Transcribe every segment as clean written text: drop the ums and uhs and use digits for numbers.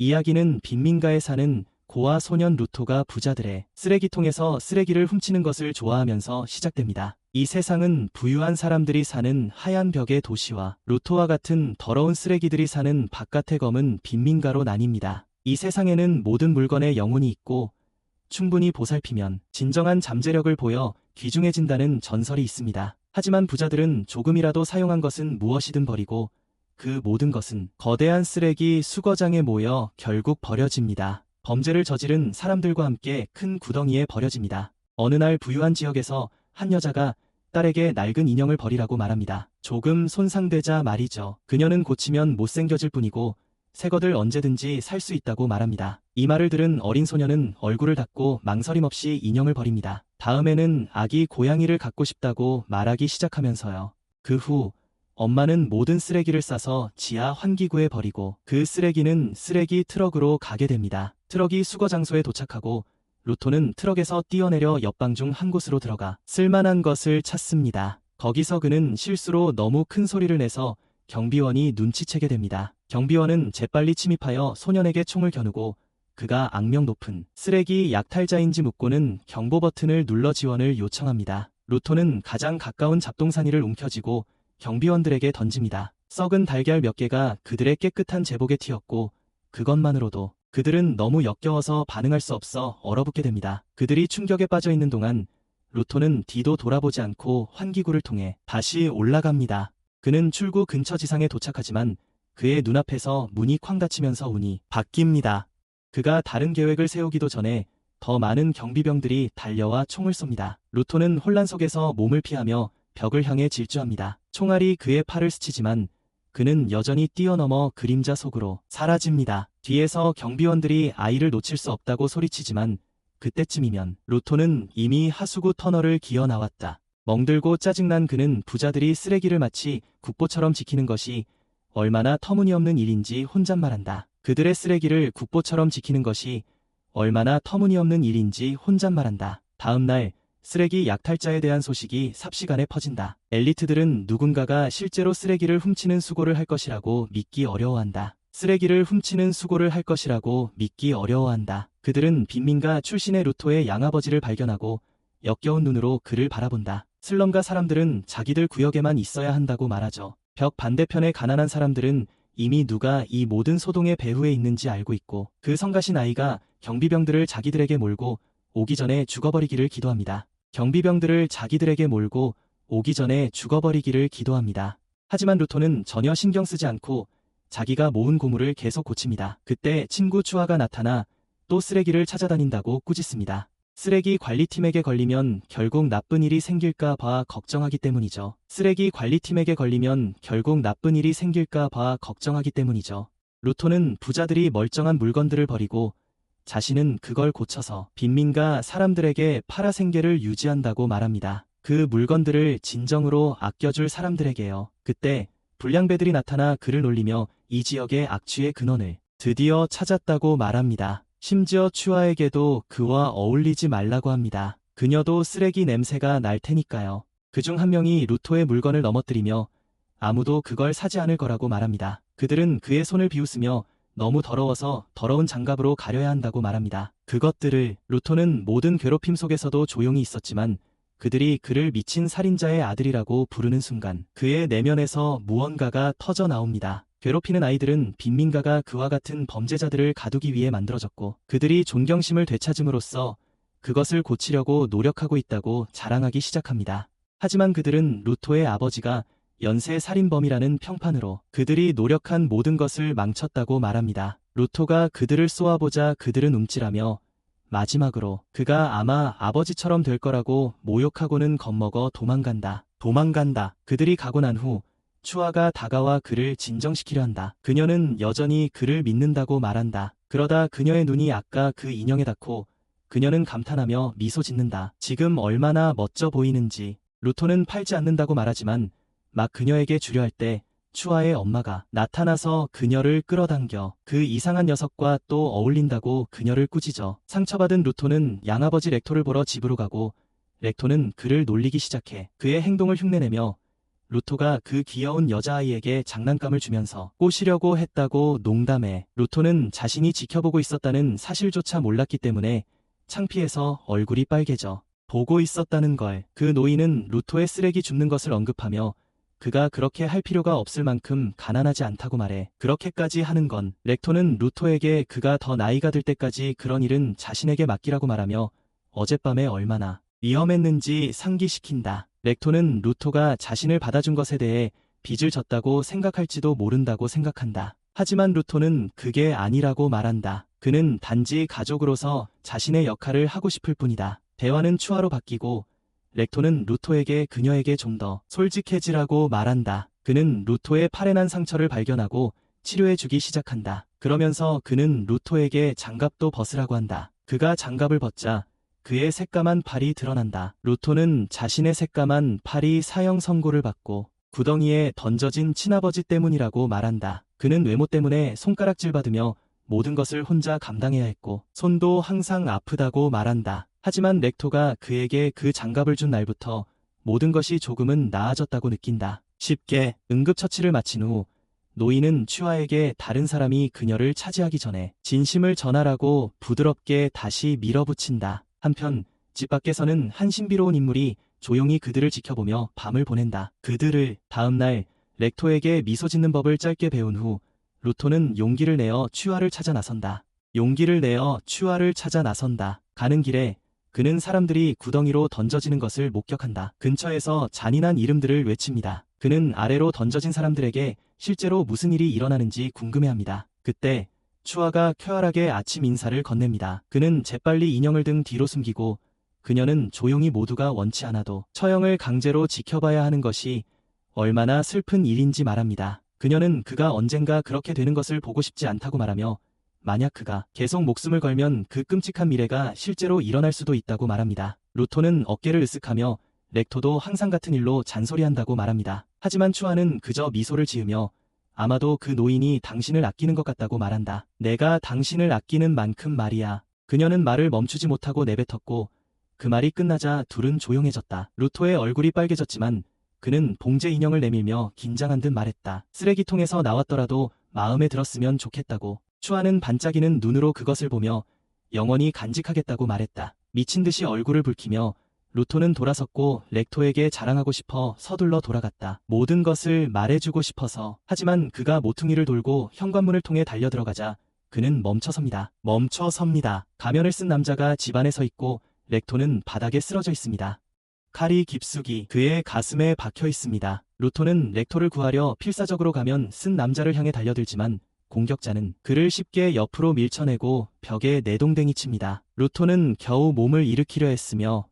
이야기는 빈민가에 사는 고아 소년 루토가 부자들의 쓰레기통에서 쓰레기를 훔치는 것을 좋아하면서 시작됩니다. 이 세상은 부유한 사람들이 사는 하얀 벽의 도시와 루토와 같은 더러운 쓰레기들이 사는 바깥의 검은 빈민가로 나뉩니다. 이 세상에는 모든 물건에 영혼이 있고 충분히 보살피면 진정한 잠재력을 보여 귀중해진다는 전설이 있습니다. 하지만 부자들은 조금이라도 사용한 것은 무엇이든 버리고 그 모든 것은 거대한 쓰레기 수거장에 모여 결국 버려집니다. 범죄를 저지른 사람들과 함께 큰 구덩이에 버려집니다. 어느 날 부유한 지역에서 한 여자가 딸에게 낡은 인형을 버리라고 말합니다. 조금 손상되자 말이죠. 그녀는 고치면 못생겨질 뿐이고 새 것들 언제든지 살 수 있다고 말합니다. 이 말을 들은 어린 소녀는 얼굴을 닫고 망설임 없이 인형을 버립니다. 다음에는 아기 고양이를 갖고 싶다고 말하기 시작하면서요. 그 후 엄마는 모든 쓰레기를 싸서 지하 환기구에 버리고 그 쓰레기는 쓰레기 트럭으로 가게 됩니다. 트럭이 수거 장소에 도착하고 루토는 트럭에서 뛰어내려 옆방 중 한 곳으로 들어가 쓸만한 것을 찾습니다. 거기서 그는 실수로 너무 큰 소리를 내서 경비원이 눈치채게 됩니다. 경비원은 재빨리 침입하여 소년에게 총을 겨누고 그가 악명 높은 쓰레기 약탈자인지 묻고는 경보 버튼을 눌러 지원을 요청합니다. 루토는 가장 가까운 잡동사니를 움켜쥐고 경비원들에게 던집니다. 썩은 달걀 몇 개가 그들의 깨끗한 제복에 튀었고 그것만으로도 그들은 너무 역겨워서 반응할 수 없어 얼어붙게 됩니다. 그들이 충격에 빠져 있는 동안 루토는 뒤도 돌아보지 않고 환기구를 통해 다시 올라갑니다. 그는 출구 근처 지상에 도착하지만 그의 눈앞에서 문이 쾅 닫히면서 운이 바뀝니다. 그가 다른 계획을 세우기도 전에 더 많은 경비병들이 달려와 총을 쏩니다. 루토는 혼란 속에서 몸을 피하며 벽을 향해 질주합니다. 총알이 그의 팔을 스치지만 그는 여전히 뛰어넘어 그림자 속으로 사라집니다. 뒤에서 경비원들이 아이를 놓칠 수 없다고 소리치지만 그때쯤이면 루토는 이미 하수구 터널을 기어 나왔다. 멍들고 짜증난 그는 부자들이 쓰레기를 마치 국보처럼 지키는 것이 얼마나 터무니없는 일인지 혼잣말한다. 그들의 쓰레기를 국보처럼 지키는 것이 얼마나 터무니없는 일인지 혼잣말한다. 다음 날 쓰레기 약탈자에 대한 소식이 삽시간에 퍼진다. 엘리트들은 누군가가 실제로 쓰레기를 훔치는 수고를 할 것이라고 믿기 어려워한다. 쓰레기를 훔치는 수고를 할 것이라고 믿기 어려워한다. 그들은 빈민가 출신의 루토의 양아버지를 발견하고 역겨운 눈으로 그를 바라본다. 슬럼가 사람들은 자기들 구역에만 있어야 한다고 말하죠. 벽 반대편의 가난한 사람들은 이미 누가 이 모든 소동의 배후에 있는지 알고 있고 그 성가신 아이가 경비병들을 자기들에게 몰고 오기 전에 죽어버리기를 기도합니다. 경비병들을 자기들에게 몰고 오기 전에 죽어버리기를 기도합니다. 하지만 루토는 전혀 신경 쓰지 않고 자기가 모은 고물을 계속 고칩니다. 그때 친구 추아가 나타나 또 쓰레기를 찾아다닌다고 꾸짖습니다. 쓰레기 관리팀에게 걸리면 결국 나쁜 일이 생길까 봐 걱정하기 때문이죠. 쓰레기 관리팀에게 걸리면 결국 나쁜 일이 생길까 봐 걱정하기 때문이죠. 루토는 부자들이 멀쩡한 물건들을 버리고 자신은 그걸 고쳐서 빈민가 사람들에게 팔아 생계를 유지한다고 말합니다. 그 물건들을 진정으로 아껴줄 사람들에게요. 그때 불량배들이 나타나 그를 놀리며 이 지역의 악취의 근원을 드디어 찾았다고 말합니다. 심지어 추아에게도 그와 어울리지 말라고 합니다. 그녀도 쓰레기 냄새가 날 테니까요. 그중 한 명이 루토의 물건을 넘어뜨리며 아무도 그걸 사지 않을 거라고 말합니다. 그들은 그의 손을 비웃으며 너무 더러워서 더러운 장갑으로 가려야 한다고 말합니다. 그것들을 루토는 모든 괴롭힘 속에서도 조용히 있었지만 그들이 그를 미친 살인자의 아들이라고 부르는 순간 그의 내면에서 무언가가 터져 나옵니다. 괴롭히는 아이들은 빈민가가 그와 같은 범죄자들을 가두기 위해 만들어졌고 그들이 존경심을 되찾음으로써 그것을 고치려고 노력하고 있다고 자랑하기 시작합니다. 하지만 그들은 루토의 아버지가 연쇄 살인범이라는 평판으로 그들이 노력한 모든 것을 망쳤다고 말합니다. 루토가 그들을 쏘아보자 그들은 움찔하며 마지막으로 그가 아마 아버지처럼 될 거라고 모욕하고는 겁먹어 도망간다. 그들이 가고 난 후 추아가 다가와 그를 진정시키려 한다. 그녀는 여전히 그를 믿는다고 말한다. 그러다 그녀의 눈이 아까 그 인형에 닿고 그녀는 감탄하며 미소 짓는다. 지금 얼마나 멋져 보이는지. 루토는 팔지 않는다고 말하지만 막 그녀에게 주려 할 때 추아의 엄마가 나타나서 그녀를 끌어당겨 그 이상한 녀석과 또 어울린다고 그녀를 꾸짖어. 상처받은 루토는 양아버지 렉토를 보러 집으로 가고 렉토는 그를 놀리기 시작해. 그의 행동을 흉내내며 루토가 그 귀여운 여자아이에게 장난감을 주면서 꼬시려고 했다고 농담해. 루토는 자신이 지켜보고 있었다는 사실조차 몰랐기 때문에 창피해서 얼굴이 빨개져. 보고 있었다는 걸. 그 노인은 루토의 쓰레기 줍는 것을 언급하며 그가 그렇게 할 필요가 없을 만큼 가난하지 않다고 말해. 그렇게까지 하는 건 렉토는 루토에게 그가 더 나이가 들 때까지 그런 일은 자신에게 맡기라고 말하며 어젯밤에 얼마나 위험했는지 상기시킨다. 렉토는 루토가 자신을 받아준 것에 대해 빚을 졌다고 생각할지도 모른다고 생각한다. 하지만 루토는 그게 아니라고 말한다. 그는 단지 가족으로서 자신의 역할을 하고 싶을 뿐이다. 대화는 추화로 바뀌고 렉토는 루토에게 그녀에게 좀 더 솔직해지라고 말한다. 그는 루토의 팔에 난 상처를 발견하고 치료해주기 시작한다. 그러면서 그는 루토에게 장갑도 벗으라고 한다. 그가 장갑을 벗자 그의 새까만 팔이 드러난다. 루토는 자신의 새까만 팔이 사형 선고를 받고 구덩이에 던져진 친아버지 때문이라고 말한다. 그는 외모 때문에 손가락질 받으며 모든 것을 혼자 감당해야 했고 손도 항상 아프다고 말한다. 하지만 렉토가 그에게 그 장갑을 준 날부터 모든 것이 조금은 나아졌다고 느낀다. 쉽게 응급처치를 마친 후 노인은 추아에게 다른 사람이 그녀를 차지하기 전에 진심을 전하라고 부드럽게 다시 밀어붙인다. 한편 집 밖에서는 한 신비로운 인물이 조용히 그들을 지켜보며 밤을 보낸다. 그들을 다음날 렉토에게 미소 짓는 법을 짧게 배운 후 루토는 용기를 내어 추아를 찾아 나선다. 가는 길에 그는 사람들이 구덩이로 던져지는 것을 목격한다. 근처에서 잔인한 이름들을 외칩니다. 그는 아래로 던져진 사람들에게 실제로 무슨 일이 일어나는지 궁금해합니다. 그때 추아가 쾌활하게 아침 인사를 건넵니다. 그는 재빨리 인형을 등 뒤로 숨기고 그녀는 조용히 모두가 원치 않아도 처형을 강제로 지켜봐야 하는 것이 얼마나 슬픈 일인지 말합니다. 그녀는 그가 언젠가 그렇게 되는 것을 보고 싶지 않다고 말하며 만약 그가 계속 목숨을 걸면 그 끔찍한 미래가 실제로 일어날 수도 있다고 말합니다. 루토는 어깨를 으쓱하며 렉토도 항상 같은 일로 잔소리한다고 말합니다. 하지만 추아는 그저 미소를 지으며 아마도 그 노인이 당신을 아끼는 것 같다고 말한다. 내가 당신을 아끼는 만큼 말이야. 그녀는 말을 멈추지 못하고 내뱉었고 그 말이 끝나자 둘은 조용해졌다. 루토의 얼굴이 빨개졌지만 그는 봉제 인형을 내밀며 긴장한 듯 말했다. 쓰레기통에서 나왔더라도 마음에 들었으면 좋겠다고. 추아는 반짝이는 눈으로 그것을 보며 영원히 간직하겠다고 말했다. 미친 듯이 얼굴을 붉히며 루토는 돌아섰고 렉토에게 자랑하고 싶어 서둘러 돌아갔다. 모든 것을 말해주고 싶어서. 하지만 그가 모퉁이를 돌고 현관문을 통해 달려들어가자 그는 멈춰섭니다. 가면을 쓴 남자가 집 안에 서 있고 렉토는 바닥에 쓰러져 있습니다. 칼이 깊숙이 그의 가슴에 박혀 있습니다. 루토는 렉토를 구하려 필사적으로 가면 쓴 남자를 향해 달려들지만 공격자는 그를 쉽게 옆으로 밀쳐내고 벽에 내동댕이 칩니다. 루토는 겨우 몸을 일으키려 했으며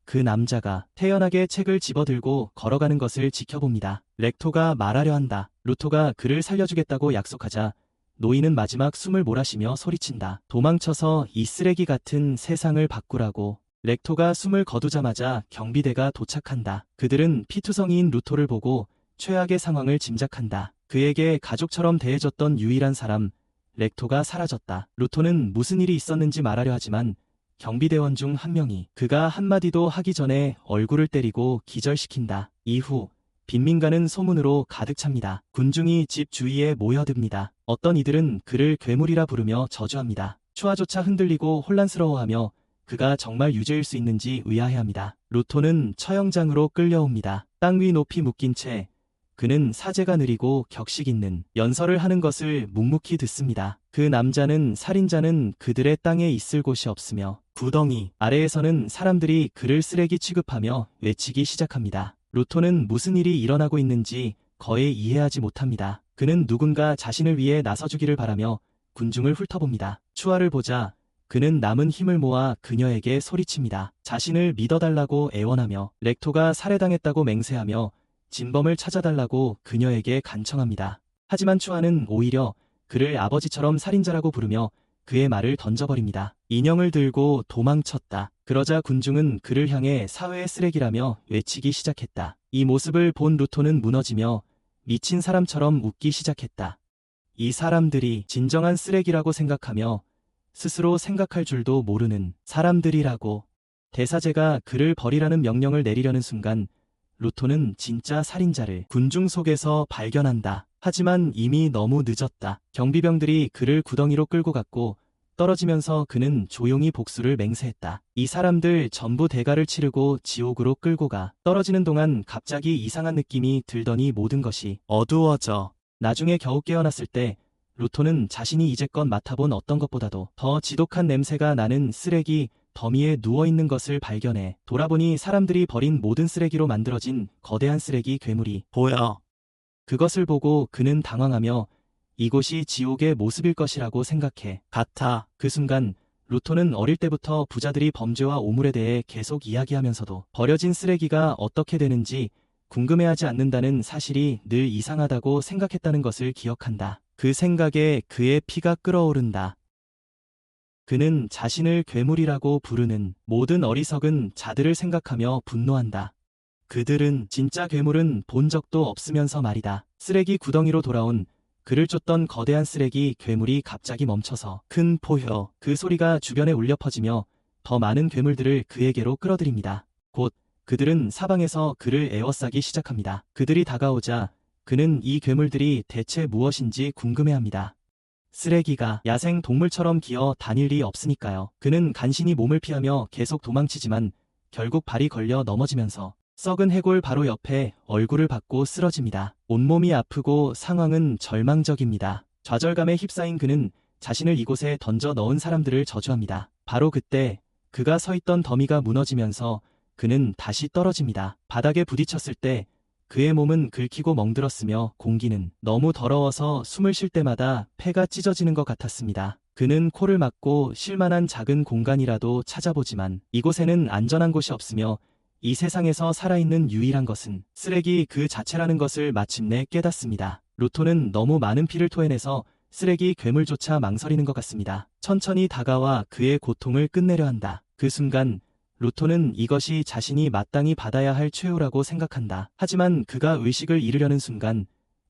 그 남자가 태연하게 책을 집어들고 걸어가는 것을 지켜봅니다. 렉토가 말하려 한다. 루토가 그를 살려주겠다고 약속하자 노인은 마지막 숨을 몰아쉬며 소리친다. 도망쳐서 이 쓰레기 같은 세상을 바꾸라고. 렉토가 숨을 거두자마자 경비대가 도착한다. 그들은 피투성이인 루토를 보고 최악의 상황을 짐작한다. 그에게 가족처럼 대해줬던 유일한 사람, 렉토가 사라졌다. 루토는 무슨 일이 있었는지 말하려 하지만 경비대원 중 한 명이 그가 한마디도 하기 전에 얼굴을 때리고 기절시킨다. 이후 빈민가는 소문으로 가득 찹니다. 군중이 집 주위에 모여듭니다. 어떤 이들은 그를 괴물이라 부르며 저주합니다. 추아조차 흔들리고 혼란스러워하며 그가 정말 유죄일 수 있는지 의아해합니다. 루토는 처형장으로 끌려옵니다. 땅 위 높이 묶인 채 그는 사제가 느리고 격식 있는 연설을 하는 것을 묵묵히 듣습니다. 그 남자는 살인자는 그들의 땅에 있을 곳이 없으며 구덩이 아래에서는 사람들이 그를 쓰레기 취급하며 외치기 시작합니다. 루토는 무슨 일이 일어나고 있는지 거의 이해하지 못합니다. 그는 누군가 자신을 위해 나서주기를 바라며 군중을 훑어봅니다. 추아를 보자 그는 남은 힘을 모아 그녀에게 소리칩니다. 자신을 믿어달라고 애원하며 렉토가 살해당했다고 맹세하며 진범을 찾아달라고 그녀에게 간청합니다. 하지만 추아는 오히려 그를 아버지처럼 살인자라고 부르며 그의 말을 던져버립니다. 인형을 들고 도망쳤다. 그러자 군중은 그를 향해 사회의 쓰레기라며 외치기 시작했다. 이 모습을 본 루토는 무너지며 미친 사람처럼 웃기 시작했다. 이 사람들이 진정한 쓰레기라고 생각하며 스스로 생각할 줄도 모르는 사람들이라고. 대사제가 그를 버리라는 명령을 내리려는 순간 루토는 진짜 살인자를 군중 속에서 발견한다. 하지만 이미 너무 늦었다. 경비병들이 그를 구덩이로 끌고 갔고 떨어지면서 그는 조용히 복수를 맹세했다. 이 사람들 전부 대가를 치르고 지옥으로 끌고 가. 떨어지는 동안 갑자기 이상한 느낌이 들더니 모든 것이 어두워져. 나중에 겨우 깨어났을 때 루토는 자신이 이제껏 맡아본 어떤 것보다도 더 지독한 냄새가 나는 쓰레기 더미에 누워있는 것을 발견해 돌아보니 사람들이 버린 모든 쓰레기로 만들어진 거대한 쓰레기 괴물이 보여. 그것을 보고 그는 당황하며 이곳이 지옥의 모습일 것이라고 생각해. 같아. 그 순간 루토는 어릴 때부터 부자들이 범죄와 오물에 대해 계속 이야기하면서도 버려진 쓰레기가 어떻게 되는지 궁금해하지 않는다는 사실이 늘 이상하다고 생각했다는 것을 기억한다. 그 생각에 그의 피가 끓어오른다. 그는 자신을 괴물이라고 부르는 모든 어리석은 자들을 생각하며 분노한다. 그들은 진짜 괴물은 본 적도 없으면서 말이다. 쓰레기 구덩이로 돌아온 그를 쫓던 거대한 쓰레기 괴물이 갑자기 멈춰서 큰 포효, 그 소리가 주변에 울려 퍼지며 더 많은 괴물들을 그에게로 끌어들입니다. 곧 그들은 사방에서 그를 에워싸기 시작합니다. 그들이 다가오자 그는 이 괴물들이 대체 무엇인지 궁금해합니다. 쓰레기가 야생 동물처럼 기어 다닐 리 없으니까요. 그는 간신히 몸을 피하며 계속 도망치지만 결국 발이 걸려 넘어지면서 썩은 해골 바로 옆에 얼굴을 받고 쓰러집니다. 온몸이 아프고 상황은 절망적입니다. 좌절감에 휩싸인 그는 자신을 이곳에 던져 넣은 사람들을 저주합니다. 바로 그때 그가 서 있던 더미가 무너지면서 그는 다시 떨어집니다. 바닥에 부딪혔을 때 그의 몸은 긁히고 멍들었으며 공기는 너무 더러워서 숨을 쉴 때마다 폐가 찢어지는 것 같았습니다. 그는 코를 막고 쉴만한 작은 공간이라도 찾아보지만 이곳에는 안전한 곳이 없으며 이 세상에서 살아있는 유일한 것은 쓰레기 그 자체라는 것을 마침내 깨닫습니다. 루토는 너무 많은 피를 토해내서 쓰레기 괴물조차 망설이는 것 같습니다. 천천히 다가와 그의 고통을 끝내려 한다. 그 순간 루토는 이것이 자신이 마땅히 받아야 할 최후라고 생각한다. 하지만 그가 의식을 잃으려는 순간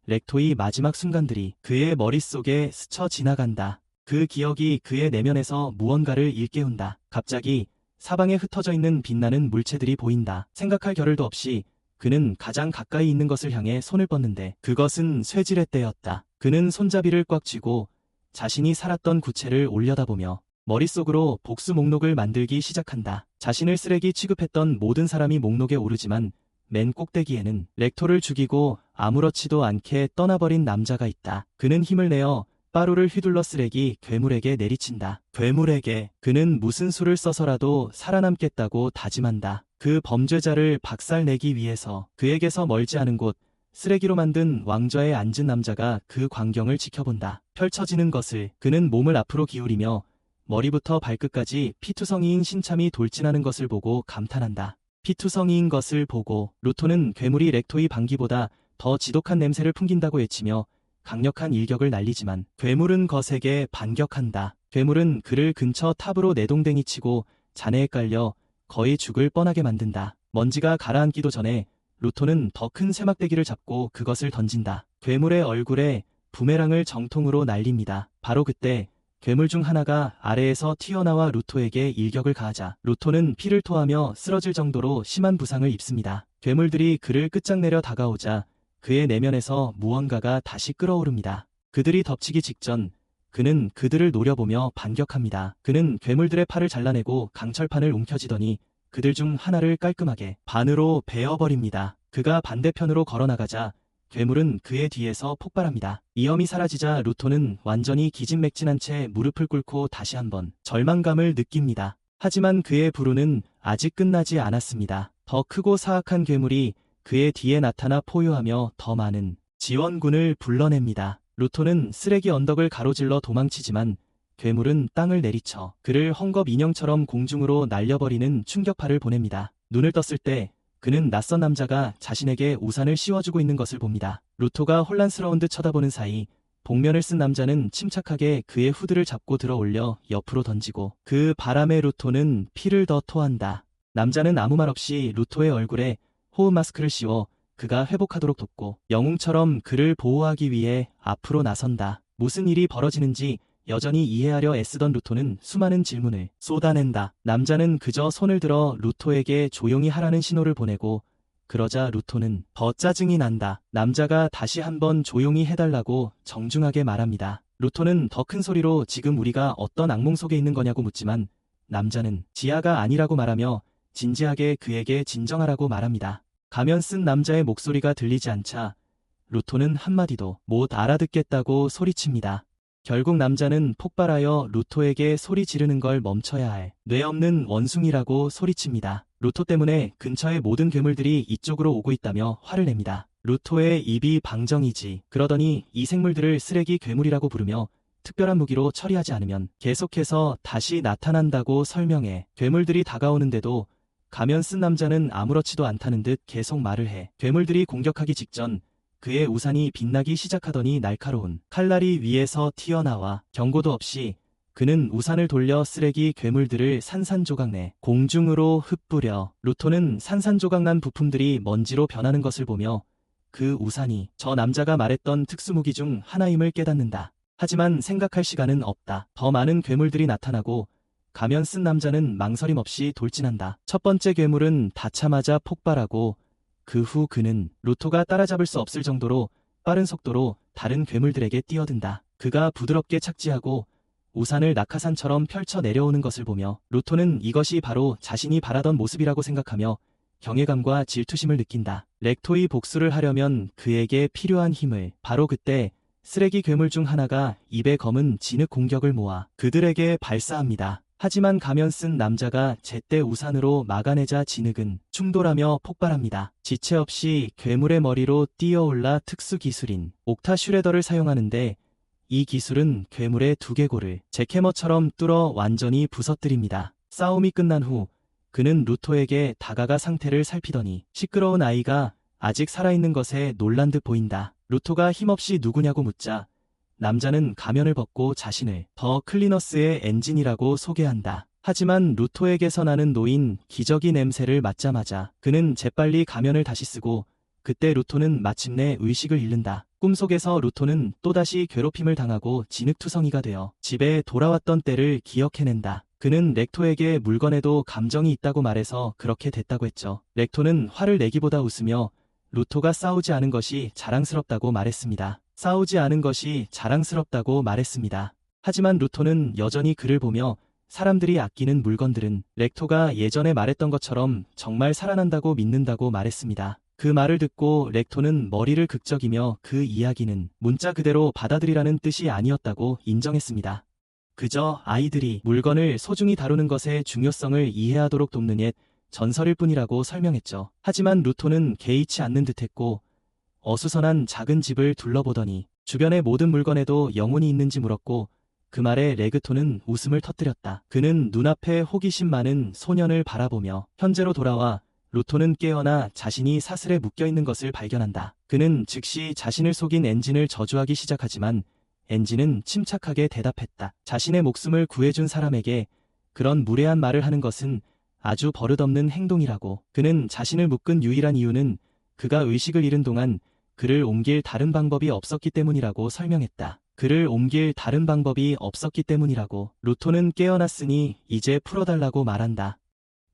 렉토의 마지막 순간들이 그의 머릿속에 스쳐 지나간다. 그 기억이 그의 내면에서 무언가를 일깨운다. 갑자기 사방에 흩어져 있는 빛나는 물체들이 보인다. 생각할 겨를도 없이 그는 가장 가까이 있는 것을 향해 손을 뻗는데 그것은 쇠지렛 대였다. 그는 손잡이를 꽉 쥐고 자신이 살았던 구체를 올려다보며 머릿속으로 복수 목록을 만들기 시작한다. 자신을 쓰레기 취급했던 모든 사람이 목록에 오르지만 맨 꼭대기에는 렉토를 죽이고 아무렇지도 않게 떠나버린 남자가 있다. 그는 힘을 내어 빠루를 휘둘러 쓰레기 괴물에게 내리친다. 괴물에게 그는 무슨 수를 써서라도 살아남겠다고 다짐한다. 그 범죄자를 박살내기 위해서 그에게서 멀지 않은 곳 쓰레기로 만든 왕좌에 앉은 남자가 그 광경을 지켜본다. 펼쳐지는 것을 그는 몸을 앞으로 기울이며 머리부터 발끝까지 피투성이인 신참이 돌진하는 것을 보고 감탄한다. 피투성이인 것을 보고 루토는 괴물이 렉토의 방귀보다 더 지독한 냄새를 풍긴다고 외치며 강력한 일격을 날리지만 괴물은 거세게 반격한다. 괴물은 그를 근처 탑으로 내동댕이 치고 잔해에 깔려 거의 죽을 뻔하게 만든다. 먼지가 가라앉기도 전에 루토는 더 큰 세막대기를 잡고 그것을 던진다. 괴물의 얼굴에 부메랑을 정통으로 날립니다. 바로 그때 괴물 중 하나가 아래에서 튀어나와 루토에게 일격을 가하자 루토는 피를 토하며 쓰러질 정도로 심한 부상을 입습니다. 괴물들이 그를 끝장내려 다가오자 그의 내면에서 무언가가 다시 끓어오릅니다. 그들이 덮치기 직전 그는 그들을 노려보며 반격합니다. 그는 괴물들의 팔을 잘라내고 강철판을 움켜쥐더니 그들 중 하나를 깔끔하게 반으로 베어버립니다. 그가 반대편으로 걸어나가자 괴물은 그의 뒤에서 폭발합니다. 이염이 사라지자 루토는 완전히 기진맥진한 채 무릎을 꿇고 다시 한번 절망감을 느낍니다. 하지만 그의 불운은 아직 끝나지 않았습니다. 더 크고 사악한 괴물이 그의 뒤에 나타나 포효하며 더 많은 지원군을 불러냅니다. 루토는 쓰레기 언덕을 가로질러 도망치지만 괴물은 땅을 내리쳐 그를 헝겊 인형처럼 공중으로 날려버리는 충격파를 보냅니다. 눈을 떴을 때 그는 낯선 남자가 자신에게 우산을 씌워주고 있는 것을 봅니다. 루토가 혼란스러운 듯 쳐다보는 사이 복면을 쓴 남자는 침착하게 그의 후드를 잡고 들어 올려 옆으로 던지고 그 바람에 루토는 피를 더 토한다. 남자는 아무 말 없이 루토의 얼굴에 호흡 마스크를 씌워 그가 회복하도록 돕고 영웅처럼 그를 보호하기 위해 앞으로 나선다. 무슨 일이 벌어지는지 여전히 이해하려 애쓰던 루토는 수많은 질문을 쏟아낸다. 남자는 그저 손을 들어 루토에게 조용히 하라는 신호를 보내고 그러자 루토는 더 짜증이 난다. 남자가 다시 한번 조용히 해달라고 정중하게 말합니다. 루토는 더 큰 소리로 지금 우리가 어떤 악몽 속에 있는 거냐고 묻지만 남자는 지하가 아니라고 말하며 진지하게 그에게 진정하라고 말합니다. 가면 쓴 남자의 목소리가 들리지 않자 루토는 한마디도 못 알아듣겠다고 소리칩니다. 결국 남자는 폭발하여 루토에게 소리 지르는 걸 멈춰야 할 뇌 없는 원숭이라고 소리칩니다. 루토 때문에 근처의 모든 괴물들이 이쪽으로 오고 있다며 화를 냅니다. 루토의 입이 방정이지. 그러더니 이 생물들을 쓰레기 괴물이라고 부르며 특별한 무기로 처리하지 않으면 계속해서 다시 나타난다고 설명해. 괴물들이 다가오는데도 가면 쓴 남자는 아무렇지도 않다는 듯 계속 말을 해. 괴물들이 공격하기 직전 그의 우산이 빛나기 시작하더니 날카로운 칼날이 위에서 튀어나와 경고도 없이 그는 우산을 돌려 쓰레기 괴물들을 산산조각 내 공중으로 흩뿌려. 루토는 산산조각 난 부품들이 먼지로 변하는 것을 보며 그 우산이 저 남자가 말했던 특수무기 중 하나임을 깨닫는다. 하지만 생각할 시간은 없다. 더 많은 괴물들이 나타나고 가면 쓴 남자는 망설임 없이 돌진한다. 첫 번째 괴물은 닿자마자 폭발하고 그 후 그는 루토가 따라잡을 수 없을 정도로 빠른 속도로 다른 괴물들에게 뛰어든다. 그가 부드럽게 착지하고 우산을 낙하산처럼 펼쳐 내려오는 것을 보며 루토는 이것이 바로 자신이 바라던 모습이라고 생각하며 경외감과 질투심을 느낀다. 렉토이 복수를 하려면 그에게 필요한 힘을. 바로 그때 쓰레기 괴물 중 하나가 입에 검은 진흙 공격을 모아 그들에게 발사합니다. 하지만 가면 쓴 남자가 제때 우산으로 막아내자 진흙은 충돌하며 폭발합니다. 지체 없이 괴물의 머리로 뛰어올라 특수 기술인 옥타 슈레더를 사용하는데 이 기술은 괴물의 두개골을 잭해머처럼 뚫어 완전히 부서뜨립니다. 싸움이 끝난 후 그는 루토에게 다가가 상태를 살피더니 시끄러운 아이가 아직 살아있는 것에 놀란 듯 보인다. 루토가 힘없이 누구냐고 묻자 남자는 가면을 벗고 자신을 더 클리너스의 엔진이라고 소개한다. 하지만 루토에게서 나는 노인 기저귀 냄새를 맡자마자 그는 재빨리 가면을 다시 쓰고 그때 루토는 마침내 의식을 잃는다. 꿈속에서 루토는 또다시 괴롭힘을 당하고 진흙투성이가 되어 집에 돌아왔던 때를 기억해낸다. 그는 렉토에게 물건에도 감정이 있다고 말해서 그렇게 됐다고 했죠. 렉토는 화를 내기보다 웃으며 루토가 싸우지 않은 것이 자랑스럽다고 말했습니다. 싸우지 않은 것이 자랑스럽다고 말했습니다. 하지만 루토는 여전히 그를 보며 사람들이 아끼는 물건들은 렉토가 예전에 말했던 것처럼 정말 살아난다고 믿는다고 말했습니다. 그 말을 듣고 렉토는 머리를 극적이며 그 이야기는 문자 그대로 받아들이라는 뜻이 아니었다고 인정했습니다. 그저 아이들이 물건을 소중히 다루는 것의 중요성을 이해하도록 돕는 옛 전설일 뿐이라고 설명했죠. 하지만 루토는 개의치 않는 듯했고 어수선한 작은 집을 둘러보더니 주변의 모든 물건에도 영혼이 있는지 물었고 그 말에 레그토는 웃음을 터뜨렸다. 그는 눈앞에 호기심 많은 소년을 바라보며 현재로 돌아와 루토는 깨어나 자신이 사슬에 묶여있는 것을 발견한다. 그는 즉시 자신을 속인 엔진을 저주하기 시작하지만 엔진은 침착하게 대답했다. 자신의 목숨을 구해준 사람에게 그런 무례한 말을 하는 것은 아주 버릇없는 행동이라고. 그는 자신을 묶은 유일한 이유는 그가 의식을 잃은 동안 그를 옮길 다른 방법이 없었기 때문이라고 설명했다. 그를 옮길 다른 방법이 없었기 때문이라고. 루토는 깨어났으니 이제 풀어달라고 말한다.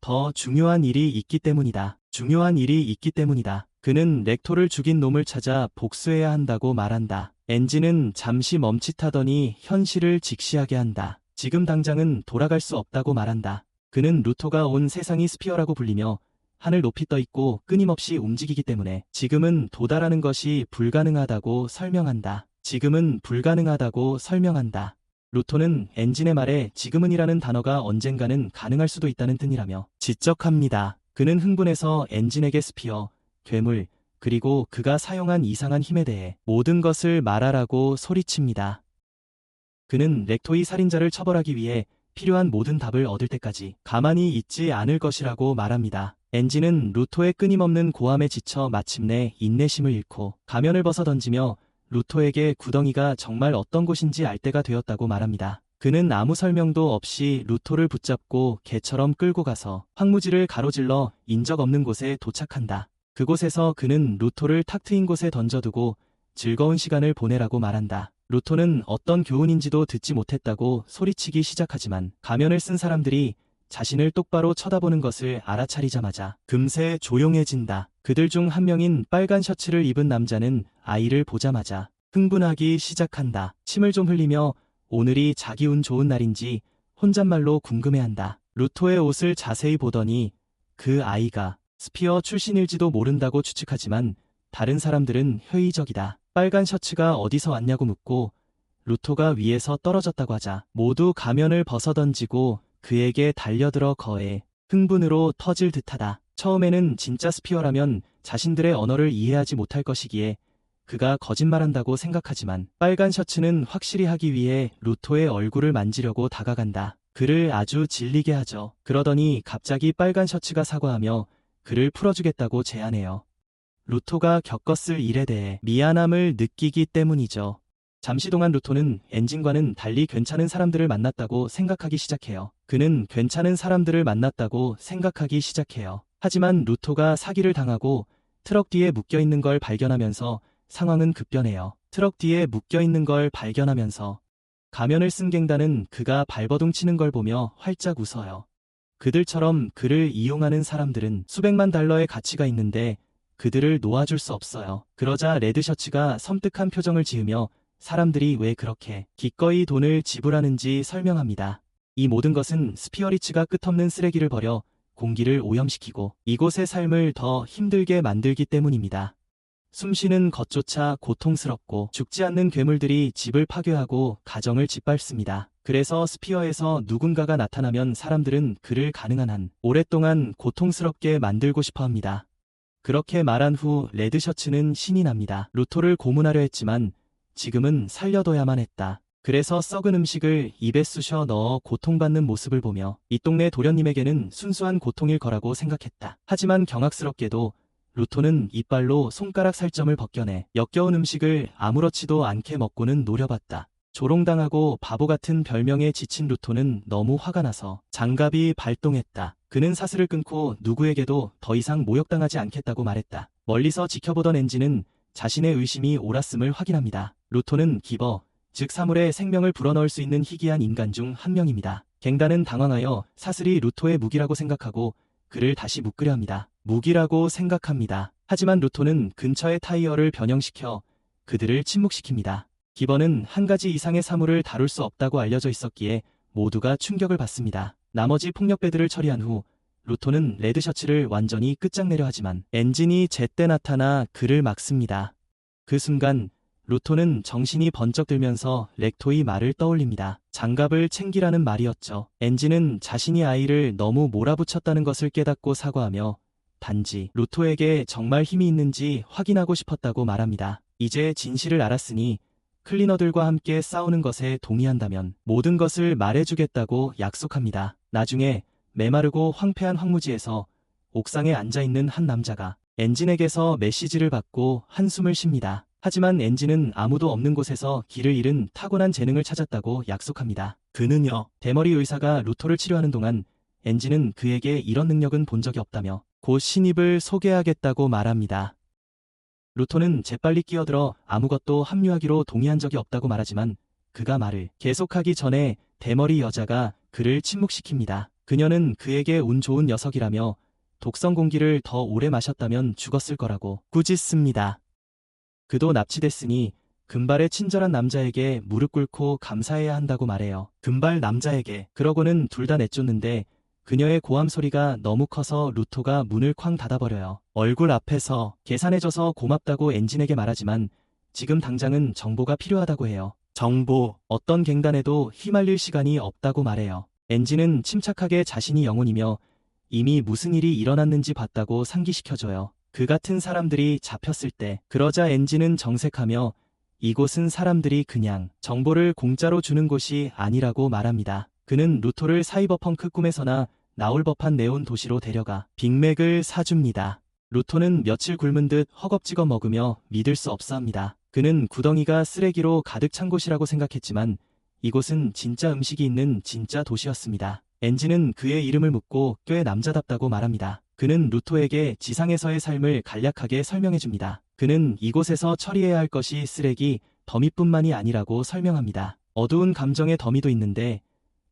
더 중요한 일이 있기 때문이다. 중요한 일이 있기 때문이다. 그는 렉토를 죽인 놈을 찾아 복수해야 한다고 말한다. 엔진은 잠시 멈칫하더니 현실을 직시하게 한다. 지금 당장은 돌아갈 수 없다고 말한다. 그는 루토가 온 세상이 스피어라고 불리며 하늘 높이 떠있고 끊임없이 움직이기 때문에 지금은 도달하는 것이 불가능하다고 설명한다. 지금은 불가능하다고 설명한다. 루토는 엔진의 말에 지금은이라는 단어가 언젠가는 가능할 수도 있다는 뜻이라며 지적합니다. 그는 흥분해서 엔진에게 스피어, 괴물, 그리고 그가 사용한 이상한 힘에 대해 모든 것을 말하라고 소리칩니다. 그는 렉토이 살인자를 처벌하기 위해 필요한 모든 답을 얻을 때까지 가만히 있지 않을 것이라고 말합니다. 엔진은 루토의 끊임없는 고함에 지쳐 마침내 인내심을 잃고 가면을 벗어 던지며 루토에게 구덩이가 정말 어떤 곳인지 알 때가 되었다고 말합니다. 그는 아무 설명도 없이 루토를 붙잡고 개처럼 끌고 가서 황무지를 가로질러 인적 없는 곳에 도착한다. 그곳에서 그는 루토를 탁 트인 곳에 던져두고 즐거운 시간을 보내라고 말한다. 루토는 어떤 교훈인지도 듣지 못했다고 소리치기 시작하지만 가면을 쓴 사람들이 자신을 똑바로 쳐다보는 것을 알아차리자마자 금세 조용해진다. 그들 중 한 명인 빨간 셔츠를 입은 남자는 아이를 보자마자 흥분하기 시작한다. 침을 좀 흘리며 오늘이 자기 운 좋은 날인지 혼잣말로 궁금해한다. 루토의 옷을 자세히 보더니 그 아이가 스피어 출신일지도 모른다고 추측하지만 다른 사람들은 회의적이다. 빨간 셔츠가 어디서 왔냐고 묻고 루토가 위에서 떨어졌다고 하자 모두 가면을 벗어던지고 그에게 달려들어 거해 흥분으로 터질 듯하다. 처음에는 진짜 스피어라면 자신들의 언어를 이해하지 못할 것이기에 그가 거짓말한다고 생각하지만 빨간 셔츠는 확실히 하기 위해 루토의 얼굴을 만지려고 다가간다. 그를 아주 질리게 하죠. 그러더니 갑자기 빨간 셔츠가 사과하며 그를 풀어주겠다고 제안해요. 루토가 겪었을 일에 대해 미안함을 느끼기 때문이죠. 잠시 동안 루토는 엔진과는 달리 괜찮은 사람들을 만났다고 생각하기 시작해요. 그는 괜찮은 사람들을 만났다고 생각하기 시작해요. 하지만 루토가 사기를 당하고 트럭 뒤에 묶여있는 걸 발견하면서 상황은 급변해요. 트럭 뒤에 묶여있는 걸 발견하면서 가면을 쓴 갱단은 그가 발버둥 치는 걸 보며 활짝 웃어요. 그들처럼 그를 이용하는 사람들은 수백만 달러의 가치가 있는데 그들을 놓아줄 수 없어요. 그러자 레드셔츠가 섬뜩한 표정을 지으며 사람들이 왜 그렇게 기꺼이 돈을 지불하는지 설명합니다. 이 모든 것은 스피어리츠가 끝없는 쓰레기를 버려 공기를 오염시키고 이곳의 삶을 더 힘들게 만들기 때문입니다. 숨쉬는 것조차 고통스럽고 죽지 않는 괴물들이 집을 파괴하고 가정을 짓밟습니다. 그래서 스피어에서 누군가가 나타나면 사람들은 그를 가능한 한 오랫동안 고통스럽게 만들고 싶어 합니다. 그렇게 말한 후 레드셔츠는 신이 납니다. 루토를 고문하려 했지만 지금은 살려둬야만 했다. 그래서 썩은 음식을 입에 쑤셔 넣어 고통받는 모습을 보며 이 동네 도련님에게는 순수한 고통일 거라고 생각했다. 하지만 경악스럽게도 루토는 이빨로 손가락 살점을 벗겨내 역겨운 음식을 아무렇지도 않게 먹고는 노려봤다. 조롱당하고 바보 같은 별명에 지친 루토는 너무 화가 나서 장갑이 발동했다. 그는 사슬을 끊고 누구에게도 더 이상 모욕당하지 않겠다고 말했다. 멀리서 지켜보던 엔진은 자신의 의심이 옳았음을 확인합니다. 루토는 기버, 즉 사물의 생명을 불어넣을 수 있는 희귀한 인간 중 한 명입니다. 갱단은 당황하여 사슬이 루토의 무기라고 생각하고 그를 다시 묶으려 합니다. 무기라고 생각합니다. 하지만 루토는 근처의 타이어를 변형시켜 그들을 침묵시킵니다. 기버는 한 가지 이상의 사물을 다룰 수 없다고 알려져 있었기에 모두가 충격을 받습니다. 나머지 폭력배들을 처리한 후 루토는 레드셔츠를 완전히 끝장내려 하지만 엔진이 제때 나타나 그를 막습니다. 그 순간 루토는 정신이 번쩍 들면서 렉토의 말을 떠올립니다. 장갑을 챙기라는 말이었죠. 엔진은 자신이 아이를 너무 몰아붙였다는 것을 깨닫고 사과하며 단지 루토에게 정말 힘이 있는지 확인하고 싶었다고 말합니다. 이제 진실을 알았으니 클리너들과 함께 싸우는 것에 동의한다면 모든 것을 말해주겠다고 약속합니다. 나중에 메마르고 황폐한 황무지에서 옥상에 앉아있는 한 남자가 엔진에게서 메시지를 받고 한숨을 쉽니다. 하지만 엔진은 아무도 없는 곳에서 길을 잃은 타고난 재능을 찾았다고 약속합니다. 그는요, 대머리 의사가 루토를 치료하는 동안 엔진은 그에게 이런 능력은 본 적이 없다며 곧 신입을 소개하겠다고 말합니다. 루토는 재빨리 끼어들어 아무것도 합류하기로 동의한 적이 없다고 말하지만 그가 말을 계속하기 전에 대머리 여자가 그를 침묵시킵니다. 그녀는 그에게 운 좋은 녀석이라며 독성 공기를 더 오래 마셨다면 죽었을 거라고 꾸짖습니다. 그도 납치됐으니 금발의 친절한 남자에게 무릎 꿇고 감사해야 한다고 말해요. 금발 남자에게. 그러고는 둘 다 내쫓는데 그녀의 고함 소리가 너무 커서 루토가 문을 쾅 닫아버려요. 얼굴 앞에서 계산해줘서 고맙다고 엔진에게 말하지만 지금 당장은 정보가 필요하다고 해요. 정보. 어떤 갱단에도 휘말릴 시간이 없다고 말해요. 엔진은 침착하게 자신이 영혼이며 이미 무슨 일이 일어났는지 봤다고 상기시켜줘요. 그 같은 사람들이 잡혔을 때. 그러자 엔진은 정색하며 이곳은 사람들이 그냥 정보를 공짜로 주는 곳이 아니라고 말합니다. 그는 루토를 사이버펑크 꿈에서나 나올 법한 네온 도시로 데려가 빅맥을 사줍니다. 루토는 며칠 굶은 듯 허겁지겁 먹으며 믿을 수 없어 합니다. 그는 구덩이가 쓰레기로 가득 찬 곳이라고 생각했지만 이곳은 진짜 음식이 있는 진짜 도시였습니다. 엔진은 그의 이름을 묻고 꽤 남자답다고 말합니다. 그는 루토에게 지상에서의 삶을 간략하게 설명해줍니다. 그는 이곳에서 처리해야 할 것이 쓰레기, 더미뿐만이 아니라고 설명합니다. 어두운 감정의 더미도 있는데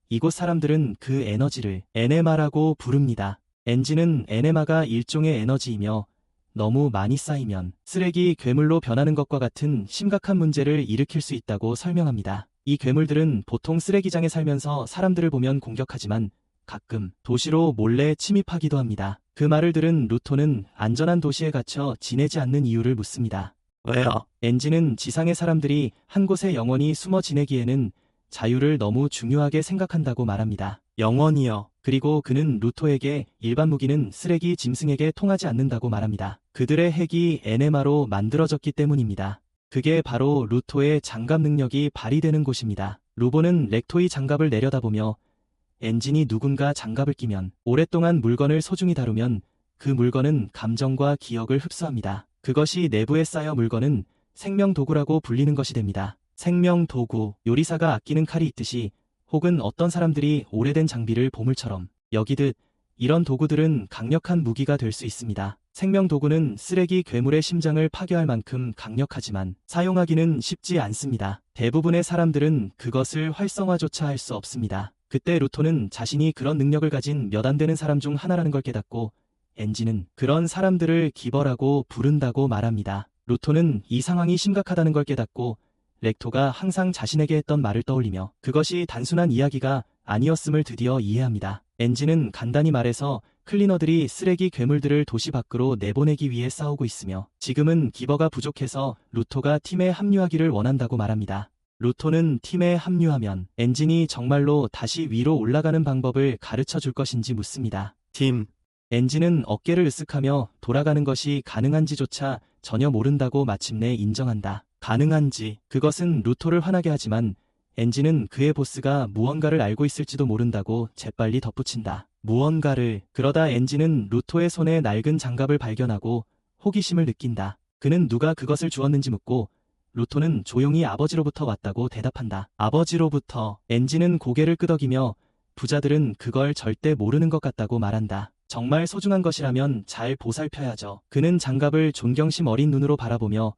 이곳 사람들은 그 에너지를 에네마라고 부릅니다. 엔진은 에네마가 일종의 에너지이며 너무 많이 쌓이면 쓰레기 괴물로 변하는 것과 같은 심각한 문제를 일으킬 수 있다고 설명합니다. 이 괴물들은 보통 쓰레기장에 살면서 사람들을 보면 공격하지만 가끔 도시로 몰래 침입하기도 합니다. 그 말을 들은 루토는 안전한 도시에 갇혀 지내지 않는 이유를 묻습니다. 왜요? 엔진은 지상의 사람들이 한 곳에 영원히 숨어 지내기에는 자유를 너무 중요하게 생각한다고 말합니다. 영원히요. 그리고 그는 루토에게 일반 무기는 쓰레기 짐승에게 통하지 않는다고 말합니다. 그들의 핵이 에네마로 만들어졌기 때문입니다. 그게 바로 루토의 장갑 능력이 발휘되는 곳입니다. 루보는 렉토의 장갑을 내려다보며 엔진이 누군가 장갑을 끼면 오랫동안 물건을 소중히 다루면 그 물건은 감정과 기억을 흡수합니다. 그것이 내부에 쌓여 물건은 생명도구라고 불리는 것이 됩니다. 생명도구, 요리사가 아끼는 칼이 있듯이 혹은 어떤 사람들이 오래된 장비를 보물처럼 여기듯 이런 도구들은 강력한 무기가 될 수 있습니다. 생명도구는 쓰레기 괴물의 심장을 파괴할 만큼 강력하지만 사용하기는 쉽지 않습니다. 대부분의 사람들은 그것을 활성화조차 할 수 없습니다. 그때 루토는 자신이 그런 능력을 가진 몇 안 되는 사람 중 하나라는 걸 깨닫고 엔진은 그런 사람들을 기벌하고 부른다고 말합니다. 루토는 이 상황이 심각하다는 걸 깨닫고 렉토가 항상 자신에게 했던 말을 떠올리며 그것이 단순한 이야기가 아니었음을 드디어 이해합니다. 엔진은 간단히 말해서 클리너들이 쓰레기 괴물들을 도시 밖으로 내보내기 위해 싸우고 있으며 지금은 기버가 부족해서 루토가 팀에 합류하기를 원한다고 말합니다. 루토는 팀에 합류하면 엔진이 정말로 다시 위로 올라가는 방법을 가르쳐 줄 것인지 묻습니다. 엔진은 어깨를 으쓱하며 돌아가는 것이 가능한지조차 전혀 모른다고 마침내 인정한다. 가능한지, 그것은 루토를 화나게 하지만 엔진은 그의 보스가 무언가를 알고 있을지도 모른다고 재빨리 덧붙인다. 무언가를. 그러다 엔진은 루토의 손에 낡은 장갑을 발견하고 호기심을 느낀다. 그는 누가 그것을 주었는지 묻고 루토는 조용히 아버지로부터 왔다고 대답한다. 아버지로부터. 엔진은 고개를 끄덕이며 부자들은 그걸 절대 모르는 것 같다고 말한다. 정말 소중한 것이라면 잘 보살펴야죠. 그는 장갑을 존경심 어린 눈으로 바라보며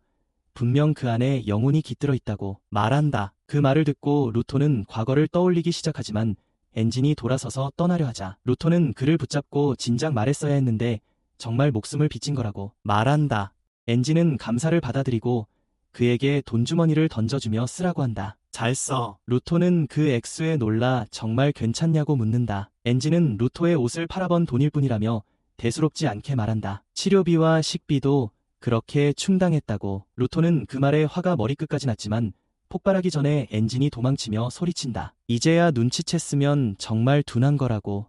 분명 그 안에 영혼이 깃들어 있다고 말한다. 그 말을 듣고 루토는 과거를 떠올리기 시작하지만 엔진이 돌아서서 떠나려 하자 루토는 그를 붙잡고 진작 말했어야 했는데 정말 목숨을 비친 거라고 말한다. 엔진은 감사를 받아들이고 그에게 돈주머니를 던져주며 쓰라고 한다. 잘 써. 루토는 그 액수에 놀라 정말 괜찮냐고 묻는다. 엔진은 루토의 옷을 팔아번 돈일 뿐이라며 대수롭지 않게 말한다. 치료비와 식비도 그렇게 충당했다고. 루토는 그 말에 화가 머리끝까지 났지만 폭발하기 전에 엔진이 도망치며 소리친다. 이제야 눈치챘으면 정말 둔한 거라고.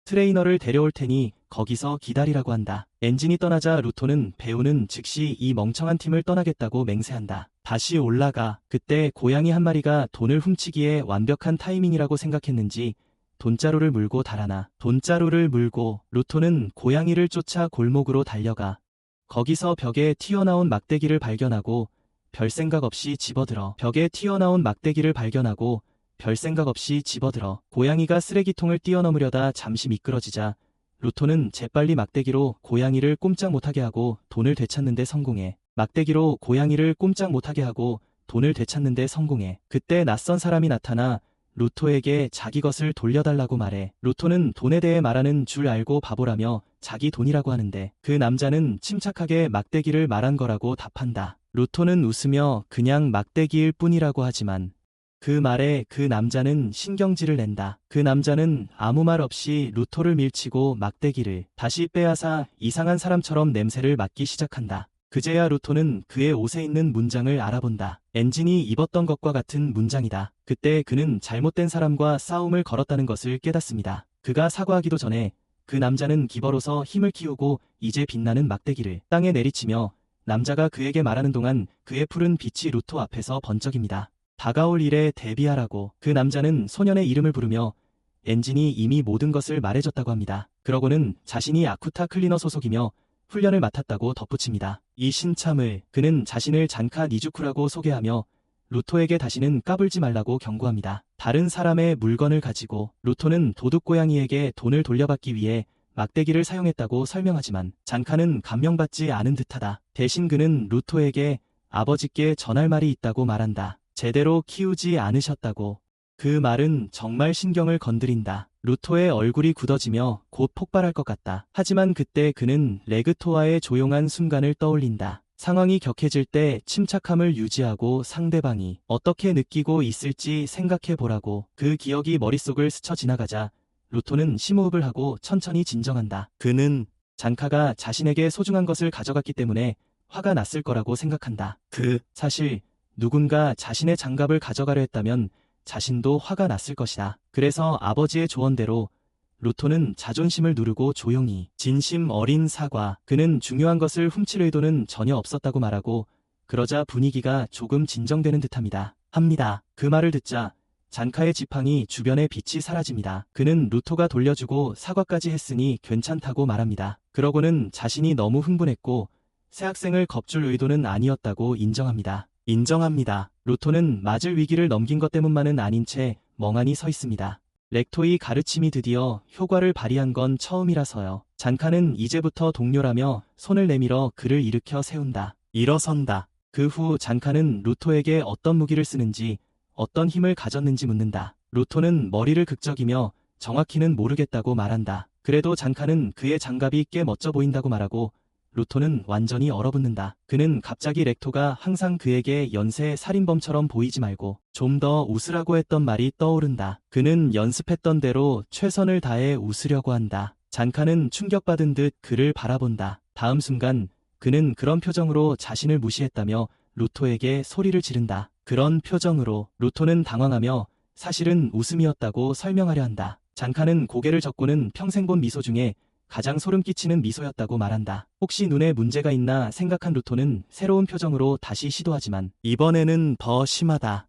트레이너를 데려올 테니 거기서 기다리라고 한다. 엔진이 떠나자 루토는 배우는 즉시 이 멍청한 팀을 떠나겠다고 맹세한다. 다시 올라가. 그때 고양이 한 마리가 돈을 훔치기에 완벽한 타이밍이라고 생각했는지 돈자루를 물고 달아나. 돈자루를 물고 루토는 고양이를 쫓아 골목으로 달려가. 거기서 벽에 튀어나온 막대기를 발견하고 별 생각 없이 집어들어. 벽에 튀어나온 막대기를 발견하고 별 생각 없이 집어들어. 고양이가 쓰레기통을 뛰어넘으려다 잠시 미끄러지자 루토는 재빨리 막대기로 고양이를 꼼짝 못하게 하고 돈을 되찾는 데 성공해. 막대기로 고양이를 꼼짝 못하게 하고 돈을 되찾는 데 성공해. 그때 낯선 사람이 나타나 루토에게 자기 것을 돌려달라고 말해. 루토는 돈에 대해 말하는 줄 알고 바보라며 자기 돈이라고 하는데 그 남자는 침착하게 막대기를 말한 거라고 답한다. 루토는 웃으며 그냥 막대기일 뿐이라고 하지만 그 말에 그 남자는 신경질을 낸다. 그 남자는 아무 말 없이 루토를 밀치고 막대기를 다시 빼앗아 이상한 사람처럼 냄새를 맡기 시작한다. 그제야 루토는 그의 옷에 있는 문장을 알아본다. 엔진이 입었던 것과 같은 문장이다. 그때 그는 잘못된 사람과 싸움을 걸었다는 것을 깨닫습니다. 그가 사과하기도 전에 그 남자는 기버로서 힘을 키우고 이제 빛나는 막대기를 땅에 내리치며 남자가 그에게 말하는 동안 그의 푸른 빛이 루토 앞에서 번쩍입니다. 다가올 일에 대비하라고. 그 남자는 소년의 이름을 부르며 엔진이 이미 모든 것을 말해줬다고 합니다. 그러고는 자신이 아쿠타 클리너 소속이며 훈련을 맡았다고 덧붙입니다. 이 신참을. 그는 자신을 잔카 니주쿠라고 소개하며 루토에게 다시는 까불지 말라고 경고합니다. 다른 사람의 물건을 가지고. 루토는 도둑고양이에게 돈을 돌려받기 위해 막대기를 사용했다고 설명하지만 잔카는 감명받지 않은 듯하다. 대신 그는 루토에게 아버지께 전할 말이 있다고 말한다. 제대로 키우지 않으셨다고. 그 말은 정말 신경을 건드린다. 루토의 얼굴이 굳어지며 곧 폭발할 것 같다. 하지만 그때 그는 레그토와의 조용한 순간을 떠올린다. 상황이 격해질 때 침착함을 유지하고 상대방이 어떻게 느끼고 있을지 생각해 보라고. 그 기억이 머릿속을 스쳐 지나가자 루토는 심호흡을 하고 천천히 진정한다. 그는 장카가 자신에게 소중한 것을 가져갔기 때문에 화가 났을 거라고 생각한다. 사실 누군가 자신의 장갑을 가져가려 했다면 자신도 화가 났을 것이다. 그래서 아버지의 조언대로 루토는 자존심을 누르고 조용히 진심 어린 사과. 그는 중요한 것을 훔칠 의도는 전혀 없었다고 말하고 그러자 분위기가 조금 진정되는 듯합니다. 그 말을 듣자 장카의 지팡이 주변의 빛이 사라집니다. 그는 루토가 돌려주고 사과까지 했으니 괜찮다고 말합니다. 그러고는 자신이 너무 흥분했고 새 학생을 겁줄 의도는 아니었다고 인정합니다. 루토는 맞을 위기를 넘긴 것 때문만은 아닌 채 멍하니 서 있습니다. 렉토의 가르침이 드디어 효과를 발휘한 건 처음이라서요. 장카는 이제부터 동료라며 손을 내밀어 그를 일으켜 세운다. 일어선다. 그 후 장카는 루토에게 어떤 무기를 쓰는지 어떤 힘을 가졌는지 묻는다. 루토는 머리를 극적이며 정확히는 모르겠다고 말한다. 그래도 장카는 그의 장갑이 꽤 멋져 보인다고 말하고 루토는 완전히 얼어붙는다. 그는 갑자기 렉토가 항상 그에게 연쇄 살인범처럼 보이지 말고 좀 더 웃으라고 했던 말이 떠오른다. 그는 연습했던 대로 최선을 다해 웃으려고 한다. 장카는 충격받은 듯 그를 바라본다. 다음 순간 그는 그런 표정으로 자신을 무시했다며 루토에게 소리를 지른다. 그런 표정으로 루토는 당황하며 사실은 웃음이었다고 설명하려 한다. 장카는 고개를 젓고는 평생 본 미소 중에 가장 소름 끼치는 미소였다고 말한다. 혹시 눈에 문제가 있나 생각한 루토는 새로운 표정으로 다시 시도하지만 이번에는 더 심하다.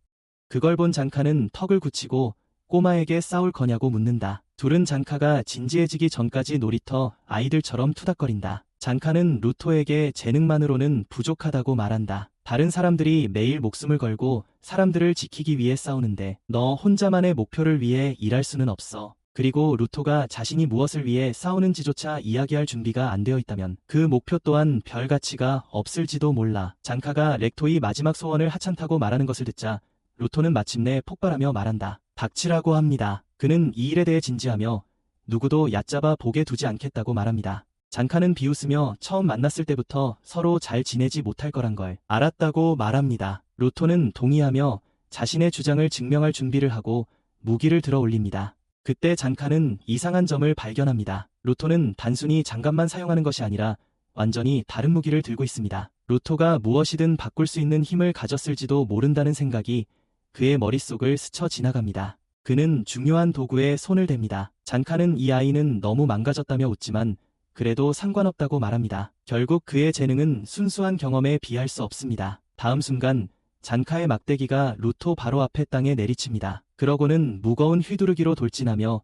그걸 본 장카는 턱을 굳히고 꼬마에게 싸울 거냐고 묻는다. 둘은 장카가 진지해지기 전까지 놀이터 아이들처럼 투닥거린다. 장카는 루토에게 재능만으로는 부족하다고 말한다. 다른 사람들이 매일 목숨을 걸고 사람들을 지키기 위해 싸우는데 너 혼자만의 목표를 위해 일할 수는 없어. 그리고 루토가 자신이 무엇을 위해 싸우는지조차 이야기할 준비가 안 되어 있다면 그 목표 또한 별 가치가 없을지도 몰라. 장카가 렉토의 마지막 소원을 하찮다고 말하는 것을 듣자 루토는 마침내 폭발하며 말한다. 닥치라고 합니다. 그는 이 일에 대해 진지하며 누구도 얕잡아 보게 두지 않겠다고 말합니다. 장카는 비웃으며 처음 만났을 때부터 서로 잘 지내지 못할 거란 걸 알았다고 말합니다. 루토는 동의하며 자신의 주장을 증명할 준비를 하고 무기를 들어 올립니다. 그때 장카는 이상한 점을 발견합니다. 루토는 단순히 장갑만 사용하는 것이 아니라 완전히 다른 무기를 들고 있습니다. 루토가 무엇이든 바꿀 수 있는 힘을 가졌을지도 모른다는 생각이 그의 머릿속을 스쳐 지나갑니다. 그는 중요한 도구에 손을 댑니다. 장카는 이 아이는 너무 망가졌다며 웃지만 그래도 상관없다고 말합니다. 결국 그의 재능은 순수한 경험에 비할 수 없습니다. 다음 순간 장카의 막대기가 루토 바로 앞에 땅에 내리칩니다. 그러고는 무거운 휘두르기로 돌진하며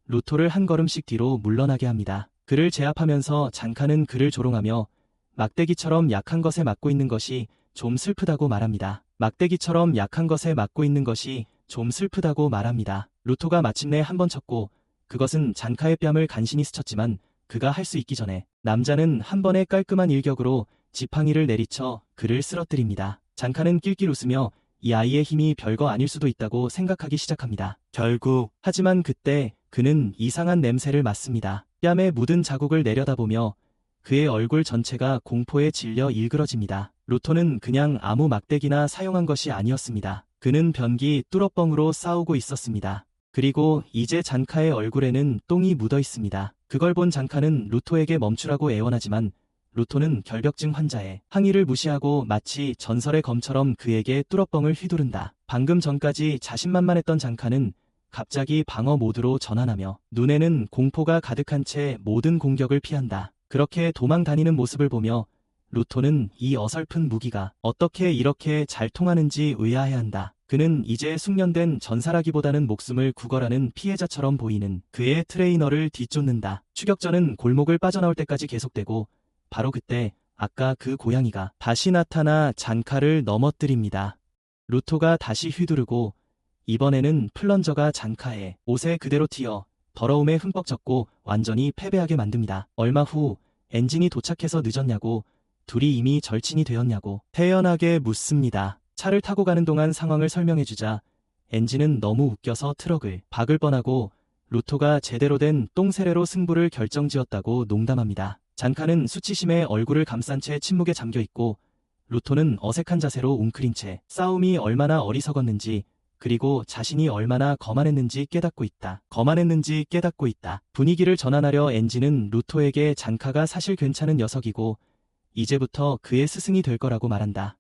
루토를 한 걸음씩 뒤로 물러나게 합니다. 그를 제압하면서 장카는 그를 조롱하며 막대기처럼 약한 것에 맞고 있는 것이 좀 슬프다고 말합니다. 루토가 마침내 한 번 쳤고 그것은 장카의 뺨을 간신히 스쳤지만 그가 할 수 있기 전에 남자는 한 번의 깔끔한 일격으로 지팡이를 내리쳐 그를 쓰러뜨립니다. 장카는 낄낄 웃으며 이 아이의 힘이 별거 아닐 수도 있다고 생각하기 시작합니다. 하지만 그때 그는 이상한 냄새를 맡습니다. 뺨에 묻은 자국을 내려다보며 그의 얼굴 전체가 공포에 질려 일그러집니다. 루토는 그냥 아무 막대기나 사용한 것이 아니었습니다. 그는 변기 뚫어뻥으로 싸우고 있었습니다. 그리고 이제 장카의 얼굴에는 똥이 묻어 있습니다. 그걸 본 장카는 루토에게 멈추라고 애원하지만 루토는 결벽증 환자의 항의를 무시하고 마치 전설의 검처럼 그에게 뚫어뻥을 휘두른다. 방금 전까지 자신만만했던 장카는 갑자기 방어 모드로 전환하며 눈에는 공포가 가득한 채 모든 공격을 피한다. 그렇게 도망 다니는 모습을 보며 루토는 이 어설픈 무기가 어떻게 이렇게 잘 통하는지 의아해한다. 그는 이제 숙련된 전사라기보다는 목숨을 구걸하는 피해자처럼 보이는 그의 트레이너를 뒤쫓는다. 추격전은 골목을 빠져나올 때까지 계속되고 바로 그때 아까 그 고양이가 다시 나타나 장카를 넘어뜨립니다. 루토가 다시 휘두르고 이번에는 플런저가 장카의 옷에 그대로 튀어 더러움에 흠뻑 젖고 완전히 패배하게 만듭니다. 얼마 후 엔진이 도착해서 늦었냐고 둘이 이미 절친이 되었냐고 태연하게 묻습니다. 차를 타고 가는 동안 상황을 설명해주자 엔진은 너무 웃겨서 트럭을 박을 뻔하고 루토가 제대로 된 똥세례로 승부를 결정지었다고 농담합니다. 잔카는 수치심에 얼굴을 감싼 채 침묵에 잠겨있고 루토는 어색한 자세로 웅크린 채 싸움이 얼마나 어리석었는지 그리고 자신이 얼마나 거만했는지 깨닫고 있다. 분위기를 전환하려 엔진은 루토에게 잔카가 사실 괜찮은 녀석이고 이제부터 그의 스승이 될 거라고 말한다.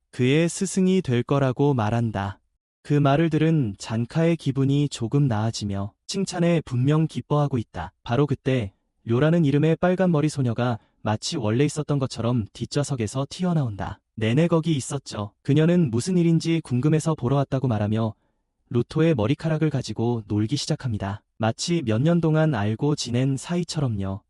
그 말을 들은 잔카의 기분이 조금 나아지며 칭찬에 분명 기뻐하고 있다. 바로 그때 료라는 이름의 빨간 머리 소녀가 마치 원래 있었던 것처럼 뒷좌석에서 튀어나온다. 내내 거기 있었죠. 그녀는 무슨 일인지 궁금해서 보러 왔다고 말하며 루토의 머리카락을 가지고 놀기 시작합니다. 마치 몇 년 동안 알고 지낸 사이처럼요.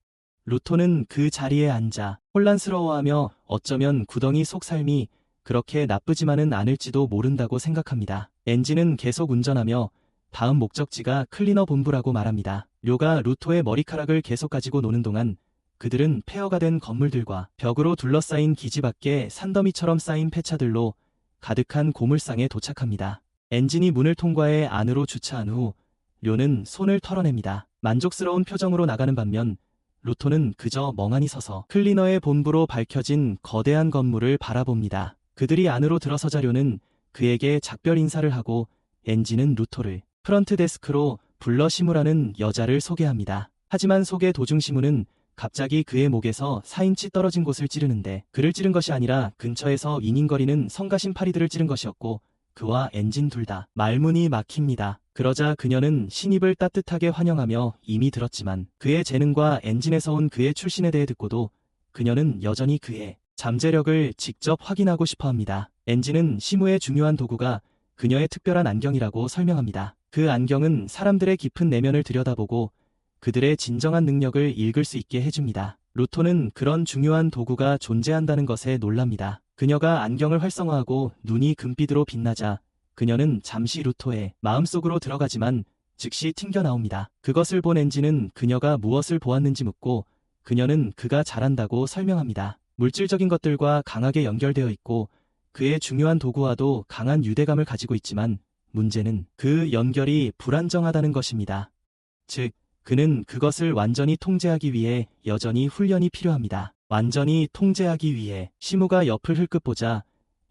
루토는 그 자리에 앉아 혼란스러워하며 어쩌면 구덩이 속 삶이 그렇게 나쁘지만은 않을지도 모른다고 생각합니다. 엔진은 계속 운전하며 다음 목적지가 클리너 본부라고 말합니다. 료가 루토의 머리카락을 계속 가지고 노는 동안 그들은 폐허가 된 건물들과 벽으로 둘러싸인 기지 밖에 산더미처럼 쌓인 폐차들로 가득한 고물상에 도착합니다. 엔진이 문을 통과해 안으로 주차한 후 료는 손을 털어냅니다. 만족스러운 표정으로 나가는 반면 루토는 그저 멍하니 서서 클리너의 본부로 밝혀진 거대한 건물을 바라봅니다. 그들이 안으로 들어서자 료는 그에게 작별 인사를 하고 엔진은 루토를 프런트 데스크로 불러 시무라는 여자를 소개합니다. 하지만 소개 도중 시무는 갑자기 그의 목에서 4인치 떨어진 곳을 찌르는데 그를 찌른 것이 아니라 근처에서 윙윙거리는 성가신 파리들을 찌른 것이었고 그와 엔진 둘 다 말문이 막힙니다. 그러자 그녀는 신입을 따뜻하게 환영하며 이미 들었지만 그의 재능과 엔진에서 온 그의 출신에 대해 듣고도 그녀는 여전히 그의 잠재력을 직접 확인하고 싶어합니다. 엔진은 시무의 중요한 도구가 그녀의 특별한 안경이라고 설명합니다. 그 안경은 사람들의 깊은 내면을 들여다보고 그들의 진정한 능력을 읽을 수 있게 해줍니다. 루토는 그런 중요한 도구가 존재한다는 것에 놀랍니다. 그녀가 안경을 활성화하고 눈이 금빛으로 빛나자 그녀는 잠시 루토의 마음속으로 들어가지만 즉시 튕겨나옵니다. 그것을 본 엔진은 그녀가 무엇을 보았는지 묻고 그녀는 그가 잘한다고 설명합니다. 물질적인 것들과 강하게 연결되어 있고 그의 중요한 도구와도 강한 유대감을 가지고 있지만 문제는 그 연결이 불안정하다는 것입니다. 즉, 그는 그것을 완전히 통제하기 위해 여전히 훈련이 필요합니다. 완전히 통제하기 위해 시무가 옆을 흘끗 보자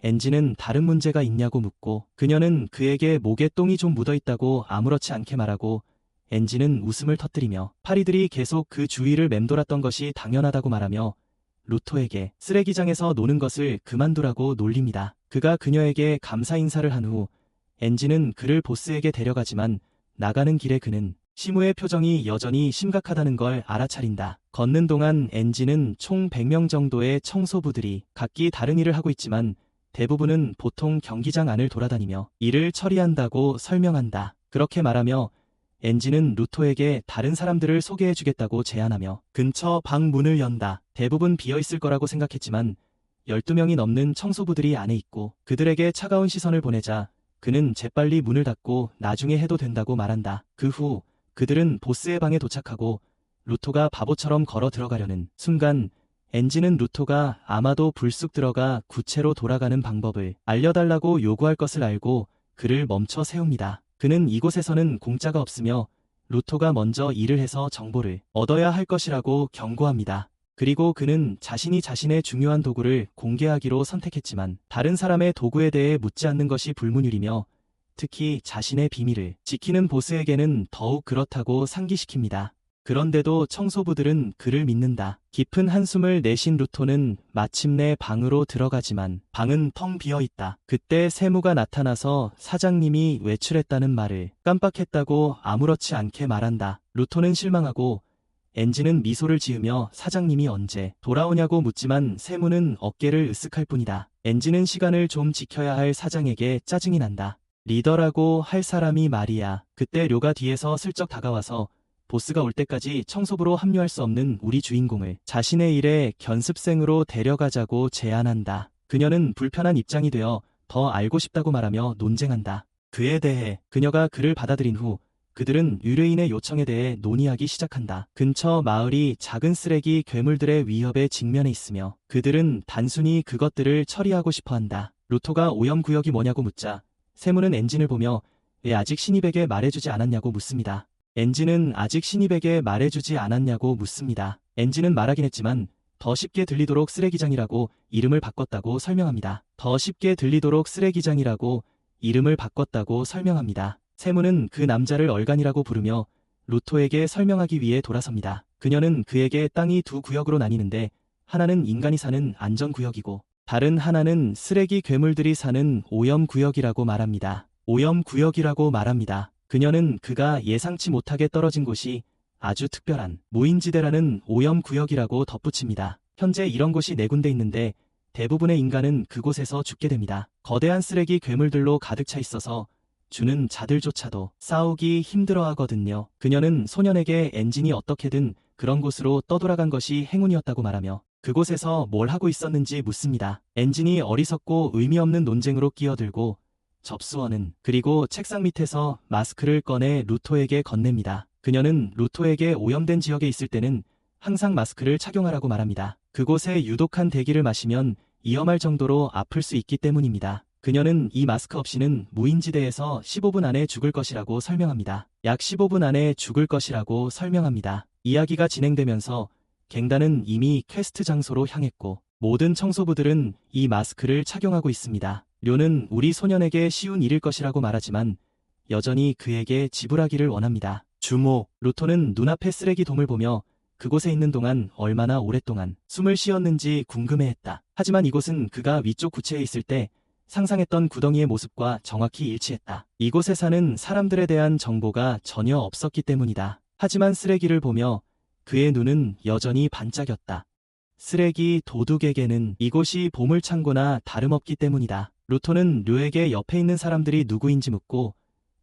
엔진은 다른 문제가 있냐고 묻고 그녀는 그에게 목에 똥이 좀 묻어있다고 아무렇지 않게 말하고 엔진은 웃음을 터뜨리며 파리들이 계속 그 주위를 맴돌았던 것이 당연하다고 말하며 루토에게 쓰레기장에서 노는 것을 그만두라고 놀립니다. 그가 그녀에게 감사 인사를 한 후 엔진은 그를 보스에게 데려가지만 나가는 길에 그는 시무의 표정이 여전히 심각하다는 걸 알아차린다. 걷는 동안 엔진은 총 100명 정도의 청소부들이 각기 다른 일을 하고 있지만 대부분은 보통 경기장 안을 돌아다니며 일을 처리한다고 설명한다. 그렇게 말하며 엔진은 루토에게 다른 사람들을 소개해주겠다고 제안하며 근처 방 문을 연다. 대부분 비어있을 거라고 생각했지만 12명이 넘는 청소부들이 안에 있고 그들에게 차가운 시선을 보내자 그는 재빨리 문을 닫고 나중에 해도 된다고 말한다. 그 후 그들은 보스의 방에 도착하고 루토가 바보처럼 걸어 들어가려는 순간 엔진은 루토가 아마도 불쑥 들어가 구체로 돌아가는 방법을 알려달라고 요구할 것을 알고 그를 멈춰 세웁니다. 그는 이곳에서는 공짜가 없으며 루토가 먼저 일을 해서 정보를 얻어야 할 것이라고 경고합니다. 그리고 그는 자신이 자신의 중요한 도구를 공개하기로 선택했지만 다른 사람의 도구에 대해 묻지 않는 것이 불문율이며 특히 자신의 비밀을 지키는 보스에게는 더욱 그렇다고 상기시킵니다. 그런데도 청소부들은 그를 믿는다. 깊은 한숨을 내쉰 루토는 마침내 방으로 들어가지만 방은 텅 비어있다. 그때 세무가 나타나서 사장님이 외출했다는 말을 깜빡했다고 아무렇지 않게 말한다. 루토는 실망하고 엔진은 미소를 지으며 사장님이 언제 돌아오냐고 묻지만 세무는 어깨를 으쓱할 뿐이다. 엔진은 시간을 좀 지켜야 할 사장에게 짜증이 난다. 리더라고 할 사람이 말이야. 그때 료가 뒤에서 슬쩍 다가와서 보스가 올 때까지 청소부로 합류할 수 없는 우리 주인공을 자신의 일에 견습생으로 데려가자고 제안한다. 그녀는 불편한 입장이 되어 더 알고 싶다고 말하며 논쟁한다. 그에 대해 그녀가 그를 받아들인 후 그들은 의뢰인의 요청에 대해 논의하기 시작한다. 근처 마을이 작은 쓰레기 괴물들의 위협에 직면해 있으며 그들은 단순히 그것들을 처리하고 싶어한다. 루토가 오염구역이 뭐냐고 묻자 세무는 엔진을 보며 왜 아직 신입에게 말해주지 않았냐고 묻습니다. 엔지는 아직 신입에게 말해주지 않았냐고 묻습니다. 엔지는 말하긴 했지만 더 쉽게 들리도록 쓰레기장이라고 이름을 바꿨다고 설명합니다. 더 쉽게 들리도록 쓰레기장이라고 이름을 바꿨다고 설명합니다. 세무는 그 남자를 얼간이라고 부르며 루토에게 설명하기 위해 돌아섭니다. 그녀는 그에게 땅이 두 구역으로 나뉘는데 하나는 인간이 사는 안전구역이고 다른 하나는 쓰레기 괴물들이 사는 오염구역이라고 말합니다. 오염구역이라고 말합니다. 그녀는 그가 예상치 못하게 떨어진 곳이 아주 특별한 무인지대라는 오염구역이라고 덧붙입니다. 현재 이런 곳이 4군데 있는데 대부분의 인간은 그곳에서 죽게 됩니다. 거대한 쓰레기 괴물들로 가득 차 있어서 주는 자들조차도 싸우기 힘들어하거든요. 그녀는 소년에게 엔진이 어떻게든 그런 곳으로 떠돌아간 것이 행운이었다고 말하며 그곳에서 뭘 하고 있었는지 묻습니다. 엔진이 어리석고 의미 없는 논쟁으로 끼어들고 접수원은 그리고 책상 밑에서 마스크를 꺼내 루토에게 건넵니다. 그녀는 루토에게 오염된 지역에 있을 때는 항상 마스크를 착용하라고 말합니다. 그곳에 유독한 대기를 마시면 위험할 정도로 아플 수 있기 때문입니다. 그녀는 이 마스크 없이는 무인지대에서 15분 안에 죽을 것이라고 설명합니다. 약 15분 안에 죽을 것이라고 설명합니다. 이야기가 진행되면서 갱단은 이미 퀘스트 장소로 향했고 모든 청소부들은 이 마스크를 착용하고 있습니다. 료는 우리 소년에게 쉬운 일일 것이라고 말하지만 여전히 그에게 지불하기를 원합니다. 주목. 루토는 눈앞의 쓰레기돔을 보며 그곳에 있는 동안 얼마나 오랫동안 숨을 쉬었는지 궁금해했다. 하지만 이곳은 그가 위쪽 구체에 있을 때 상상했던 구덩이의 모습과 정확히 일치했다. 이곳에 사는 사람들에 대한 정보가 전혀 없었기 때문이다. 하지만 쓰레기를 보며 그의 눈은 여전히 반짝였다. 쓰레기 도둑에게는 이곳이 보물창고나 다름없기 때문이다. 루토는 료에게 옆에 있는 사람들이 누구인지 묻고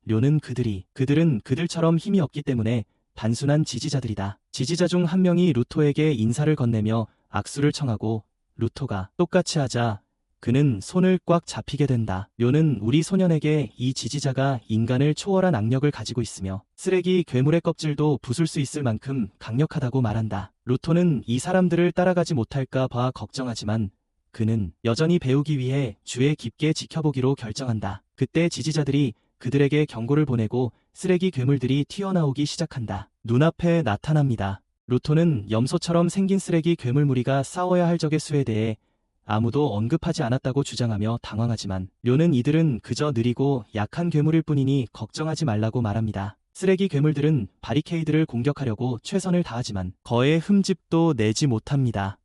료는 그들은 그들처럼 힘이 없기 때문에 단순한 지지자들이다. 지지자 중 한 명이 루토에게 인사를 건네며 악수를 청하고 루토가 똑같이 하자 그는 손을 꽉 잡히게 된다. 료는 우리 소년에게 이 지지자가 인간을 초월한 악력을 가지고 있으며 쓰레기 괴물의 껍질도 부술 수 있을 만큼 강력하다고 말한다. 루토는 이 사람들을 따라가지 못할까 봐 걱정하지만 그는 여전히 배우기 위해 주에 깊게 지켜보기로 결정한다. 그때 지지자들이 그들에게 경고를 보내고 쓰레기 괴물들이 튀어나오기 시작한다. 눈앞에 나타납니다. 루토는 염소처럼 생긴 쓰레기 괴물 무리가 싸워야 할 적의 수에 대해 아무도 언급하지 않았다고 주장하며 당황하지만 료는 이들은 그저 느리고 약한 괴물일 뿐이니 걱정하지 말라고 말합니다. 쓰레기 괴물들은 바리케이드를 공격하려고 최선을 다하지만 거의 흠집도 내지 못합니다.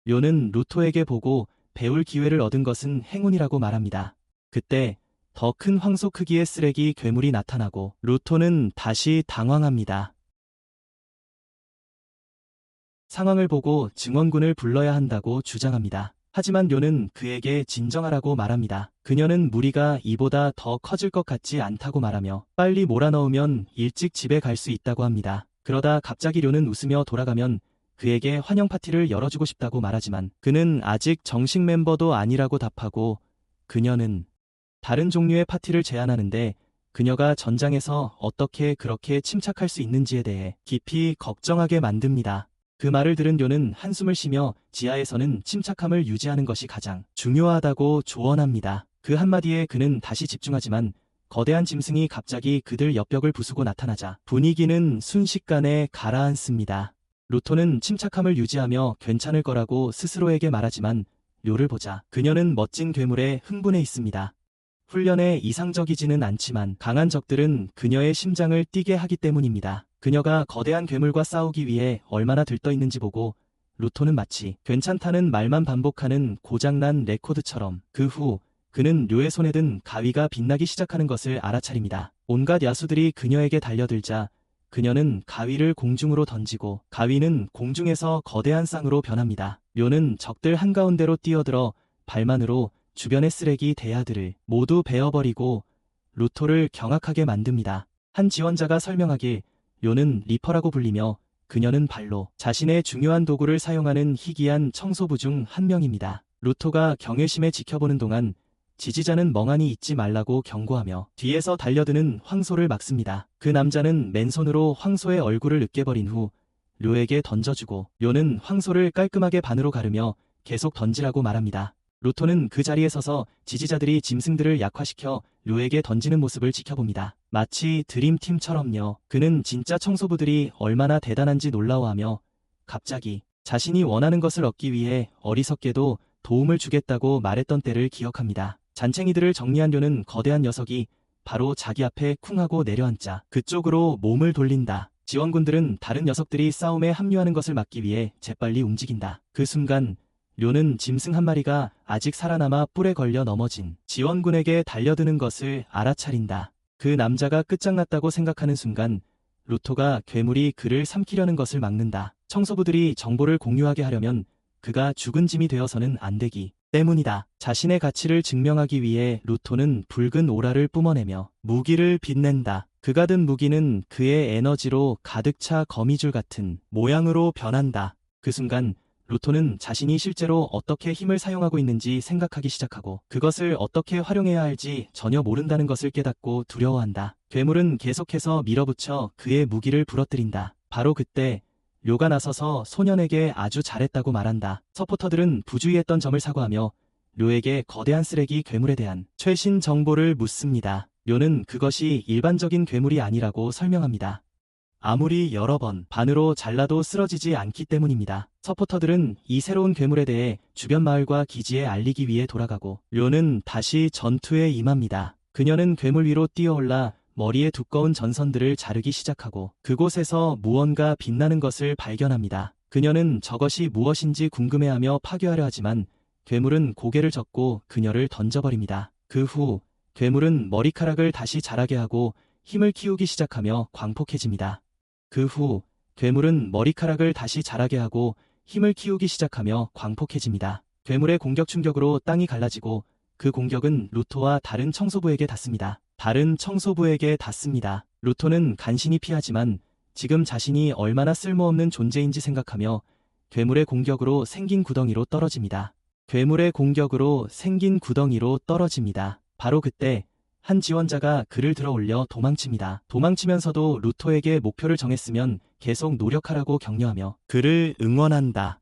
료는 루토에게 보고 배울 기회를 얻은 것은 행운이라고 말합니다. 그때 더 큰 황소 크기의 쓰레기 괴물이 나타나고 루토는 다시 당황합니다. 상황을 보고 증원군을 불러야 한다고 주장합니다. 하지만 료는 그에게 진정하라고 말합니다. 그녀는 무리가 이보다 더 커질 것 같지 않다고 말하며 빨리 몰아넣으면 일찍 집에 갈 수 있다고 합니다. 그러다 갑자기 료는 웃으며 돌아가면 그에게 환영 파티를 열어주고 싶다고 말하지만 그는 아직 정식 멤버도 아니라고 답하고 그녀는 다른 종류의 파티를 제안하는데 그녀가 전장에서 어떻게 그렇게 침착할 수 있는지에 대해 깊이 걱정하게 만듭니다. 그 말을 들은 료는 한숨을 쉬며 지하에서는 침착함을 유지하는 것이 가장 중요하다고 조언합니다. 그 한마디에 그는 다시 집중하지만 거대한 짐승이 갑자기 그들 옆벽을 부수고 나타나자 분위기는 순식간에 가라앉습니다. 루토는 침착함을 유지하며 괜찮을 거라고 스스로에게 말하지만 료를 보자 그녀는 멋진 괴물에 흥분해 있습니다. 훈련에 이상적이지는 않지만 강한 적들은 그녀의 심장을 뛰게 하기 때문입니다. 그녀가 거대한 괴물과 싸우기 위해 얼마나 들떠있는지 보고 루토는 마치 괜찮다는 말만 반복하는 고장난 레코드처럼 그 후 그는 료의 손에 든 가위가 빛나기 시작하는 것을 알아차립니다. 온갖 야수들이 그녀에게 달려들자 그녀는 가위를 공중으로 던지고 가위는 공중에서 거대한 쌍으로 변합니다. 료는 적들 한가운데로 뛰어들어 발만으로 주변의 쓰레기 대야들을 모두 베어버리고 루토를 경악하게 만듭니다. 한 지원자가 설명하길 료는 리퍼라고 불리며 그녀는 발로 자신의 중요한 도구를 사용하는 희귀한 청소부 중 한 명입니다. 루토가 경외심에 지켜보는 동안 지지자는 멍하니 있지 말라고 경고하며 뒤에서 달려드는 황소를 막습니다. 그 남자는 맨손으로 황소의 얼굴을 으깨버린 후 료에게 던져주고 료는 황소를 깔끔하게 반으로 가르며 계속 던지라고 말합니다. 루토는 그 자리에 서서 지지자들이 짐승들을 약화시켜 료에게 던지는 모습을 지켜봅니다. 마치 드림팀처럼요. 그는 진짜 청소부들이 얼마나 대단한지 놀라워하며 갑자기 자신이 원하는 것을 얻기 위해 어리석게도 도움을 주겠다고 말했던 때를 기억합니다. 잔챙이들을 정리한 료는 거대한 녀석이 바로 자기 앞에 쿵 하고 내려앉자 그쪽으로 몸을 돌린다. 지원군들은 다른 녀석들이 싸움에 합류하는 것을 막기 위해 재빨리 움직인다. 그 순간 료는 짐승 한 마리가 아직 살아남아 뿔에 걸려 넘어진 지원군에게 달려드는 것을 알아차린다. 그 남자가 끝장났다고 생각하는 순간 루토가 괴물이 그를 삼키려는 것을 막는다. 청소부들이 정보를 공유하게 하려면 그가 죽은 짐이 되어서는 안 되기 때문이다. 자신의 가치를 증명하기 위해 루토는 붉은 오라를 뿜어내며 무기를 빛낸다. 그가 든 무기는 그의 에너지로 가득 차 거미줄 같은 모양으로 변한다. 그 순간 루토는 자신이 실제로 어떻게 힘을 사용하고 있는지 생각하기 시작하고 그것을 어떻게 활용해야 할지 전혀 모른다는 것을 깨닫고 두려워한다. 괴물은 계속해서 밀어붙여 그의 무기를 부러뜨린다. 바로 그때 료가 나서서 소년에게 아주 잘했다고 말한다. 서포터들은 부주의했던 점을 사과하며 료에게 거대한 쓰레기 괴물에 대한 최신 정보를 묻습니다. 료는 그것이 일반적인 괴물이 아니라고 설명합니다. 아무리 여러 번 반으로 잘라도 쓰러지지 않기 때문입니다. 서포터들은 이 새로운 괴물에 대해 주변 마을과 기지에 알리기 위해 돌아가고 료는 다시 전투에 임합니다. 그녀는 괴물 위로 뛰어올라 머리에 두꺼운 전선들을 자르기 시작하고 그곳에서 무언가 빛나는 것을 발견합니다. 그녀는 저것이 무엇인지 궁금해하며 파괴하려 하지만 괴물은 고개를 젓고 그녀를 던져버립니다. 그 후 괴물은 머리카락을 다시 자라게 하고 힘을 키우기 시작하며 광폭해집니다. 그 후 괴물은 머리카락을 다시 자라게 하고 힘을 키우기 시작하며 광폭해집니다. 괴물의 공격 충격으로 땅이 갈라지고 그 공격은 루토와 다른 청소부에게 닿습니다. 루토는 간신히 피하지만 지금 자신이 얼마나 쓸모없는 존재인지 생각하며 괴물의 공격으로 생긴 구덩이로 떨어집니다. 바로 그때 한 지원자가 그를 들어올려 도망칩니다. 도망치면서도 루토에게 목표를 정했으면 계속 노력하라고 격려하며 그를 응원한다.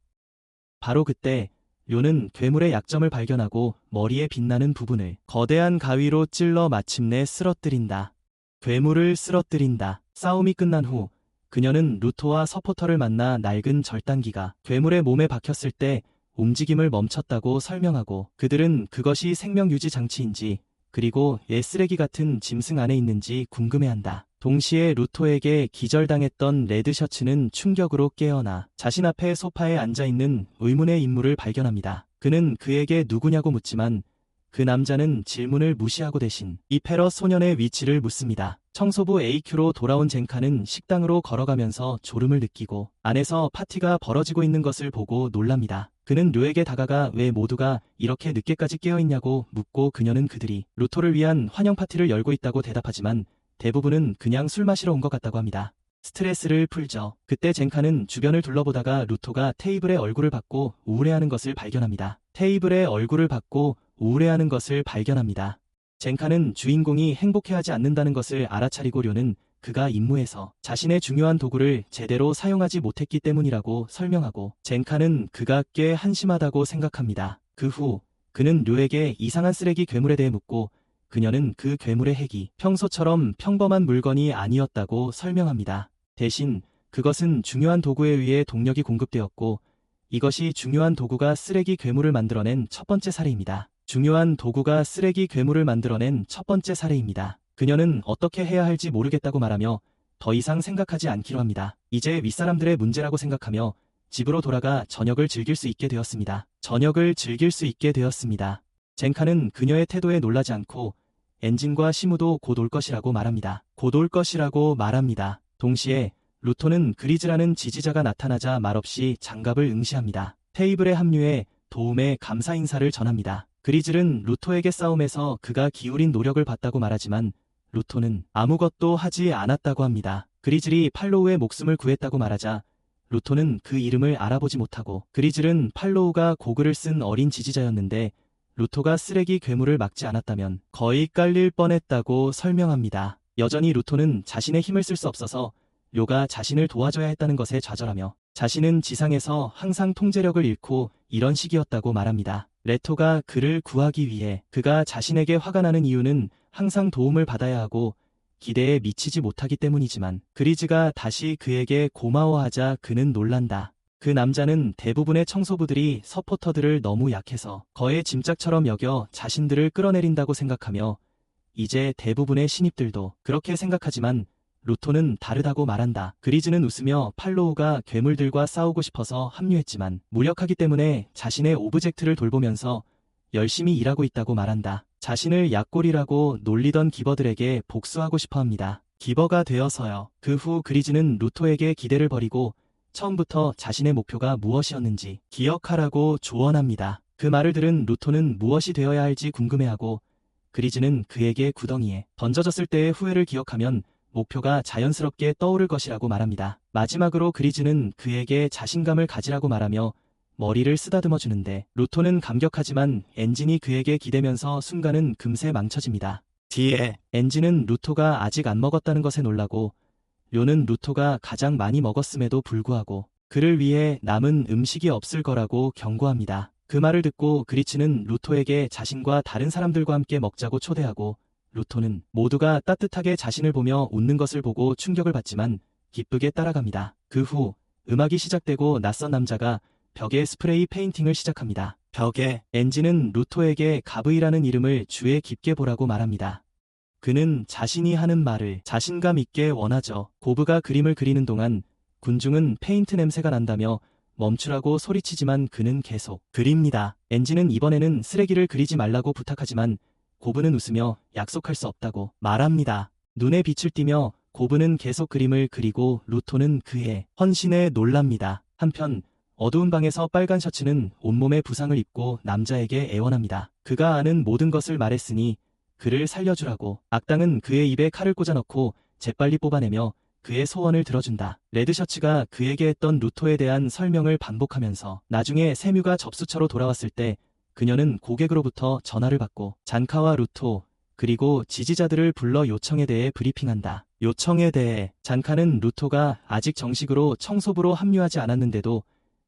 바로 그때 료는 괴물의 약점을 발견하고 머리에 빛나는 부분을 거대한 가위로 찔러 마침내 쓰러뜨린다. 괴물을 쓰러뜨린다. 싸움이 끝난 후 그녀는 루토와 서포터를 만나 낡은 절단기가 괴물의 몸에 박혔을 때 움직임을 멈췄다고 설명하고 그들은 그것이 생명 유지 장치인지 그리고 쓰레기 같은 짐승 안에 있는지 궁금해한다. 동시에 루토에게 기절당했던 레드셔츠는 충격으로 깨어나 자신 앞에 소파에 앉아있는 의문의 인물을 발견합니다. 그는 그에게 누구냐고 묻지만 그 남자는 질문을 무시하고 대신 이 패러 소년의 위치를 묻습니다. 청소부 AQ로 돌아온 젠카는 식당으로 걸어가면서 졸음을 느끼고 안에서 파티가 벌어지고 있는 것을 보고 놀랍니다. 그는 료에게 다가가 왜 모두가 이렇게 늦게까지 깨어있냐고 묻고 그녀는 그들이 루토를 위한 환영 파티를 열고 있다고 대답하지만 대부분은 그냥 술 마시러 온 것 같다고 합니다. 스트레스를 풀죠. 그때 젠카는 주변을 둘러보다가 루토가 테이블에 얼굴을 받고 우울해하는 것을 발견합니다. 젠카는 주인공이 행복해하지 않는다는 것을 알아차리고 료는 그가 임무에서 자신의 중요한 도구를 제대로 사용하지 못했기 때문이라고 설명하고 젠카는 그가 꽤 한심하다고 생각합니다. 그 후 그는 료에게 이상한 쓰레기 괴물에 대해 묻고 그녀는 그 괴물의 핵이 평소처럼 평범한 물건이 아니었다고 설명합니다. 대신 그것은 중요한 도구에 의해 동력이 공급되었고 이것이 중요한 도구가 쓰레기 괴물을 만들어낸 첫 번째 사례입니다. 그녀는 어떻게 해야 할지 모르겠다고 말하며 더 이상 생각하지 않기로 합니다. 이제 윗사람들의 문제라고 생각하며 집으로 돌아가 저녁을 즐길 수 있게 되었습니다. 젠카는 그녀의 태도에 놀라지 않고 엔진과 시무도 곧 올 것이라고 말합니다. 동시에 루토는 그리즈라는 지지자가 나타나자 말없이 장갑을 응시합니다. 테이블에 합류해 도움에 감사 인사를 전합니다. 그리즐은 루토에게 싸움에서 그가 기울인 노력을 봤다고 말하지만 루토는 아무것도 하지 않았다고 합니다. 그리즐이 팔로우의 목숨을 구했다고 말하자 루토는 그 이름을 알아보지 못하고 그리즐은 팔로우가 고글을 쓴 어린 지지자였는데 루토가 쓰레기 괴물을 막지 않았다면 거의 깔릴 뻔했다고 설명합니다. 여전히 루토는 자신의 힘을 쓸 수 없어서 료가 자신을 도와줘야 했다는 것에 좌절하며 자신은 지상에서 항상 통제력을 잃고 이런 식이었다고 말합니다. 레토가 그를 구하기 위해 그가 자신에게 화가 나는 이유는 항상 도움을 받아야 하고 기대에 미치지 못하기 때문이지만 그리즈가 다시 그에게 고마워하자 그는 놀란다. 그 남자는 대부분의 청소부들이 서포터들을 너무 약해서 거의 짐짝처럼 여겨 자신들을 끌어내린다고 생각하며 이제 대부분의 신입들도 그렇게 생각하지만 루토는 다르다고 말한다. 그리즈는 웃으며 팔로우가 괴물들과 싸우고 싶어서 합류했지만 무력하기 때문에 자신의 오브젝트를 돌보면서 열심히 일하고 있다고 말한다. 자신을 약골이라고 놀리던 기버들에게 복수하고 싶어 합니다. 기버가 되어서요. 그 후 그리즈는 루토에게 기대를 버리고 처음부터 자신의 목표가 무엇이었는지 기억하라고 조언합니다. 그 말을 들은 루토는 무엇이 되어야 할지 궁금해하고 그리즈는 그에게 구덩이에 던져졌을 때의 후회를 기억하면 목표가 자연스럽게 떠오를 것이라고 말합니다. 마지막으로 그리즈는 그에게 자신감을 가지라고 말하며 머리를 쓰다듬어 주는데 루토는 감격하지만 엔진이 그에게 기대면서 순간은 금세 망쳐집니다. 뒤에 엔진은 루토가 아직 안 먹었다는 것에 놀라고 료는 루토가 가장 많이 먹었음에도 불구하고 그를 위해 남은 음식이 없을 거라고 경고합니다. 그 말을 듣고 그리츠는 루토에게 자신과 다른 사람들과 함께 먹자고 초대하고 루토는 모두가 따뜻하게 자신을 보며 웃는 것을 보고 충격을 받지만 기쁘게 따라갑니다. 그 후 음악이 시작되고 낯선 남자가 벽에 스프레이 페인팅을 시작합니다. 벽에 엔진은 루토에게 가브이라는 이름을 주의 깊게 보라고 말합니다. 그는 자신이 하는 말을 자신감 있게 원하죠. 고브가 그림을 그리는 동안 군중은 페인트 냄새가 난다며 멈추라고 소리치지만 그는 계속 그립니다. 엔진은 이번에는 쓰레기를 그리지 말라고 부탁하지만 고브는 웃으며 약속할 수 없다고 말합니다. 눈에 빛을 띠며 고브는 계속 그림을 그리고 루토는 그의 헌신에 놀랍니다. 한편 어두운 방에서 빨간 셔츠는 온몸에 부상을 입고 남자에게 애원합니다. 그가 아는 모든 것을 말했으니 그를 살려주라고. 악당은 그의 입에 칼을 꽂아 넣고 재빨리 뽑아내며 그의 소원을 들어준다. 레드셔츠가 그에게 했던 루토에 대한 설명을 반복하면서 나중에 세뮤가 접수처로 돌아왔을 때 그녀는 고객으로부터 전화를 받고 잔카와 루토 그리고 지지자들을 불러 요청에 대해 브리핑한다. 요청에 대해 잔카는 루토가 아직 정식으로 청소부로 합류하지 않았는데도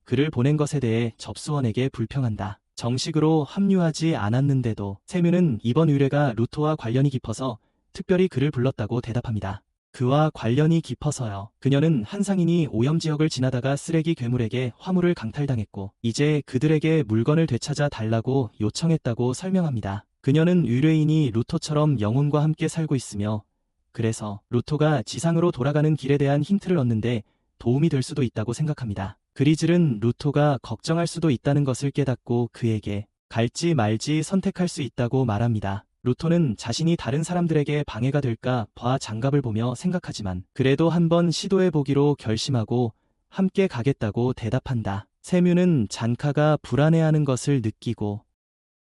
그를 보낸 것에 대해 접수원에게 불평한다. 정식으로 합류하지 않았는데도 세뮤는 이번 의뢰가 루토와 관련이 깊어서 특별히 그를 불렀다고 대답합니다. 그와 관련이 깊어서요. 그녀는 한 상인이 오염지역을 지나다가 쓰레기 괴물에게 화물을 강탈당했고 이제 그들에게 물건을 되찾아 달라고 요청했다고 설명합니다. 그녀는 의뢰인이 루토처럼 영혼과 함께 살고 있으며 그래서 루토가 지상으로 돌아가는 길에 대한 힌트를 얻는데 도움이 될 수도 있다고 생각합니다. 그리즐은 루토가 걱정할 수도 있다는 것을 깨닫고 그에게 갈지 말지 선택할 수 있다고 말합니다. 루토는 자신이 다른 사람들에게 방해가 될까 봐 장갑을 보며 생각하지만 그래도 한번 시도해보기로 결심하고 함께 가겠다고 대답한다. 세뮤는 잔카가 불안해하는 것을 느끼고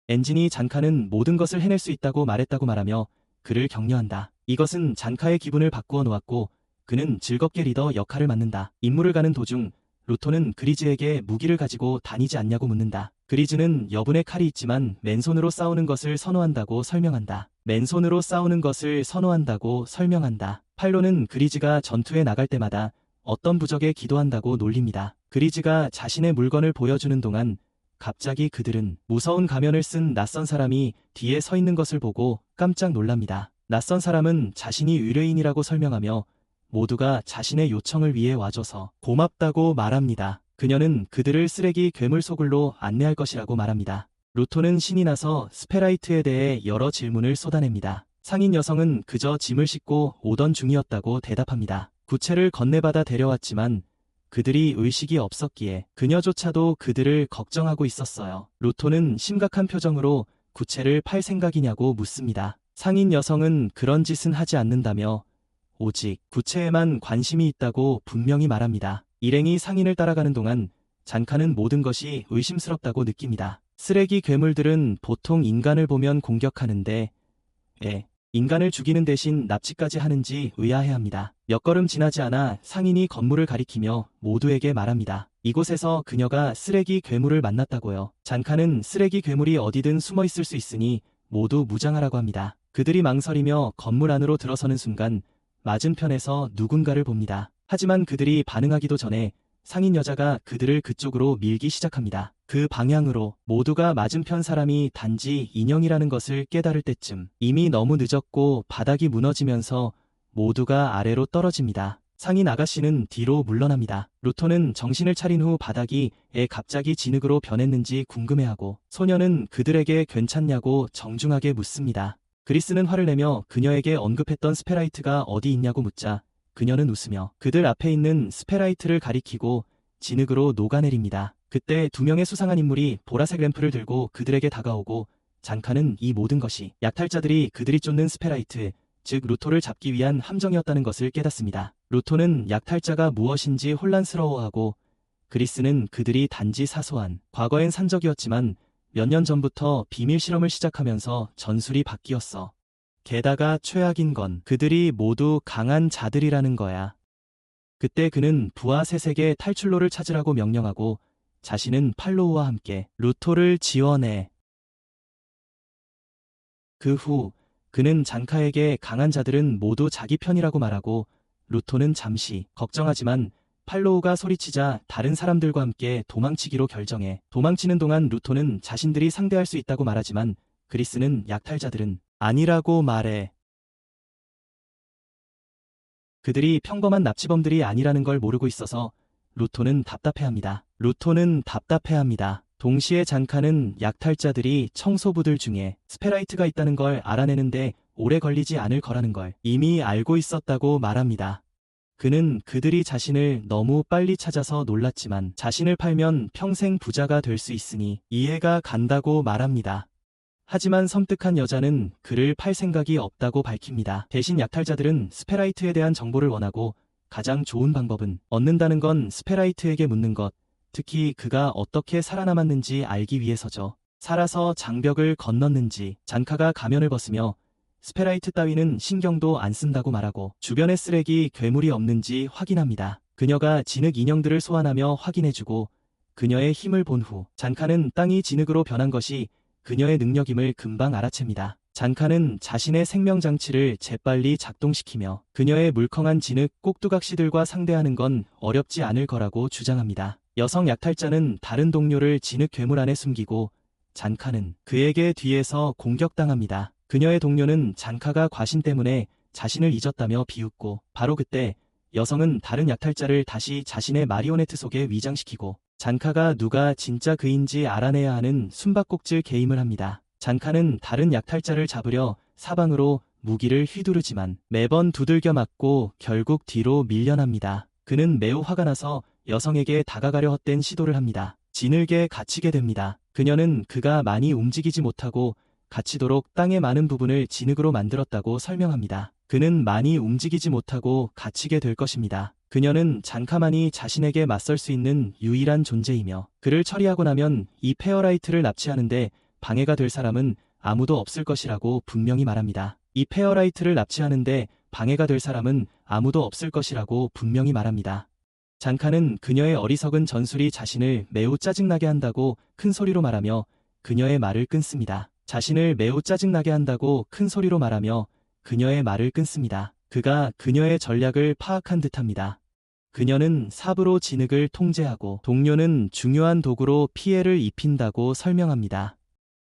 엔진이 잔카는 모든 것을 해낼 수 있다고 말했다고 말하며 그를 격려한다. 이것은 잔카의 기분을 바꾸어 놓았고 그는 즐겁게 리더 역할을 맡는다. 임무를 가는 도중 루토는 그리즈에게 무기를 가지고 다니지 않냐고 묻는다. 그리즈는 여분의 칼이 있지만 맨손으로 싸우는 것을 선호한다고 설명한다. 맨손으로 싸우는 것을 선호한다고 설명한다. 팔로는 그리즈가 전투에 나갈 때마다 어떤 부적에 기도한다고 놀립니다. 그리즈가 자신의 물건을 보여주는 동안 갑자기 그들은 무서운 가면을 쓴 낯선 사람이 뒤에 서 있는 것을 보고 깜짝 놀랍니다. 낯선 사람은 자신이 의뢰인이라고 설명하며 모두가 자신의 요청을 위해 와줘서 고맙다고 말합니다. 그녀는 그들을 쓰레기 괴물 소굴로 안내할 것이라고 말합니다. 루토는 신이 나서 스페라이트에 대해 여러 질문을 쏟아냅니다. 상인 여성은 그저 짐을 싣고 오던 중이었다고 대답합니다. 구체를 건네받아 데려왔지만 그들이 의식이 없었기에 그녀조차도 그들을 걱정하고 있었어요. 루토는 심각한 표정으로 구체를 팔 생각이냐고 묻습니다. 상인 여성은 그런 짓은 하지 않는다며 오직 구체에만 관심이 있다고 분명히 말합니다. 일행이 상인을 따라가는 동안 잔카는 모든 것이 의심스럽다고 느낍니다. 쓰레기 괴물들은 보통 인간을 보면 공격하는데 인간을 죽이는 대신 납치까지 하는지 의아해합니다. 몇 걸음 지나지 않아 상인이 건물을 가리키며 모두에게 말합니다. 이곳에서 그녀가 쓰레기 괴물을 만났다고요. 잔카는 쓰레기 괴물이 어디든 숨어 있을 수 있으니 모두 무장하라고 합니다. 그들이 망설이며 건물 안으로 들어서는 순간 맞은편에서 누군가를 봅니다. 하지만 그들이 반응하기도 전에 상인 여자가 그들을 그쪽으로 밀기 시작합니다. 그 방향으로 모두가 맞은편 사람이 단지 인형이라는 것을 깨달을 때쯤 이미 너무 늦었고 바닥이 무너지면서 모두가 아래로 떨어집니다. 상인 아가씨는 뒤로 물러납니다. 루토는 정신을 차린 후 바닥이 왜 갑자기 진흙으로 변했는지 궁금해하고 소녀는 그들에게 괜찮냐고 정중하게 묻습니다. 그리스는 화를 내며 그녀에게 언급했던 스페라이트가 어디 있냐고 묻자 그녀는 웃으며 그들 앞에 있는 스페라이트를 가리키고 진흙으로 녹아내립니다. 그때 두 명의 수상한 인물이 보라색 램프를 들고 그들에게 다가오고 잔카는 이 모든 것이 약탈자들이 그들이 쫓는 스페라이트, 즉 루토를 잡기 위한 함정이었다는 것을 깨닫습니다. 루토는 약탈자가 무엇인지 혼란스러워하고 그리스는 그들이 단지 사소한 과거엔 산적이었지만 몇 년 전부터 비밀 실험을 시작하면서 전술이 바뀌었어. 게다가 최악인 건 그들이 모두 강한 자들이라는 거야. 그때 그는 부하 셋에게 탈출로를 찾으라고 명령하고 자신은 팔로우와 함께 루토를 지원해. 그 후 그는 잔카에게 강한 자들은 모두 자기 편이라고 말하고 루토는 잠시 걱정하지만 팔로우가 소리치자 다른 사람들과 함께 도망치기로 결정해. 도망치는 동안 루토는 자신들이 상대할 수 있다고 말하지만 그리스는 약탈자들은 아니라고 말해. 그들이 평범한 납치범들이 아니라는 걸 모르고 있어서 루토는 답답해합니다. 동시에 잔카는 약탈자들이 청소부들 중에 스페라이트가 있다는 걸 알아내는데 오래 걸리지 않을 거라는 걸 이미 알고 있었다고 말합니다. 그는 그들이 자신을 너무 빨리 찾아서 놀랐지만 자신을 팔면 평생 부자가 될 수 있으니 이해가 간다고 말합니다. 하지만 섬뜩한 여자는 그를 팔 생각이 없다고 밝힙니다. 대신 약탈자들은 스페라이트에 대한 정보를 원하고 가장 좋은 방법은 얻는다는 건 스페라이트에게 묻는 것, 특히 그가 어떻게 살아남았는지 알기 위해서죠. 살아서 장벽을 건넜는지. 잔카가 가면을 벗으며 스페라이트 따위는 신경도 안 쓴다고 말하고 주변에 쓰레기, 괴물이 없는지 확인합니다. 그녀가 진흙 인형들을 소환하며 확인해주고 그녀의 힘을 본 후 잔카는 땅이 진흙으로 변한 것이 그녀의 능력임을 금방 알아챕니다. 잔카는 자신의 생명장치를 재빨리 작동시키며 그녀의 물컹한 진흙 꼭두각시들과 상대하는 건 어렵지 않을 거라고 주장합니다. 여성 약탈자는 다른 동료를 진흙 괴물 안에 숨기고 잔카는 그에게 뒤에서 공격당합니다. 그녀의 동료는 잔카가 과신 때문에 자신을 잊었다며 비웃고 바로 그때 여성은 다른 약탈자를 다시 자신의 마리오네트 속에 위장시키고 잔카가 누가 진짜 그인지 알아내야 하는 숨바꼭질 게임을 합니다. 잔카는 다른 약탈자를 잡으려 사방으로 무기를 휘두르지만 매번 두들겨 맞고 결국 뒤로 밀려납니다. 그는 매우 화가 나서 여성에게 다가가려 헛된 시도를 합니다. 진흙에 갇히게 됩니다. 그녀는 그가 많이 움직이지 못하고 갇히도록 땅의 많은 부분을 진흙으로 만들었다고 설명합니다. 그는 많이 움직이지 못하고 갇히게 될 것입니다. 그녀는 잔카만이 자신에게 맞설 수 있는 유일한 존재이며 그를 처리하고 나면 이 페어라이트를 납치하는데 방해가 될 사람은 아무도 없을 것이라고 분명히 말합니다. 이 페어라이트를 납치하는데 방해가 될 사람은 아무도 없을 것이라고 분명히 말합니다. 잔카는 그녀의 어리석은 전술이 자신을 매우 짜증나게 한다고 큰 소리로 말하며 그녀의 말을 끊습니다. 자신을 매우 짜증나게 한다고 큰 소리로 말하며 그녀의 말을 끊습니다. 그가 그녀의 전략을 파악한 듯합니다. 그녀는 삽으로 진흙을 통제하고 동료는 중요한 도구로 피해를 입힌다고 설명합니다.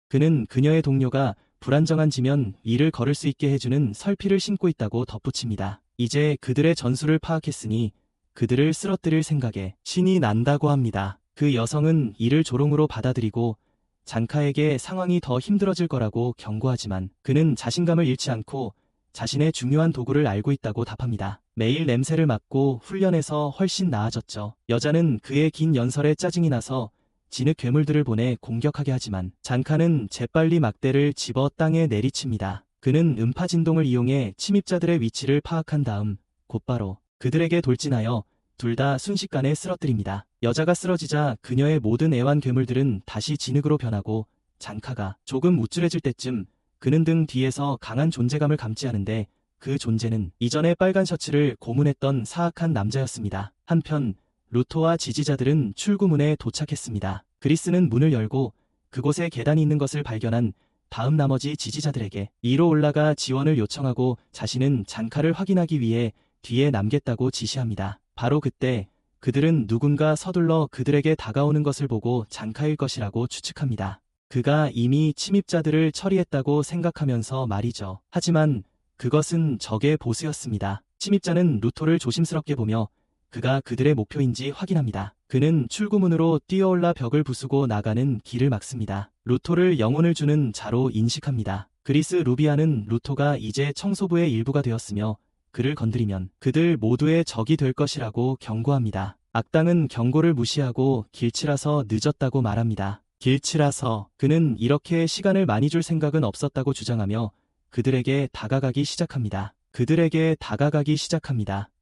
그는 그녀의 동료가 불안정한지면 이를 걸을 수 있게 해주는 설피를 신고 있다고 덧붙입니다. 이제 그들의 전술을 파악했으니 그들을 쓰러뜨릴 생각에 신이 난다고 합니다. 그 여성은 이를 조롱으로 받아들이고 잔카에게 상황이 더 힘들어질 거라고 경고하지만 그는 자신감을 잃지 않고 자신의 중요한 도구를 알고 있다고 답합니다. 매일 냄새를 맡고 훈련해서 훨씬 나아졌죠. 여자는 그의 긴 연설에 짜증이 나서 진흙 괴물들을 보내 공격하게 하지만 잔카는 재빨리 막대를 집어 땅에 내리칩니다. 그는 음파 진동을 이용해 침입자들의 위치를 파악한 다음 곧바로 그들에게 돌진하여 둘 다 순식간에 쓰러뜨립니다. 여자가 쓰러지자 그녀의 모든 애완 괴물들은 다시 진흙으로 변하고 잔카가 조금 우쭐해질 때쯤 그는 등 뒤에서 강한 존재감을 감지하는데 그 존재는 이전에 빨간 셔츠를 고문했던 사악한 남자였습니다. 한편 루토와 지지자들은 출구문에 도착했습니다. 그리스는 문을 열고 그곳에 계단이 있는 것을 발견한 다음 나머지 지지자들에게 위로 올라가 지원을 요청하고 자신은 잔카를 확인하기 위해 뒤에 남겠다고 지시합니다. 바로 그때 그들은 누군가 서둘러 그들에게 다가오는 것을 보고 장카일 것이라고 추측합니다. 그가 이미 침입자들을 처리했다고 생각하면서 말이죠. 하지만 그것은 적의 보스였습니다. 침입자는 루토를 조심스럽게 보며 그가 그들의 목표인지 확인합니다. 그는 출구문으로 뛰어올라 벽을 부수고 나가는 길을 막습니다. 루토를 영혼을 주는 자로 인식합니다. 그리스 루비아는 루토가 이제 청소부의 일부가 되었으며 그를 건드리면 그들 모두의 적이 될 것이라고 경고합니다. 악당은 경고를 무시하고 길치라서 늦었다고 말합니다. 길치라서 그는 이렇게 시간을 많이 줄 생각은 없었다고 주장하며 그들에게 다가가기 시작합니다.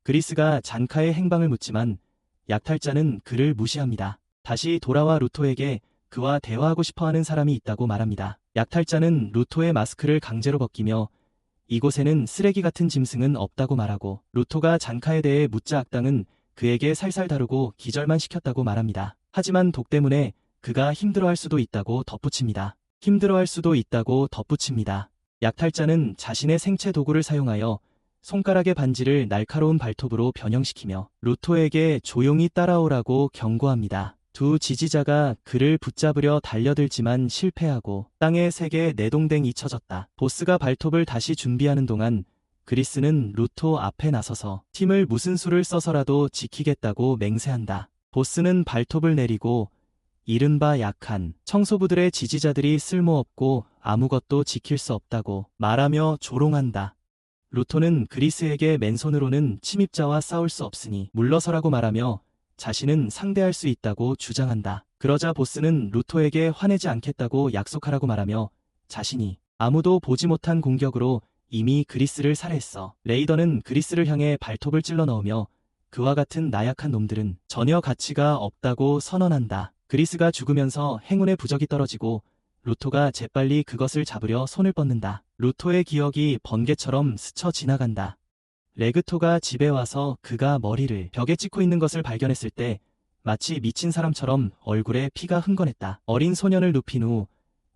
그리스가 잔카의 행방을 묻지만 약탈자는 그를 무시합니다. 다시 돌아와 루토에게 그와 대화하고 싶어하는 사람이 있다고 말합니다. 약탈자는 루토의 마스크를 강제로 벗기며 이곳에는 쓰레기 같은 짐승은 없다고 말하고 루토가 잔카에 대해 묻자 악당은 그에게 살살 다루고 기절만 시켰다고 말합니다. 하지만 독 때문에 그가 힘들어할 수도 있다고 덧붙입니다. 약탈자는 자신의 생체 도구를 사용하여 손가락의 반지를 날카로운 발톱으로 변형시키며 루토에게 조용히 따라오라고 경고합니다. 두 지지자가 그를 붙잡으려 달려들지만 실패하고 땅에 세게 내동댕이 쳐졌다. 보스가 발톱을 다시 준비하는 동안 그리스는 루토 앞에 나서서 팀을 무슨 수를 써서라도 지키겠다고 맹세한다. 보스는 발톱을 내리고 이른바 약한 청소부들의 지지자들이 쓸모없고 아무것도 지킬 수 없다고 말하며 조롱한다. 루토는 그리스에게 맨손으로는 침입자와 싸울 수 없으니 물러서라고 말하며 자신은 상대할 수 있다고 주장한다. 그러자 보스는 루토에게 화내지 않겠다고 약속하라고 말하며 자신이 아무도 보지 못한 공격으로 이미 그리스를 살해했어. 레이더는 그리스를 향해 발톱을 찔러 넣으며 그와 같은 나약한 놈들은 전혀 가치가 없다고 선언한다. 그리스가 죽으면서 행운의 부적이 떨어지고 루토가 재빨리 그것을 잡으려 손을 뻗는다. 루토의 기억이 번개처럼 스쳐 지나간다. 레그토가 집에 와서 그가 머리를 벽에 찍고 있는 것을 발견했을 때 마치 미친 사람처럼 얼굴에 피가 흥건했다. 어린 소년을 눕힌 후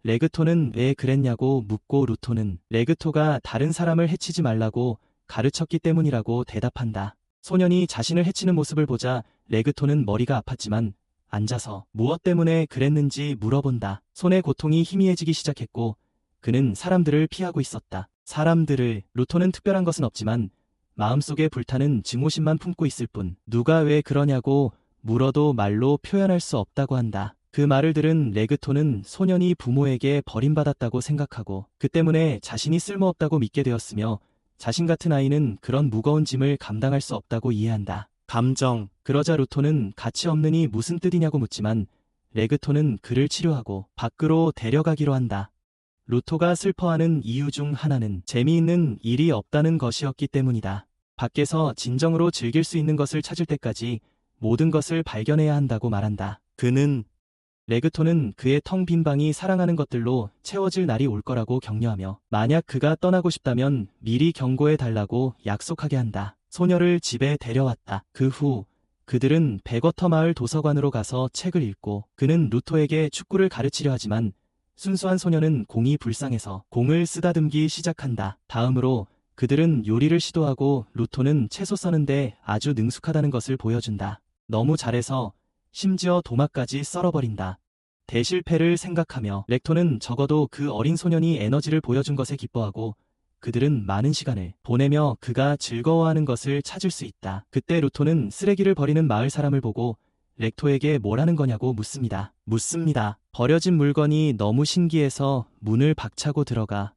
레그토는 왜 그랬냐고 묻고 루토는 레그토가 다른 사람을 해치지 말라고 가르쳤기 때문이라고 대답한다. 소년이 자신을 해치는 모습을 보자 레그토는 머리가 아팠지만 앉아서 무엇 때문에 그랬는지 물어본다. 손의 고통이 희미해지기 시작했고 그는 사람들을 피하고 있었다. 루토는 특별한 것은 없지만 마음속에 불타는 증오심만 품고 있을 뿐 누가 왜 그러냐고 물어도 말로 표현할 수 없다고 한다. 그 말을 들은 레그토는 소년이 부모에게 버림받았다고 생각하고 그 때문에 자신이 쓸모없다고 믿게 되었으며 자신 같은 아이는 그런 무거운 짐을 감당할 수 없다고 이해한다. 그러자 루토는 가치 없느니 무슨 뜻이냐고 묻지만 레그토는 그를 치료하고 밖으로 데려가기로 한다. 루토가 슬퍼하는 이유 중 하나는 재미있는 일이 없다는 것이었기 때문이다. 밖에서 진정으로 즐길 수 있는 것을 찾을 때까지 모든 것을 발견해야 한다고 말한다. 레그토는 그의 텅 빈 방이 사랑하는 것들로 채워질 날이 올 거라고 격려하며 만약 그가 떠나고 싶다면 미리 경고해 달라고 약속하게 한다. 소녀를 집에 데려왔다. 그 후 그들은 백워터 마을 도서관으로 가서 책을 읽고 그는 루토에게 축구를 가르치려 하지만 순수한 소녀는 공이 불쌍해서 공을 쓰다듬기 시작한다. 다음으로 그들은 요리를 시도하고 루토는 채소 써는데 아주 능숙하다는 것을 보여준다. 너무 잘해서 심지어 도마까지 썰어버린다. 대실패를 생각하며 렉토는 적어도 그 어린 소년이 에너지를 보여준 것에 기뻐하고 그들은 많은 시간을 보내며 그가 즐거워하는 것을 찾을 수 있다. 그때 루토는 쓰레기를 버리는 마을 사람을 보고 렉토에게 뭐라는 거냐고 묻습니다. 버려진 물건이 너무 신기해서 문을 박차고 들어가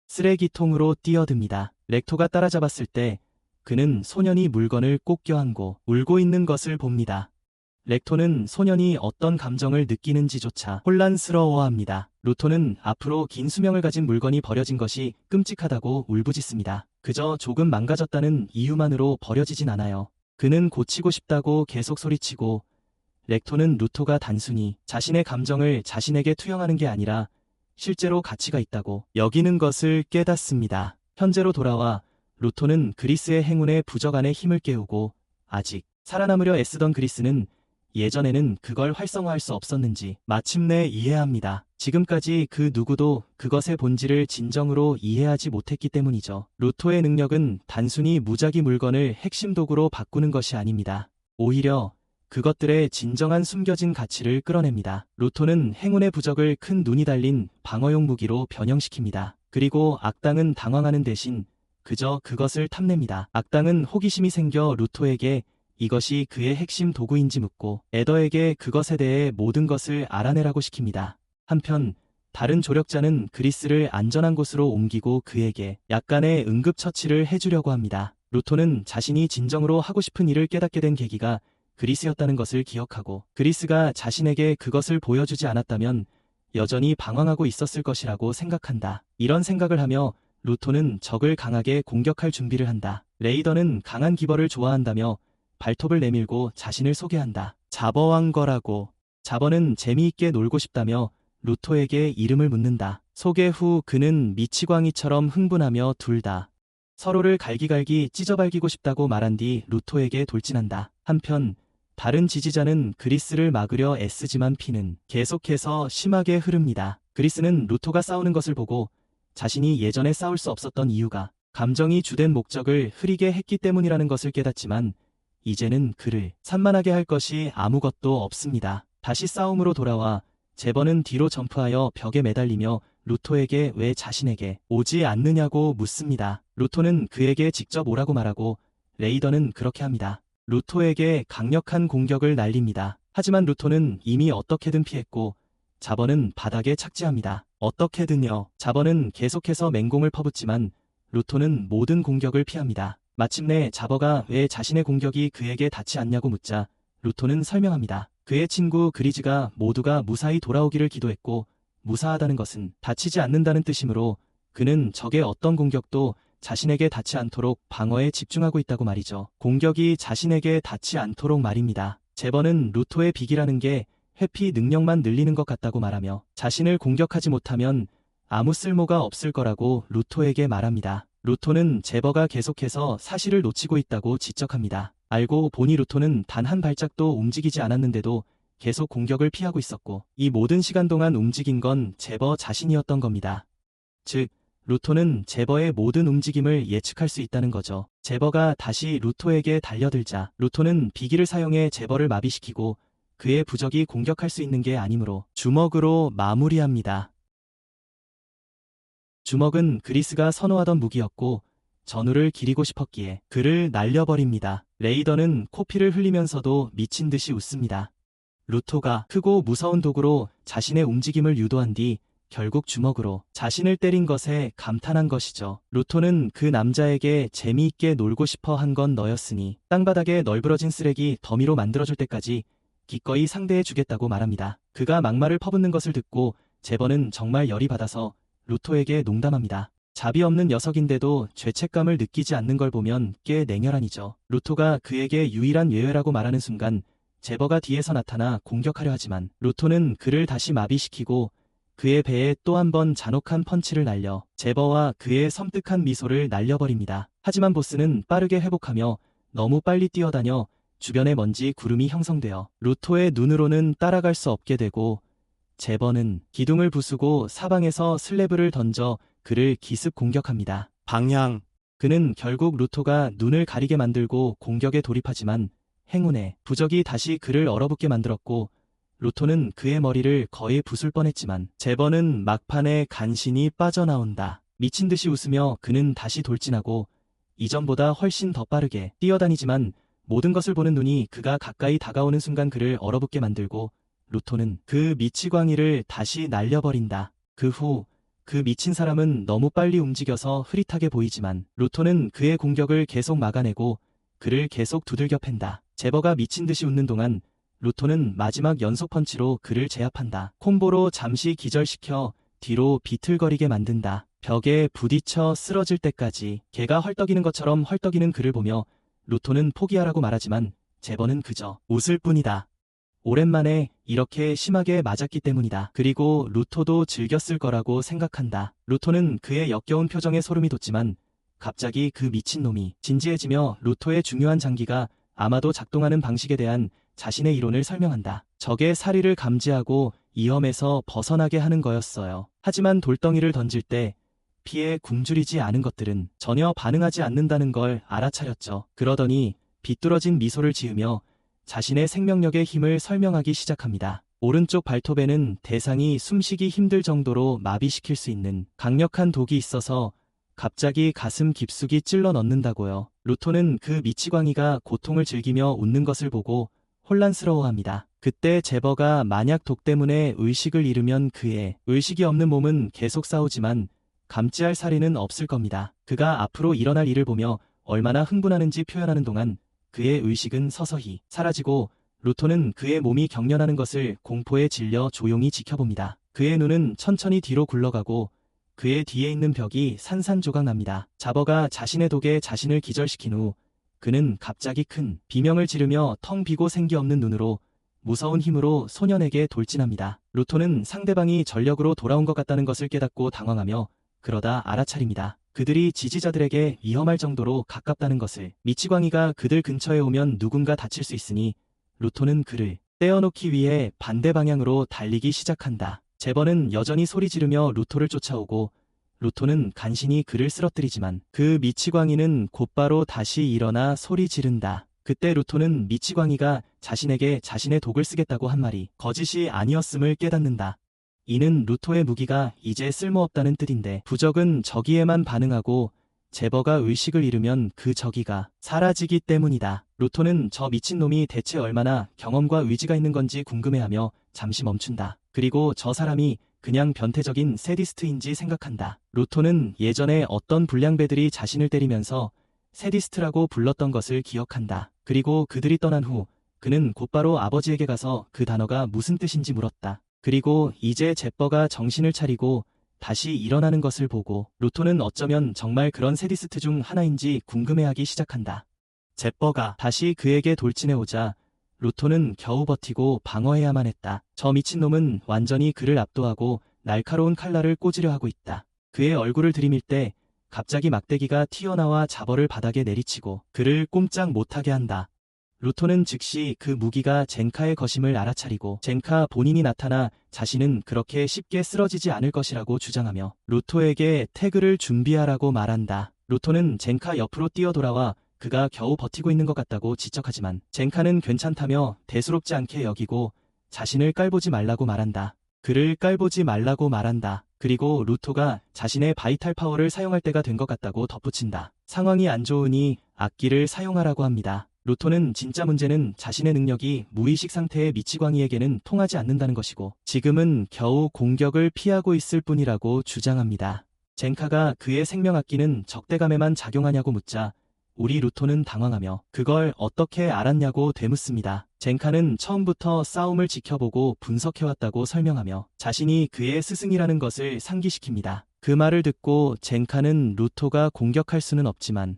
쓰레기통으로 뛰어듭니다. 렉토가 따라잡았을 때 그는 소년이 물건을 꼭 껴안고 울고 있는 것을 봅니다. 렉토는 소년이 어떤 감정을 느끼는지조차 혼란스러워합니다. 루토는 앞으로 긴 수명을 가진 물건이 버려진 것이 끔찍하다고 울부짖습니다. 그저 조금 망가졌다는 이유만으로 버려지진 않아요. 그는 고치고 싶다고 계속 소리치고 렉토는 루토가 단순히 자신의 감정을 자신에게 투영하는 게 아니라 실제로 가치가 있다고 여기는 것을 깨닫습니다. 현재로 돌아와 루토는 그리스의 행운의 부적 안에 힘을 깨우고 아직 살아남으려 애쓰던 그리스는 예전에는 그걸 활성화할 수 없었는지 마침내 이해합니다. 지금까지 그 누구도 그것의 본질을 진정으로 이해하지 못했기 때문이죠. 루토의 능력은 단순히 무작위 물건을 핵심 도구로 바꾸는 것이 아닙니다. 오히려 그것들의 진정한 숨겨진 가치를 끌어냅니다. 루토는 행운의 부적을 큰 눈이 달린 방어용 무기로 변형시킵니다. 그리고 악당은 당황하는 대신 그저 그것을 탐냅니다. 악당은 호기심이 생겨 루토에게 이것이 그의 핵심 도구인지 묻고 에더에게 그것에 대해 모든 것을 알아내라고 시킵니다. 한편 다른 조력자는 그리스를 안전한 곳으로 옮기고 그에게 약간의 응급처치를 해주려고 합니다. 루토는 자신이 진정으로 하고 싶은 일을 깨닫게 된 계기가 그리스였다는 것을 기억하고 그리스가 자신에게 그것을 보여주지 않았다면 여전히 방황하고 있었을 것이라고 생각한다. 이런 생각을 하며 루토는 적을 강하게 공격할 준비를 한다. 레이더는 강한 기벌을 좋아한다며 발톱을 내밀고 자신을 소개한다. 자버한 거라고. 자버는 재미있게 놀고 싶다며 루토에게 이름을 묻는다. 소개 후 그는 미치광이처럼 흥분하며 둘 다 서로를 갈기갈기 찢어발기고 싶다고 말한 뒤 루토에게 돌진한다. 한편 다른 지지자는 그리스를 막으려 애쓰지만 피는 계속해서 심하게 흐릅니다. 그리스는 루토가 싸우는 것을 보고 자신이 예전에 싸울 수 없었던 이유가 감정이 주된 목적을 흐리게 했기 때문이라는 것을 깨닫지만 이제는 그를 산만하게 할 것이 아무것도 없습니다. 다시 싸움으로 돌아와 제버는 뒤로 점프하여 벽에 매달리며 루토에게 왜 자신에게 오지 않느냐고 묻습니다. 루토는 그에게 직접 오라고 말하고 레이더는 그렇게 합니다. 루토에게 강력한 공격을 날립니다. 하지만 루토는 이미 어떻게든 피했고 자버는 바닥에 착지합니다. 어떻게든요. 자버는 계속해서 맹공을 퍼붓지만 루토는 모든 공격을 피합니다. 마침내 자버가 왜 자신의 공격이 그에게 닿지 않냐고 묻자 루토는 설명합니다. 그의 친구 그리즈가 모두가 무사히 돌아오기를 기도했고 무사하다는 것은 다치지 않는다는 뜻이므로 그는 적의 어떤 공격도 자신에게 닿지 않도록 방어에 집중하고 있다고 말이죠. 공격이 자신에게 닿지 않도록 말입니다. 제버는 루토의 빅이라는 게 회피 능력만 늘리는 것 같다고 말하며 자신을 공격하지 못하면 아무 쓸모가 없을 거라고 루토에게 말합니다. 루토는 제버가 계속해서 사실을 놓치고 있다고 지적합니다. 알고 보니 루토는 단 한 발짝도 움직이지 않았는데도 계속 공격을 피하고 있었고 이 모든 시간 동안 움직인 건 제버 자신이었던 겁니다. 즉 루토는 제버의 모든 움직임을 예측할 수 있다는 거죠. 제버가 다시 루토에게 달려들자 루토는 비기를 사용해 제버를 마비시키고 그의 부적이 공격할 수 있는 게 아니므로 주먹으로 마무리합니다. 주먹은 그리스가 선호하던 무기였고 전우를 기리고 싶었기에 그를 날려버립니다. 레이더는 코피를 흘리면서도 미친 듯이 웃습니다. 루토가 크고 무서운 도구로 자신의 움직임을 유도한 뒤 결국 주먹으로 자신을 때린 것에 감탄한 것이죠. 루토는 그 남자에게 재미있게 놀고 싶어 한 건 너였으니 땅바닥에 널브러진 쓰레기 더미로 만들어줄 때까지 기꺼이 상대해주겠다고 말합니다. 그가 막말을 퍼붓는 것을 듣고 제버는 정말 열이 받아서 루토에게 농담합니다. 자비 없는 녀석인데도 죄책감을 느끼지 않는 걸 보면 꽤 냉혈한이죠. 루토가 그에게 유일한 예외라고 말하는 순간 제버가 뒤에서 나타나 공격하려 하지만 루토는 그를 다시 마비시키고 그의 배에 또 한 번 잔혹한 펀치를 날려 제버와 그의 섬뜩한 미소를 날려버립니다. 하지만 보스는 빠르게 회복하며 너무 빨리 뛰어다녀 주변에 먼지 구름이 형성되어 루토의 눈으로는 따라갈 수 없게 되고 제버는 기둥을 부수고 사방에서 슬래브를 던져 그를 기습 공격합니다. 방향. 그는 결국 루토가 눈을 가리게 만들고 공격에 돌입하지만 행운에 부적이 다시 그를 얼어붙게 만들었고 루토는 그의 머리를 거의 부술 뻔했지만 제버는 막판에 간신히 빠져나온다. 미친 듯이 웃으며 그는 다시 돌진하고 이전보다 훨씬 더 빠르게 뛰어다니지만 모든 것을 보는 눈이 그가 가까이 다가오는 순간 그를 얼어붙게 만들고 루토는 그 미치광이를 다시 날려버린다. 그 후 그 미친 사람은 너무 빨리 움직여서 흐릿하게 보이지만 루토는 그의 공격을 계속 막아내고 그를 계속 두들겨 팬다. 제버가 미친 듯이 웃는 동안 루토는 마지막 연속 펀치로 그를 제압한다. 콤보로 잠시 기절시켜 뒤로 비틀거리게 만든다. 벽에 부딪혀 쓰러질 때까지 개가 헐떡이는 것처럼 헐떡이는 그를 보며 루토는 포기하라고 말하지만 제버는 그저 웃을 뿐이다. 오랜만에 이렇게 심하게 맞았기 때문이다. 그리고 루토도 즐겼을 거라고 생각한다. 루토는 그의 역겨운 표정에 소름이 돋지만 갑자기 그 미친놈이 진지해지며 루토의 중요한 장기가 아마도 작동하는 방식에 대한 자신의 이론을 설명한다. 적의 사리를 감지하고 위험에서 벗어나게 하는 거였어요. 하지만 돌덩이를 던질 때 피에 굶주리지 않은 것들은 전혀 반응하지 않는다는 걸 알아차렸죠. 그러더니 비뚤어진 미소를 지으며 자신의 생명력의 힘을 설명하기 시작합니다. 오른쪽 발톱에는 대상이 숨쉬기 힘들 정도로 마비시킬 수 있는 강력한 독이 있어서 갑자기 가슴 깊숙이 찔러 넣는다고요. 루토는 그 미치광이가 고통을 즐기며 웃는 것을 보고 혼란스러워합니다. 그때 제버가 만약 독 때문에 의식을 잃으면 그의 의식이 없는 몸은 계속 싸우지만 감지할 사리는 없을 겁니다. 그가 앞으로 일어날 일을 보며 얼마나 흥분하는지 표현하는 동안 그의 의식은 서서히 사라지고 루토는 그의 몸이 경련하는 것을 공포에 질려 조용히 지켜봅니다. 그의 눈은 천천히 뒤로 굴러가고 그의 뒤에 있는 벽이 산산조각 납니다. 자버가 자신의 독에 자신을 기절시킨 후 그는 갑자기 큰 비명을 지르며 텅 비고 생기 없는 눈으로 무서운 힘으로 소년에게 돌진합니다. 루토는 상대방이 전력으로 돌아온 것 같다는 것을 깨닫고 당황하며 그러다 알아차립니다. 그들이 지지자들에게 위험할 정도로 가깝다는 것을. 미치광이가 그들 근처에 오면 누군가 다칠 수 있으니 루토는 그를 떼어놓기 위해 반대 방향으로 달리기 시작한다. 제버는 여전히 소리 지르며 루토를 쫓아오고 루토는 간신히 그를 쓰러뜨리지만 그 미치광이는 곧바로 다시 일어나 소리 지른다. 그때 루토는 미치광이가 자신에게 자신의 독을 쓰겠다고 한 말이 거짓이 아니었음을 깨닫는다. 이는 루토의 무기가 이제 쓸모없다는 뜻인데 부적은 저기에만 반응하고 제버가 의식을 잃으면 그 저기가 사라지기 때문이다. 루토는 저 미친놈이 대체 얼마나 경험과 의지가 있는 건지 궁금해하며 잠시 멈춘다. 그리고 저 사람이 그냥 변태적인 세디스트인지 생각한다. 루토는 예전에 어떤 불량배들이 자신을 때리면서 세디스트라고 불렀던 것을 기억한다. 그리고 그들이 떠난 후 그는 곧바로 아버지에게 가서 그 단어가 무슨 뜻인지 물었다. 그리고 이제 제버가 정신을 차리고 다시 일어나는 것을 보고 루토는 어쩌면 정말 그런 세디스트 중 하나인지 궁금해하기 시작한다. 제버가 다시 그에게 돌진해오자 루토는 겨우 버티고 방어해야만 했다. 저 미친놈은 완전히 그를 압도하고 날카로운 칼날을 꽂으려 하고 있다. 그의 얼굴을 들이밀 때 갑자기 막대기가 튀어나와 자버를 바닥에 내리치고 그를 꼼짝 못하게 한다. 루토는 즉시 그 무기가 젠카의 것임을 알아차리고 젠카 본인이 나타나 자신은 그렇게 쉽게 쓰러지지 않을 것이라고 주장하며 루토에게 태그를 준비하라고 말한다. 루토는 젠카 옆으로 뛰어돌아와 그가 겨우 버티고 있는 것 같다고 지적하지만 젠카는 괜찮다며 대수롭지 않게 여기고 자신을 깔보지 말라고 말한다. 그를 깔보지 말라고 말한다. 그리고 루토가 자신의 바이탈 파워를 사용할 때가 된 것 같다고 덧붙인다. 상황이 안 좋으니 악기를 사용하라고 합니다. 루토는 진짜 문제는 자신의 능력이 무의식 상태의 미치광이에게는 통하지 않는다는 것이고 지금은 겨우 공격을 피하고 있을 뿐이라고 주장합니다. 젠카가 그의 생명악기는 적대감에만 작용하냐고 묻자 우리 루토는 당황하며 그걸 어떻게 알았냐고 되묻습니다. 젠카는 처음부터 싸움을 지켜보고 분석해왔다고 설명하며 자신이 그의 스승이라는 것을 상기시킵니다. 그 말을 듣고 젠카는 루토가 공격할 수는 없지만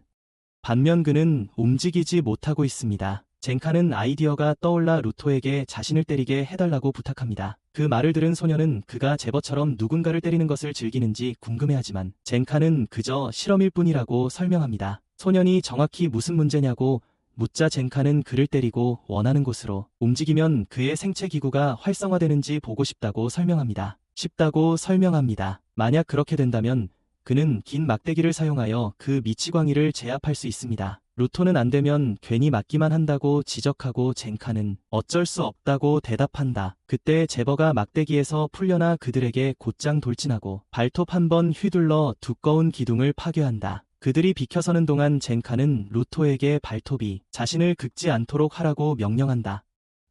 반면 그는 움직이지 못하고 있습니다. 젠카는 아이디어가 떠올라 루토에게 자신을 때리게 해달라고 부탁합니다. 그 말을 들은 소녀는 그가 제버처럼 누군가를 때리는 것을 즐기는지 궁금해하지만 젠카는 그저 실험일 뿐이라고 설명합니다. 소년이 정확히 무슨 문제냐고 묻자 젠카는 그를 때리고 원하는 곳으로 움직이면 그의 생체 기구가 활성화되는지 보고 싶다고 설명합니다. 만약 그렇게 된다면 그는 긴 막대기를 사용하여 그 미치광이를 제압할 수 있습니다. 루토는 안 되면 괜히 맞기만 한다고 지적하고 젠카는 어쩔 수 없다고 대답한다. 그때 제버가 막대기에서 풀려나 그들에게 곧장 돌진하고 발톱 한 번 휘둘러 두꺼운 기둥을 파괴한다. 그들이 비켜서는 동안 젠카는 루토에게 발톱이 자신을 긁지 않도록 하라고 명령한다.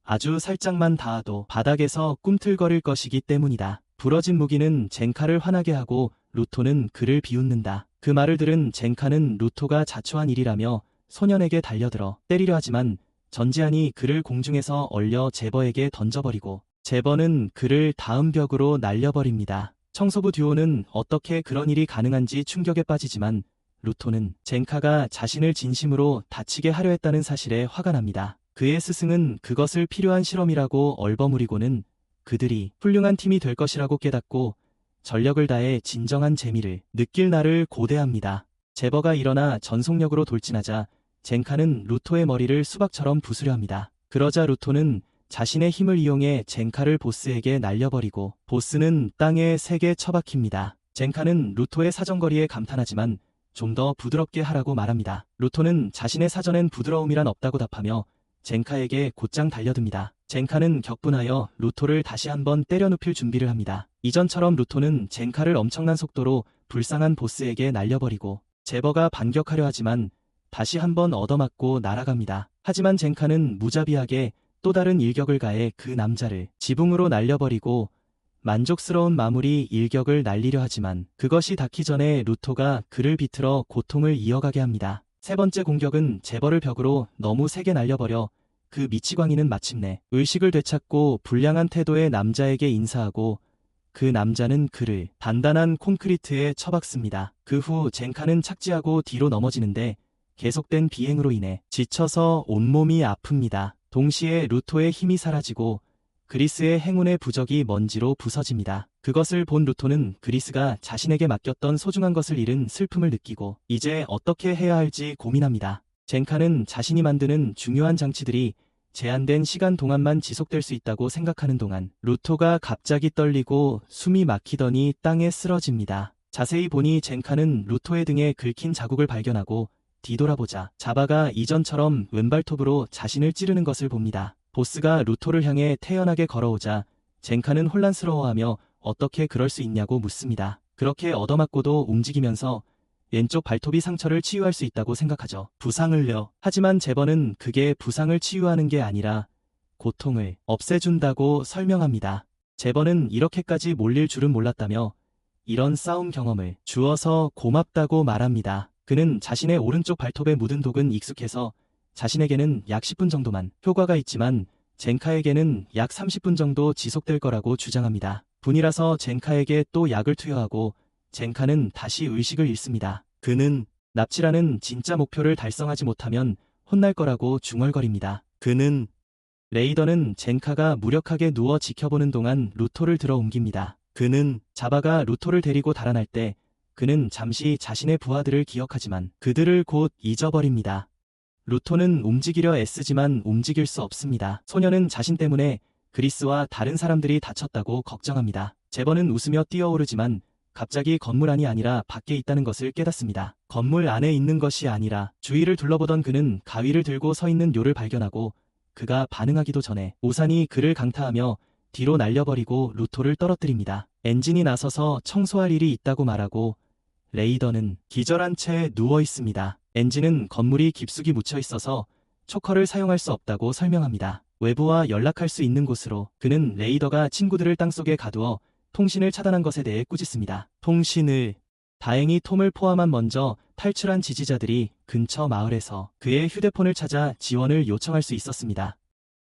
아주 살짝만 닿아도 바닥에서 꿈틀거릴 것이기 때문이다. 부러진 무기는 젠카를 화나게 하고 루토는 그를 비웃는다. 그 말을 들은 젠카는 루토가 자초한 일이라며 소년에게 달려들어 때리려 하지만 전지한이 그를 공중에서 얼려 제버에게 던져버리고 제버는 그를 다음 벽으로 날려버립니다. 청소부 듀오는 어떻게 그런 일이 가능한지 충격에 빠지지만 루토는 젠카가 자신을 진심으로 다치게 하려 했다는 사실에 화가 납니다. 그의 스승은 그것을 필요한 실험이라고 얼버무리고는 그들이 훌륭한 팀이 될 것이라고 깨닫고 전력을 다해 진정한 재미를 느낄 날을 고대합니다. 제버가 일어나 전속력으로 돌진하자 젠카는 루토의 머리를 수박처럼 부수려 합니다. 그러자 루토는 자신의 힘을 이용해 젠카를 보스에게 날려버리고 보스는 땅에 세게 처박힙니다. 젠카는 루토의 사정거리에 감탄하지만 좀 더 부드럽게 하라고 말합니다. 루토는 자신의 사전엔 부드러움이란 없다고 답하며 젠카에게 곧장 달려듭니다. 젠카는 격분하여 루토를 다시 한번 때려눕힐 준비를 합니다. 이전처럼 루토는 젠카를 엄청난 속도로 불쌍한 보스에게 날려버리고 제버가 반격하려 하지만 다시 한번 얻어맞고 날아갑니다. 하지만 젠카는 무자비하게 또 다른 일격을 가해 그 남자를 지붕으로 날려버리고 만족스러운 마무리 일격을 날리려 하지만 그것이 닿기 전에 루토가 그를 비틀어 고통을 이어가게 합니다. 세 번째 공격은 제버를 벽으로 너무 세게 날려버려 그 미치광이는 마침내 의식을 되찾고 불량한 태도의 남자에게 인사하고 그 남자는 그를 단단한 콘크리트에 처박습니다. 그 후 젠카는 착지하고 뒤로 넘어지는데 계속된 비행으로 인해 지쳐서 온몸이 아픕니다. 동시에 루토의 힘이 사라지고 그리스의 행운의 부적이 먼지로 부서집니다. 그것을 본 루토는 그리스가 자신에게 맡겼던 소중한 것을 잃은 슬픔을 느끼고 이제 어떻게 해야 할지 고민합니다. 젠카는 자신이 만드는 중요한 장치들이 제한된 시간 동안만 지속될 수 있다고 생각하는 동안 루토가 갑자기 떨리고 숨이 막히더니 땅에 쓰러집니다. 자세히 보니 젠카는 루토의 등에 긁힌 자국을 발견하고 뒤돌아보자 자바가 이전처럼 왼발톱으로 자신을 찌르는 것을 봅니다. 보스가 루토를 향해 태연하게 걸어오자 젠카는 혼란스러워하며 어떻게 그럴 수 있냐고 묻습니다. 그렇게 얻어맞고도 움직이면서 왼쪽 발톱이 상처를 치유할 수 있다고 생각하죠. 부상을요. 하지만 제버는 그게 부상을 치유하는 게 아니라 고통을 없애준다고 설명합니다. 제버는 이렇게까지 몰릴 줄은 몰랐다며 이런 싸움 경험을 주어서 고맙다고 말합니다. 그는 자신의 오른쪽 발톱에 묻은 독은 익숙해서 자신에게는 약 10분 정도만 효과가 있지만 젠카에게는 약 30분 정도 지속될 거라고 주장합니다. 분이라서 젠카에게 또 약을 투여하고 젠카는 다시 의식을 잃습니다. 그는 납치라는 진짜 목표를 달성하지 못하면 혼날 거라고 중얼거립니다. 레이더는 젠카가 무력하게 누워 지켜보는 동안 루토를 들어 옮깁니다. 자바가 루토를 데리고 달아날 때 그는 잠시 자신의 부하들을 기억하지만 그들을 곧 잊어버립니다. 루토는 움직이려 애쓰지만 움직일 수 없습니다. 소녀는 자신 때문에 그리스와 다른 사람들이 다쳤다고 걱정합니다. 제버는 웃으며 뛰어오르지만 갑자기 건물 안이 아니라 밖에 있다는 것을 깨닫습니다. 건물 안에 있는 것이 아니라 주위를 둘러보던 그는 가위를 들고 서 있는 료를 발견하고 그가 반응하기도 전에 우산이 그를 강타하며 뒤로 날려버리고 루토를 떨어뜨립니다. 엔진이 나서서 청소할 일이 있다고 말하고 레이더는 기절한 채 누워 있습니다. 엔진은 건물이 깊숙이 묻혀 있어서 초커를 사용할 수 없다고 설명합니다. 외부와 연락할 수 있는 곳으로 그는 레이더가 친구들을 땅속에 가두어 통신을 차단한 것에 대해 꾸짖습니다. 다행히 톰을 포함한 먼저 탈출한 지지자들이 근처 마을에서 그의 휴대폰을 찾아 지원을 요청할 수 있었습니다.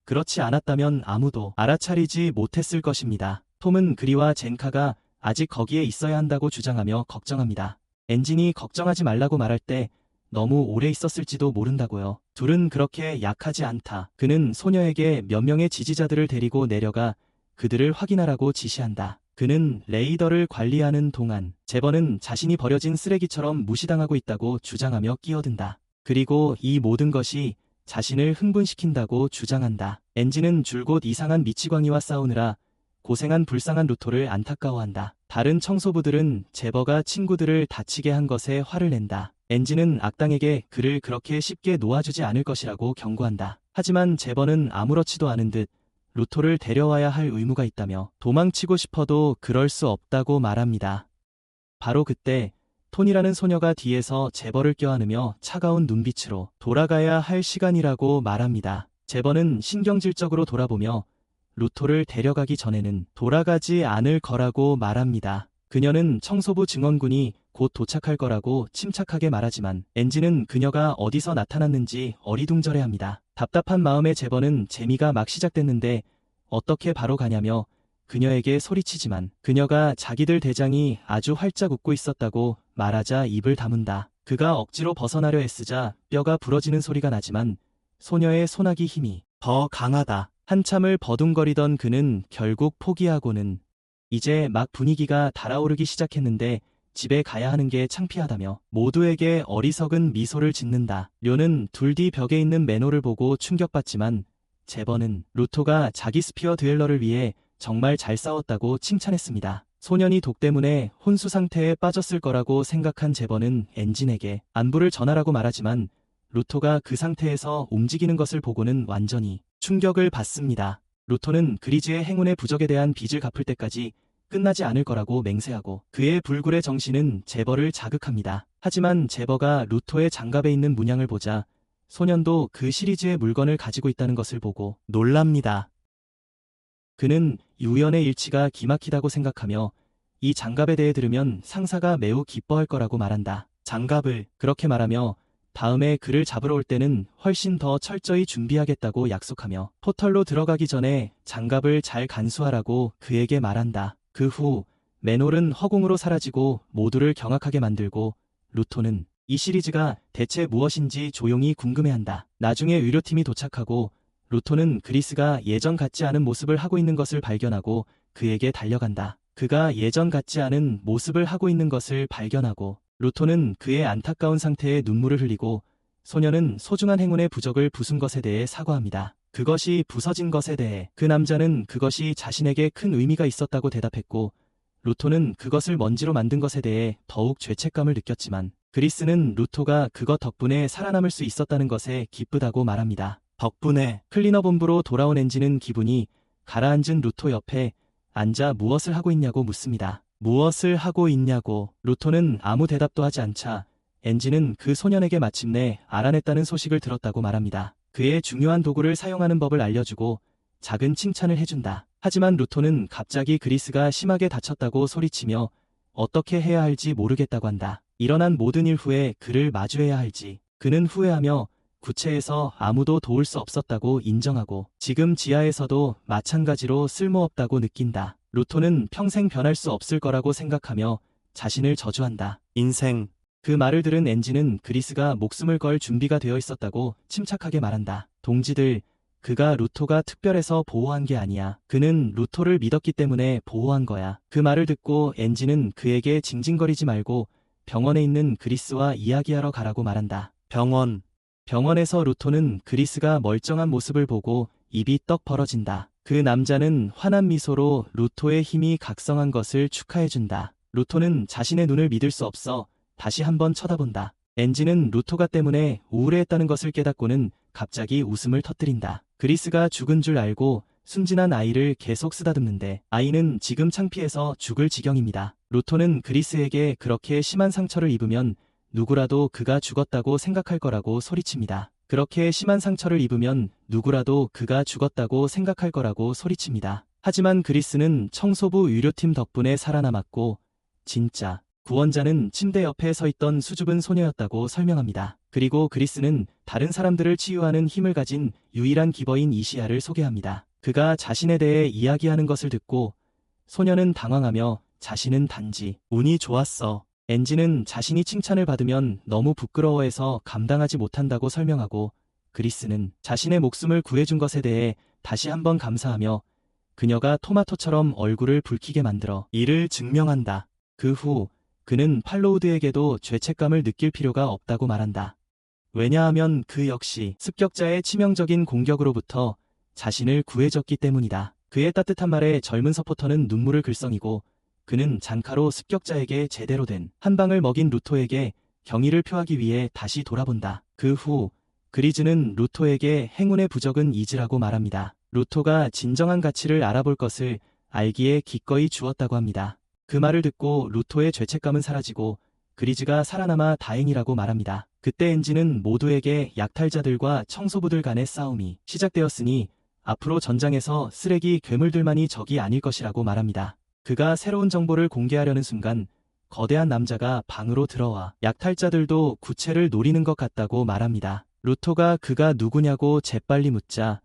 그렇지 않았다면 아무도 알아차리지 못했을 것입니다. 톰은 그리와 젠카가 아직 거기에 있어야 한다고 주장하며 걱정합니다. 엔진이 걱정하지 말라고 말할 때 너무 오래 있었을지도 모른다고요. 둘은 그렇게 약하지 않다. 그는 소녀에게 몇 명의 지지자들을 데리고 내려가 그들을 확인하라고 지시한다. 그는 레이더를 관리하는 동안 제버는 자신이 버려진 쓰레기처럼 무시당하고 있다고 주장하며 끼어든다. 그리고 이 모든 것이 자신을 흥분시킨다고 주장한다. 엔진은 줄곧 이상한 미치광이와 싸우느라 고생한 불쌍한 루토를 안타까워한다. 다른 청소부들은 제버가 친구들을 다치게 한 것에 화를 낸다. 엔진은 악당에게 그를 그렇게 쉽게 놓아주지 않을 것이라고 경고한다. 하지만 제버는 아무렇지도 않은 듯 루토를 데려와야 할 의무가 있다며 도망치고 싶어도 그럴 수 없다고 말합니다. 바로 그때 톤이라는 소녀가 뒤에서 제버를 껴안으며 차가운 눈빛으로 돌아가야 할 시간이라고 말합니다. 제버는 신경질적으로 돌아보며 루토를 데려가기 전에는 돌아가지 않을 거라고 말합니다. 그녀는 청소부 증언군이 곧 도착할 거라고 침착하게 말하지만 엔진은 그녀가 어디서 나타났는지 어리둥절해합니다. 답답한 마음에 제버는 재미가 막 시작됐는데 어떻게 바로 가냐며 그녀에게 소리치지만 그녀가 자기들 대장이 아주 활짝 웃고 있었다고 말하자 입을 다문다. 그가 억지로 벗어나려 애쓰자 뼈가 부러지는 소리가 나지만 소녀의 소나기 힘이 더 강하다. 한참을 버둥거리던 그는 결국 포기하고는 이제 막 분위기가 달아오르기 시작했는데 집에 가야 하는 게 창피하다며 모두에게 어리석은 미소를 짓는다. 료는 둘 뒤 벽에 있는 매너를 보고 충격받지만 제버는 루토가 자기 스피어 듀엘러를 위해 정말 잘 싸웠다고 칭찬했습니다. 소년이 독 때문에 혼수 상태에 빠졌을 거라고 생각한 제버는 엔진에게 안부를 전하라고 말하지만 루토가 그 상태에서 움직이는 것을 보고는 완전히 충격을 받습니다. 루토는 그리즈의 행운의 부적에 대한 빚을 갚을 때까지 끝나지 않을 거라고 맹세하고 그의 불굴의 정신은 제버를 자극합니다. 하지만 제버가 루토의 장갑에 있는 문양을 보자 소년도 그 시리즈의 물건을 가지고 있다는 것을 보고 놀랍니다. 그는 우연의 일치가 기막히다고 생각하며 이 장갑에 대해 들으면 상사가 매우 기뻐할 거라고 말한다. 장갑을 그렇게 말하며 다음에 그를 잡으러 올 때는 훨씬 더 철저히 준비하겠다고 약속하며 포털로 들어가기 전에 장갑을 잘 간수하라고 그에게 말한다. 그 후 맨홀은 허공으로 사라지고 모두를 경악하게 만들고 루토는 이 시리즈가 대체 무엇인지 조용히 궁금해한다. 나중에 의료팀이 도착하고 루토는 그리스가 예전 같지 않은 모습을 하고 있는 것을 발견하고 그에게 달려간다. 그가 예전 같지 않은 모습을 하고 있는 것을 발견하고 루토는 그의 안타까운 상태에 눈물을 흘리고 소녀는 소중한 행운의 부적을 부순 것에 대해 사과합니다. 그것이 부서진 것에 대해 그 남자는 그것이 자신에게 큰 의미가 있었다고 대답했고 루토는 그것을 먼지로 만든 것에 대해 더욱 죄책감을 느꼈지만 그리스는 루토가 그것 덕분에 살아남을 수 있었다는 것에 기쁘다고 말합니다. 덕분에 클리너 본부로 돌아온 엔지는 기분이 가라앉은 루토 옆에 앉아 무엇을 하고 있냐고 묻습니다. 무엇을 하고 있냐고. 루토는 아무 대답도 하지 않자 엔지는 그 소년에게 마침내 알아냈다는 소식을 들었다고 말합니다. 그의 중요한 도구를 사용하는 법을 알려주고 작은 칭찬을 해준다. 하지만 루토는 갑자기 그리스가 심하게 다쳤다고 소리치며 어떻게 해야 할지 모르겠다고 한다. 일어난 모든 일 후에 그를 마주해야 할지 그는 후회하며 구체에서 아무도 도울 수 없었다고 인정하고 지금 지하에서도 마찬가지로 쓸모없다고 느낀다. 루토는 평생 변할 수 없을 거라고 생각하며 자신을 저주한다. 인생. 그 말을 들은 엔지는 그리스가 목숨을 걸 준비가 되어 있었다고 침착하게 말한다. 동지들, 그가 루토가 특별해서 보호한 게 아니야. 그는 루토를 믿었기 때문에 보호한 거야. 그 말을 듣고 엔지는 그에게 징징거리지 말고 병원에 있는 그리스와 이야기하러 가라고 말한다. 병원에서 루토는 그리스가 멀쩡한 모습을 보고 입이 떡 벌어진다. 그 남자는 환한 미소로 루토의 힘이 각성한 것을 축하해준다. 루토는 자신의 눈을 믿을 수 없어 다시 한번 쳐다본다. 엔지는 루토가 때문에 우울해했다는 것을 깨닫고는 갑자기 웃음을 터뜨린다. 그리스가 죽은 줄 알고 순진한 아이를 계속 쓰다듬는데 아이는 지금 창피해서 죽을 지경입니다. 루토는 그리스에게 그렇게 심한 상처를 입으면 누구라도 그가 죽었다고 생각할 거라고 소리칩니다. 그렇게 심한 상처를 입으면 누구라도 그가 죽었다고 생각할 거라고 소리칩니다. 하지만 그리스는 청소부 의료팀 덕분에 살아남았고 진짜 구원자는 침대 옆에 서 있던 수줍은 소녀였다고 설명합니다. 그리고 그리스는 다른 사람들을 치유하는 힘을 가진 유일한 기버인 이시아를 소개합니다. 그가 자신에 대해 이야기하는 것을 듣고 소녀는 당황하며 자신은 단지 운이 좋았어. 엔지는 자신이 칭찬을 받으면 너무 부끄러워해서 감당하지 못한다고 설명하고 그리스는 자신의 목숨을 구해준 것에 대해 다시 한번 감사하며 그녀가 토마토처럼 얼굴을 붉히게 만들어 이를 증명한다. 그 후 그는 팔로우드에게도 죄책감을 느낄 필요가 없다고 말한다. 왜냐하면 그 역시 습격자의 치명적인 공격으로부터 자신을 구해줬기 때문이다. 그의 따뜻한 말에 젊은 서포터는 눈물을 글썽이고 그는 잔카로 습격자에게 제대로 된 한 방을 먹인 루토에게 경의를 표하기 위해 다시 돌아본다. 그 후 그리즈는 루토에게 행운의 부적은 잊으라고 말합니다. 루토가 진정한 가치를 알아볼 것을 알기에 기꺼이 주었다고 합니다. 그 말을 듣고 루토의 죄책감은 사라지고 그리즈가 살아남아 다행이라고 말합니다. 그때 엔지는 모두에게 약탈자들과 청소부들 간의 싸움이 시작되었으니 앞으로 전장에서 쓰레기 괴물들만이 적이 아닐 것이라고 말합니다. 그가 새로운 정보를 공개하려는 순간 거대한 남자가 방으로 들어와 약탈자들도 구체를 노리는 것 같다고 말합니다. 루토가 그가 누구냐고 재빨리 묻자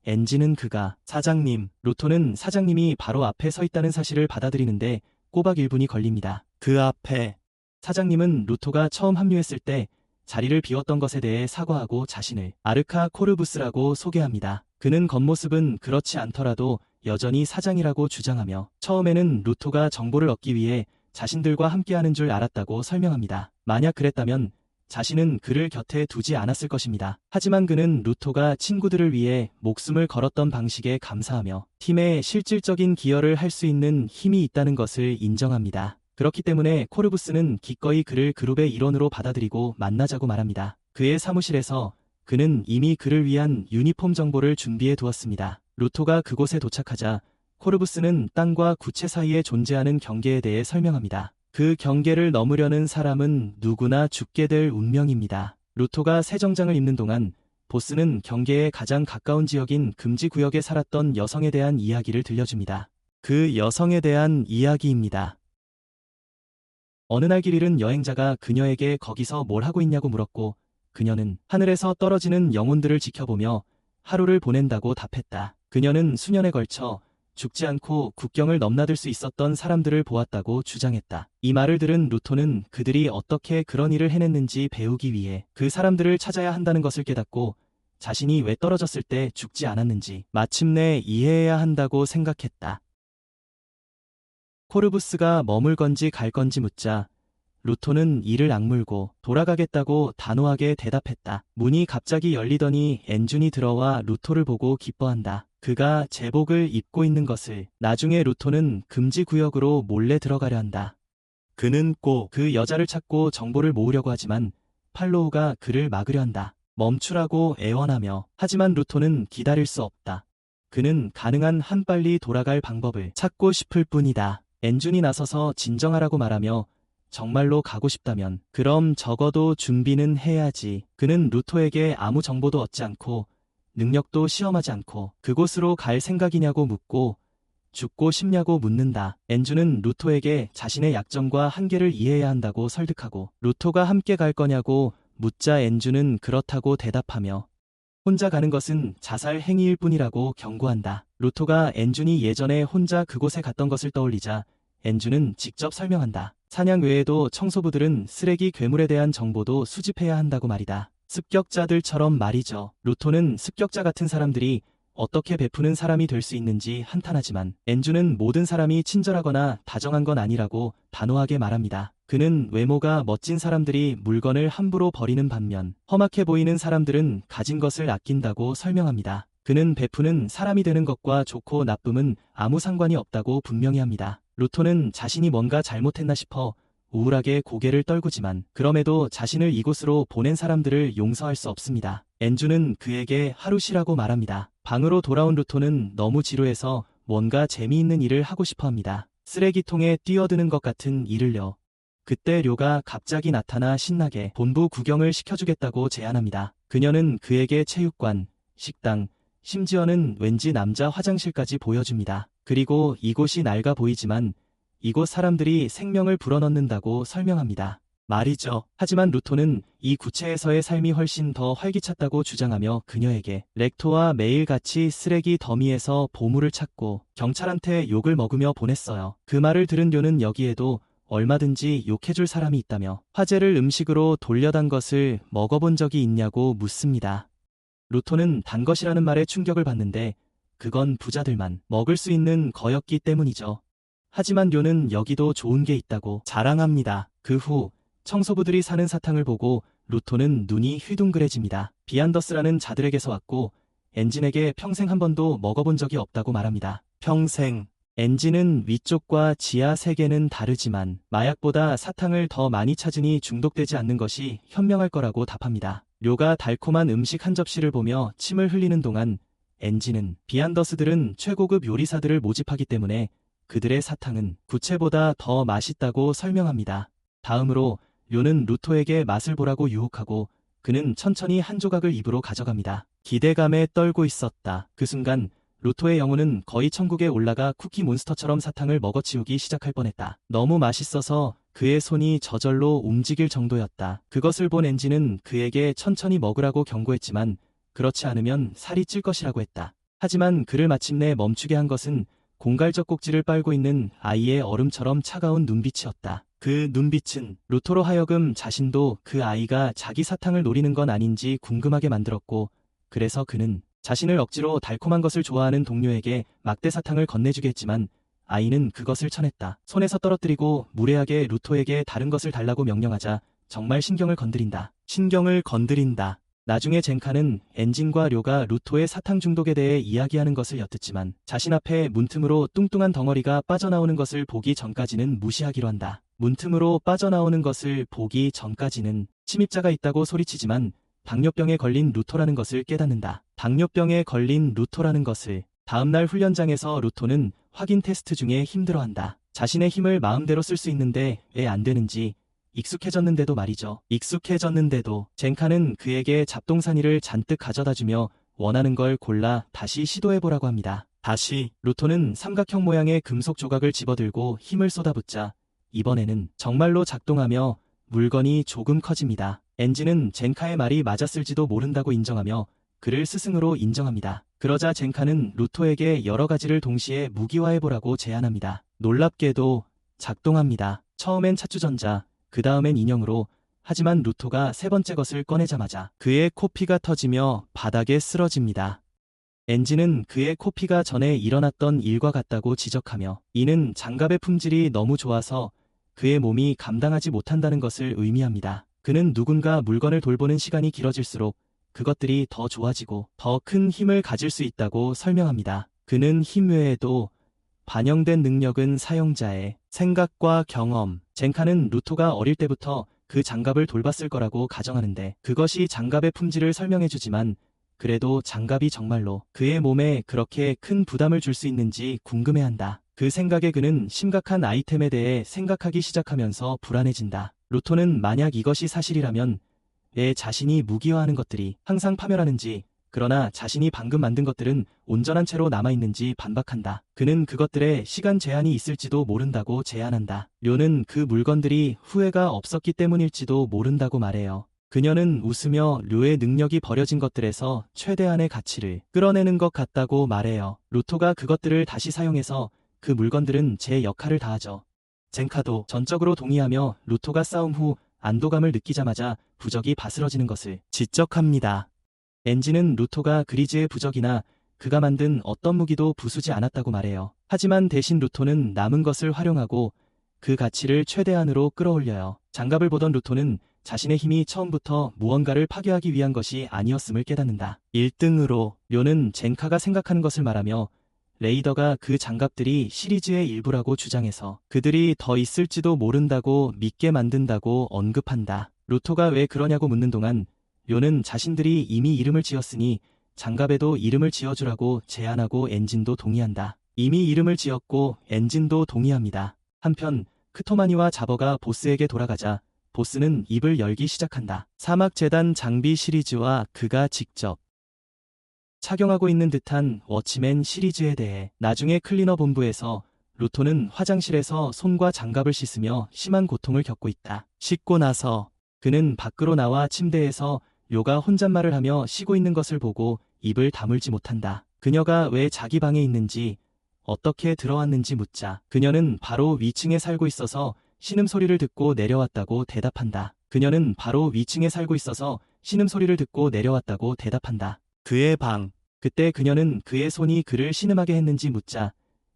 엔지는 그가 사장님, 루토는 사장님이 바로 앞에 서 있다는 사실을 받아들이는데 꼬박 1분이 걸립니다. 그 앞에 사장님은 루토가 처음 합류했을 때 자리를 비웠던 것에 대해 사과하고 자신을 아르카 코르부스라고 소개합니다. 그는 겉모습은 그렇지 않더라도 여전히 사장이라고 주장하며 처음에는 루토가 정보를 얻기 위해 자신들과 함께하는 줄 알았다고 설명합니다. 만약 그랬다면 자신은 그를 곁에 두지 않았을 것입니다. 하지만 그는 루토가 친구들을 위해 목숨을 걸었던 방식에 감사하며 팀에 실질적인 기여를 할 수 있는 힘이 있다는 것을 인정합니다. 그렇기 때문에 코르부스는 기꺼이 그를 그룹의 일원으로 받아들이고 만나자고 말합니다. 그의 사무실에서 그는 이미 그를 위한 유니폼 정보를 준비해 두었습니다. 루토가 그곳에 도착하자 코르부스는 땅과 구체 사이에 존재하는 경계에 대해 설명합니다. 그 경계를 넘으려는 사람은 누구나 죽게 될 운명입니다. 루토가 새 정장을 입는 동안 보스는 경계에 가장 가까운 지역인 금지 구역에 살았던 여성에 대한 이야기를 들려줍니다. 그 여성에 대한 이야기입니다. 어느 날 길 잃은 여행자가 그녀에게 거기서 뭘 하고 있냐고 물었고 그녀는 하늘에서 떨어지는 영혼들을 지켜보며 하루를 보낸다고 답했다. 그녀는 수년에 걸쳐 죽지 않고 국경을 넘나들 수 있었던 사람들을 보았다고 주장했다. 이 말을 들은 루토는 그들이 어떻게 그런 일을 해냈는지 배우기 위해 그 사람들을 찾아야 한다는 것을 깨닫고 자신이 왜 떨어졌을 때 죽지 않았는지 마침내 이해해야 한다고 생각했다. 코르부스가 머물 건지 갈 건지 묻자 루토는 이를 악물고 돌아가겠다고 단호하게 대답했다. 문이 갑자기 열리더니 엔준이 들어와 루토를 보고 기뻐한다. 그가 제복을 입고 있는 것을. 나중에 루토는 금지 구역으로 몰래 들어가려 한다. 그는 꼭 그 여자를 찾고 정보를 모으려고 하지만 팔로우가 그를 막으려 한다. 멈추라고 애원하며. 하지만 루토는 기다릴 수 없다. 그는 가능한 한 빨리 돌아갈 방법을 찾고 싶을 뿐이다. 엔준이 나서서 진정하라고 말하며 정말로 가고 싶다면 그럼 적어도 준비는 해야지. 그는 루토에게 아무 정보도 얻지 않고 능력도 시험하지 않고 그곳으로 갈 생각이냐고 묻고 죽고 싶냐고 묻는다. 엔준은 루토에게 자신의 약점과 한계를 이해해야 한다고 설득하고 루토가 함께 갈 거냐고 묻자 엔준은 그렇다고 대답하며 혼자 가는 것은 자살 행위일 뿐이라고 경고한다. 루토가 엔준이 예전에 혼자 그곳에 갔던 것을 떠올리자 엔준은 직접 설명한다. 사냥 외에도 청소부들은 쓰레기 괴물에 대한 정보도 수집해야 한다고 말이다. 습격자들처럼 말이죠. 루토는 습격자 같은 사람들이 어떻게 베푸는 사람이 될 수 있는지 한탄하지만 엔준은 모든 사람이 친절하거나 다정한 건 아니라고 단호하게 말합니다. 그는 외모가 멋진 사람들이 물건을 함부로 버리는 반면 험악해 보이는 사람들은 가진 것을 아낀다고 설명합니다. 그는 베푸는 사람이 되는 것과 좋고 나쁨은 아무 상관이 없다고 분명히 합니다. 루토는 자신이 뭔가 잘못했나 싶어 우울하게 고개를 떨구지만 그럼에도 자신을 이곳으로 보낸 사람들을 용서할 수 없습니다. 엔준은 그에게 하루 쉬라고 말합니다. 방으로 돌아온 루토는 너무 지루해서 뭔가 재미있는 일을 하고 싶어 합니다. 쓰레기통에 뛰어드는 것 같은 일을요. 그때 료가 갑자기 나타나 신나게 본부 구경을 시켜주겠다고 제안합니다. 그녀는 그에게 체육관, 식당, 심지어는 왠지 남자 화장실까지 보여줍니다. 그리고 이곳이 낡아 보이지만 이곳 사람들이 생명을 불어넣는다고 설명합니다. 말이죠. 하지만 루토는 이 구체에서의 삶이 훨씬 더 활기찼다고 주장하며 그녀에게 렉토와 매일같이 쓰레기 더미에서 보물을 찾고 경찰한테 욕을 먹으며 보냈어요. 그 말을 들은 료는 여기에도 얼마든지 욕해줄 사람이 있다며 화제를 음식으로 돌려단 것을 먹어본 적이 있냐고 묻습니다. 루토는 단 것이라는 말에 충격을 받는데 그건 부자들만 먹을 수 있는 거였기 때문이죠. 하지만 료는 여기도 좋은 게 있다고 자랑합니다. 그 후 청소부들이 사는 사탕을 보고 루토는 눈이 휘둥그레집니다. 비안더스라는 자들에게서 왔고 엔진에게 평생 한 번도 먹어본 적이 없다고 말합니다. 평생. 엔진은 위쪽과 지하 세계는 다르지만 마약보다 사탕을 더 많이 찾으니 중독되지 않는 것이 현명할 거라고 답합니다. 료가 달콤한 음식 한 접시를 보며 침을 흘리는 동안 엔진은 비안더스들은 최고급 요리사들을 모집하기 때문에 그들의 사탕은 구체보다 더 맛있다고 설명합니다. 다음으로 료는 루토에게 맛을 보라고 유혹하고 그는 천천히 한 조각을 입으로 가져갑니다. 기대감에 떨고 있었다. 그 순간 루토의 영혼은 거의 천국에 올라가 쿠키 몬스터처럼 사탕을 먹어치우기 시작할 뻔했다. 너무 맛있어서 그의 손이 저절로 움직일 정도였다. 그것을 본 엔진은 그에게 천천히 먹으라고 경고했지만 그렇지 않으면 살이 찔 것이라고 했다. 하지만 그를 마침내 멈추게 한 것은 공갈적 꼭지를 빨고 있는 아이의 얼음처럼 차가운 눈빛이었다. 그 눈빛은 루토로 하여금 자신도 그 아이가 자기 사탕을 노리는 건 아닌지 궁금하게 만들었고 그래서 그는 자신을 억지로 달콤한 것을 좋아하는 동료에게 막대 사탕을 건네주게 했지만 아이는 그것을 쳐냈다. 손에서 떨어뜨리고 무례하게 루토에게 다른 것을 달라고 명령하자 정말 신경을 건드린다. 신경을 건드린다. 나중에 젠카는 엔진과 료가 루토의 사탕 중독에 대해 이야기하는 것을 엿듣지만 자신 앞에 문틈으로 뚱뚱한 덩어리가 빠져나오는 것을 보기 전까지는 무시하기로 한다. 문틈으로 빠져나오는 것을 보기 전까지는 침입자가 있다고 소리치지만 당뇨병에 걸린 루토라는 것을 깨닫는다. 당뇨병에 걸린 루토라는 것을. 다음날 훈련장에서 루토는 확인 테스트 중에 힘들어한다. 자신의 힘을 마음대로 쓸 수 있는데 왜 안 되는지. 익숙해졌는데도 말이죠. 익숙해졌는데도. 젠카는 그에게 잡동사니를 잔뜩 가져다주며 원하는 걸 골라 다시 시도해보라고 합니다. 다시. 루토는 삼각형 모양의 금속 조각을 집어들고 힘을 쏟아붓자 이번에는 정말로 작동하며 물건이 조금 커집니다. 엔진은 젠카의 말이 맞았을지도 모른다고 인정하며 그를 스승으로 인정합니다. 그러자 젠카는 루토에게 여러 가지를 동시에 무기화해보라고 제안합니다. 놀랍게도 작동합니다. 처음엔 차추전자, 그 다음엔 인형으로. 하지만 루토가 세 번째 것을 꺼내자마자 그의 코피가 터지며 바닥에 쓰러집니다. 엔진은 그의 코피가 전에 일어났던 일과 같다고 지적하며 이는 장갑의 품질이 너무 좋아서 그의 몸이 감당하지 못한다는 것을 의미합니다. 그는 누군가 물건을 돌보는 시간이 길어질수록 그것들이 더 좋아지고 더 큰 힘을 가질 수 있다고 설명합니다. 그는 힘 외에도 반영된 능력은 사용자의 생각과 경험. 젠카는 루토가 어릴 때부터 그 장갑을 돌봤을 거라고 가정하는데 그것이 장갑의 품질을 설명해주지만 그래도 장갑이 정말로 그의 몸에 그렇게 큰 부담을 줄 수 있는지 궁금해한다. 그 생각에 그는 심각한 아이템에 대해 생각하기 시작하면서 불안해진다. 루토는 만약 이것이 사실이라면 왜 자신이 무기화하는 것들이 항상 파멸하는지, 그러나 자신이 방금 만든 것들은 온전한 채로 남아있는지 반박한다. 그는 그것들에 시간 제한이 있을지도 모른다고 제안한다. 료는 그 물건들이 후회가 없었기 때문일지도 모른다고 말해요. 그녀는 웃으며 료의 능력이 버려진 것들에서 최대한의 가치를 끌어내는 것 같다고 말해요. 루토가 그것들을 다시 사용해서 그 물건들은 제 역할을 다하죠. 젠카도 전적으로 동의하며 루토가 싸움 후 안도감을 느끼자마자 부적이 바스러지는 것을 지적합니다. 엔진은 루토가 그리즈의 부적이나 그가 만든 어떤 무기도 부수지 않았다고 말해요. 하지만 대신 루토는 남은 것을 활용하고 그 가치를 최대한으로 끌어올려요. 장갑을 보던 루토는 자신의 힘이 처음부터 무언가를 파괴하기 위한 것이 아니었음을 깨닫는다. 1등으로 료는 젠카가 생각하는 것을 말하며 레이더가 그 장갑들이 시리즈의 일부라고 주장해서 그들이 더 있을지도 모른다고 믿게 만든다고 언급한다. 루토가 왜 그러냐고 묻는 동안 료는 자신들이 이미 이름을 지었으니 장갑에도 이름을 지어주라고 제안하고 엔진도 동의한다. 이미 이름을 지었고 엔진도 동의합니다. 한편 크토마니와 자버가 보스에게 돌아가자 보스는 입을 열기 시작한다. 사막재단 장비 시리즈와 그가 직접 착용하고 있는 듯한 워치맨 시리즈에 대해. 나중에 클리너 본부에서 루토는 화장실에서 손과 장갑을 씻으며 심한 고통을 겪고 있다. 씻고 나서 그는 밖으로 나와 침대에서 료가 혼잣말을 하며 쉬고 있는 것을 보고 입을 다물지 못한다. 그녀가 왜 자기 방에 있는지, 어떻게 들어왔는지 묻자 그녀는 바로 위층에 살고 있어서 신음소리를 듣고 내려왔다고 대답한다. 그녀는 바로 위층에 살고 있어서 신음소리를 듣고 내려왔다고 대답한다. 그의 방. 그때 그녀는 그의 손이 그를 신음하게 했는지 묻자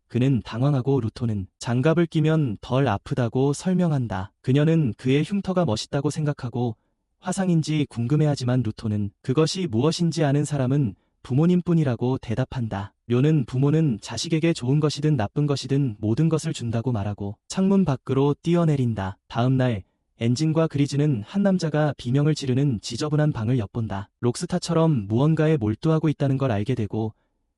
그는 당황하고 루토는 장갑을 끼면 덜 아프다고 설명한다. 그녀는 그의 흉터가 멋있다고 생각하고 화상인지 궁금해하지만 루토는 그것이 무엇인지 아는 사람은 부모님뿐이라고 대답한다. 료는 부모는 자식에게 좋은 것이든 나쁜 것이든 모든 것을 준다고 말하고 창문 밖으로 뛰어내린다. 다음 날 엔진과 그리즈는 한 남자가 비명을 지르는 지저분한 방을 엿본다. 록스타처럼 무언가에 몰두하고 있다는 걸 알게 되고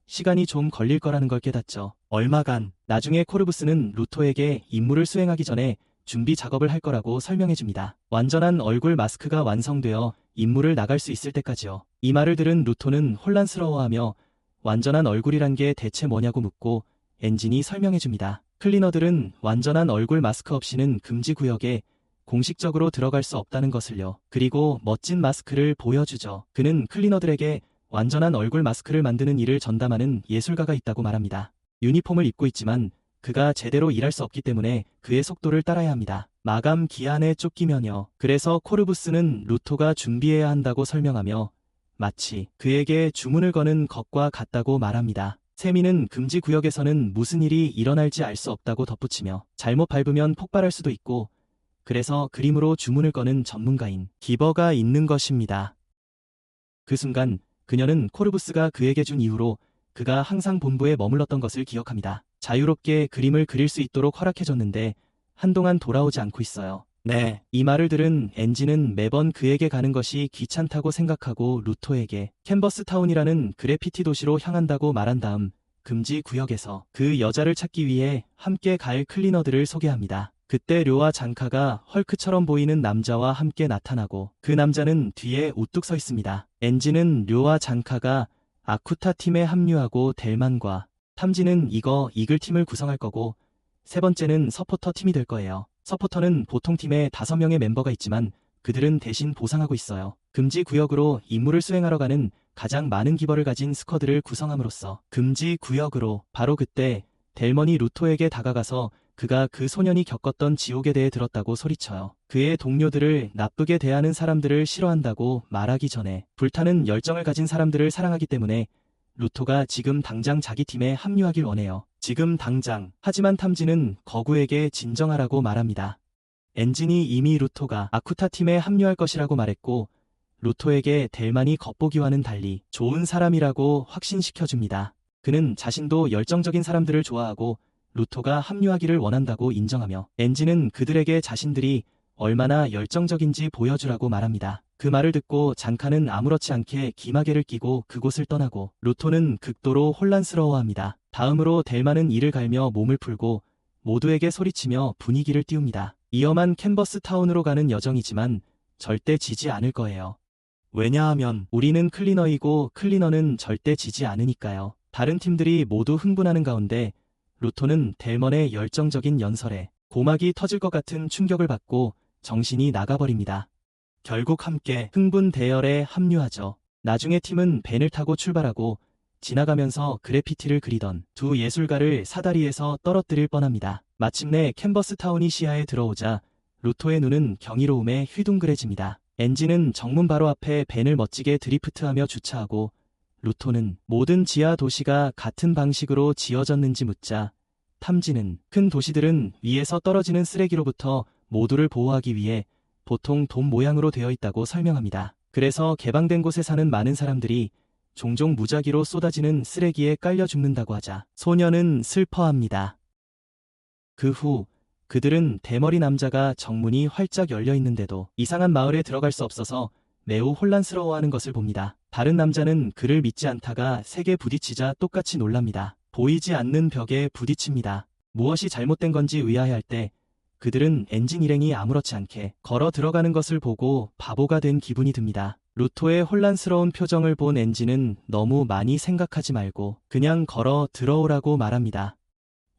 시간이 좀 걸릴 거라는 걸 깨닫죠. 얼마간. 나중에 코르부스는 루토에게 임무를 수행하기 전에 준비 작업을 할 거라고 설명해줍니다. 완전한 얼굴 마스크가 완성되어 임무를 나갈 수 있을 때까지요. 이 말을 들은 루토는 혼란스러워하며 완전한 얼굴이란 게 대체 뭐냐고 묻고 엔진이 설명해줍니다. 클리너들은 완전한 얼굴 마스크 없이는 금지 구역에 공식적으로 들어갈 수 없다는 것을요. 그리고 멋진 마스크를 보여주죠. 그는 클리너들에게 완전한 얼굴 마스크를 만드는 일을 전담하는 예술가가 있다고 말합니다. 유니폼을 입고 있지만 그가 제대로 일할 수 없기 때문에 그의 속도를 따라야 합니다. 마감 기한에 쫓기면요. 그래서 코르부스는 루토가 준비해야 한다고 설명하며 마치 그에게 주문을 거는 것과 같다고 말합니다. 세미는 금지 구역에서는 무슨 일이 일어날지 알 수 없다고 덧붙이며 잘못 밟으면 폭발할 수도 있고 그래서 그림으로 주문을 거는 전문가인 기버가 있는 것입니다. 그 순간 그녀는 코르부스가 그에게 준 이후로 그가 항상 본부에 머물렀던 것을 기억합니다. 자유롭게 그림을 그릴 수 있도록 허락해줬는데 한동안 돌아오지 않고 있어요. 네. 이 말을 들은 엔지는 매번 그에게 가는 것이 귀찮다고 생각하고 루토에게 캔버스타운이라는 그래피티 도시로 향한다고 말한 다음 금지 구역에서 그 여자를 찾기 위해 함께 갈 클리너들을 소개합니다. 그때 료와 장카가 헐크처럼 보이는 남자와 함께 나타나고 그 남자는 뒤에 우뚝 서 있습니다. 엔지는 료와 장카가 아쿠타 팀에 합류하고 델만과 탐지는 이글 팀을 구성할 거고 세 번째는 서포터 팀이 될 거예요. 서포터는 보통 팀에 5명의 멤버가 있지만 그들은 대신 보상하고 있어요. 금지 구역으로 임무를 수행하러 가는 가장 많은 기벌을 가진 스쿼드를 구성함으로써 금지 구역으로 바로 그때 델먼이 루토에게 다가가서 그가 그 소년이 겪었던 지옥에 대해 들었다고 소리쳐요. 그의 동료들을 나쁘게 대하는 사람들을 싫어한다고 말하기 전에 불타는 열정을 가진 사람들을 사랑하기 때문에 루토가 지금 당장 자기 팀에 합류하길 원해요. 지금 당장. 하지만 탐지는 거구에게 진정하라고 말합니다. 엔진이 이미 루토가 아쿠타 팀에 합류할 것이라고 말했고 루토에게 델만이 겉보기와는 달리 좋은 사람이라고 확신시켜줍니다. 그는 자신도 열정적인 사람들을 좋아하고 루토가 합류하기를 원한다고 인정하며 엔진은 그들에게 자신들이 얼마나 열정적인지 보여주라고 말합니다. 그 말을 듣고 장카는 아무렇지 않게 기마개를 끼고 그곳을 떠나고 루토는 극도로 혼란스러워합니다. 다음으로 델만은 이를 갈며 몸을 풀고 모두에게 소리치며 분위기를 띄웁니다. 위험한 캔버스 타운으로 가는 여정이지만 절대 지지 않을 거예요. 왜냐하면 우리는 클리너이고 클리너는 절대 지지 않으니까요. 다른 팀들이 모두 흥분하는 가운데 루토는 델먼의 열정적인 연설에 고막이 터질 것 같은 충격을 받고 정신이 나가버립니다. 결국 함께 흥분 대열에 합류하죠. 나중에 팀은 벤을 타고 출발하고 지나가면서 그래피티를 그리던 두 예술가를 사다리에서 떨어뜨릴 뻔합니다. 마침내 캔버스 타운이 시야에 들어오자 루토의 눈은 경이로움에 휘둥그레집니다. 엔진은 정문 바로 앞에 벤을 멋지게 드리프트하며 주차하고 루토는 모든 지하 도시가 같은 방식으로 지어졌는지 묻자 탐지는 큰 도시들은 위에서 떨어지는 쓰레기로부터 모두를 보호하기 위해 보통 돔 모양으로 되어 있다고 설명합니다. 그래서 개방된 곳에 사는 많은 사람들이 종종 무작위로 쏟아지는 쓰레기에 깔려 죽는다고 하자 소녀는 슬퍼합니다. 그 후 그들은 대머리 남자가 정문이 활짝 열려 있는데도 이상한 마을에 들어갈 수 없어서 매우 혼란스러워하는 것을 봅니다. 다른 남자는 그를 믿지 않다가 세게 부딪히자 똑같이 놀랍니다. 보이지 않는 벽에 부딪힙니다. 무엇이 잘못된 건지 의아해할 때 그들은 엔진 일행이 아무렇지 않게 걸어 들어가는 것을 보고 바보가 된 기분이 듭니다. 루토의 혼란스러운 표정을 본 엔진은 너무 많이 생각하지 말고 그냥 걸어 들어오라고 말합니다.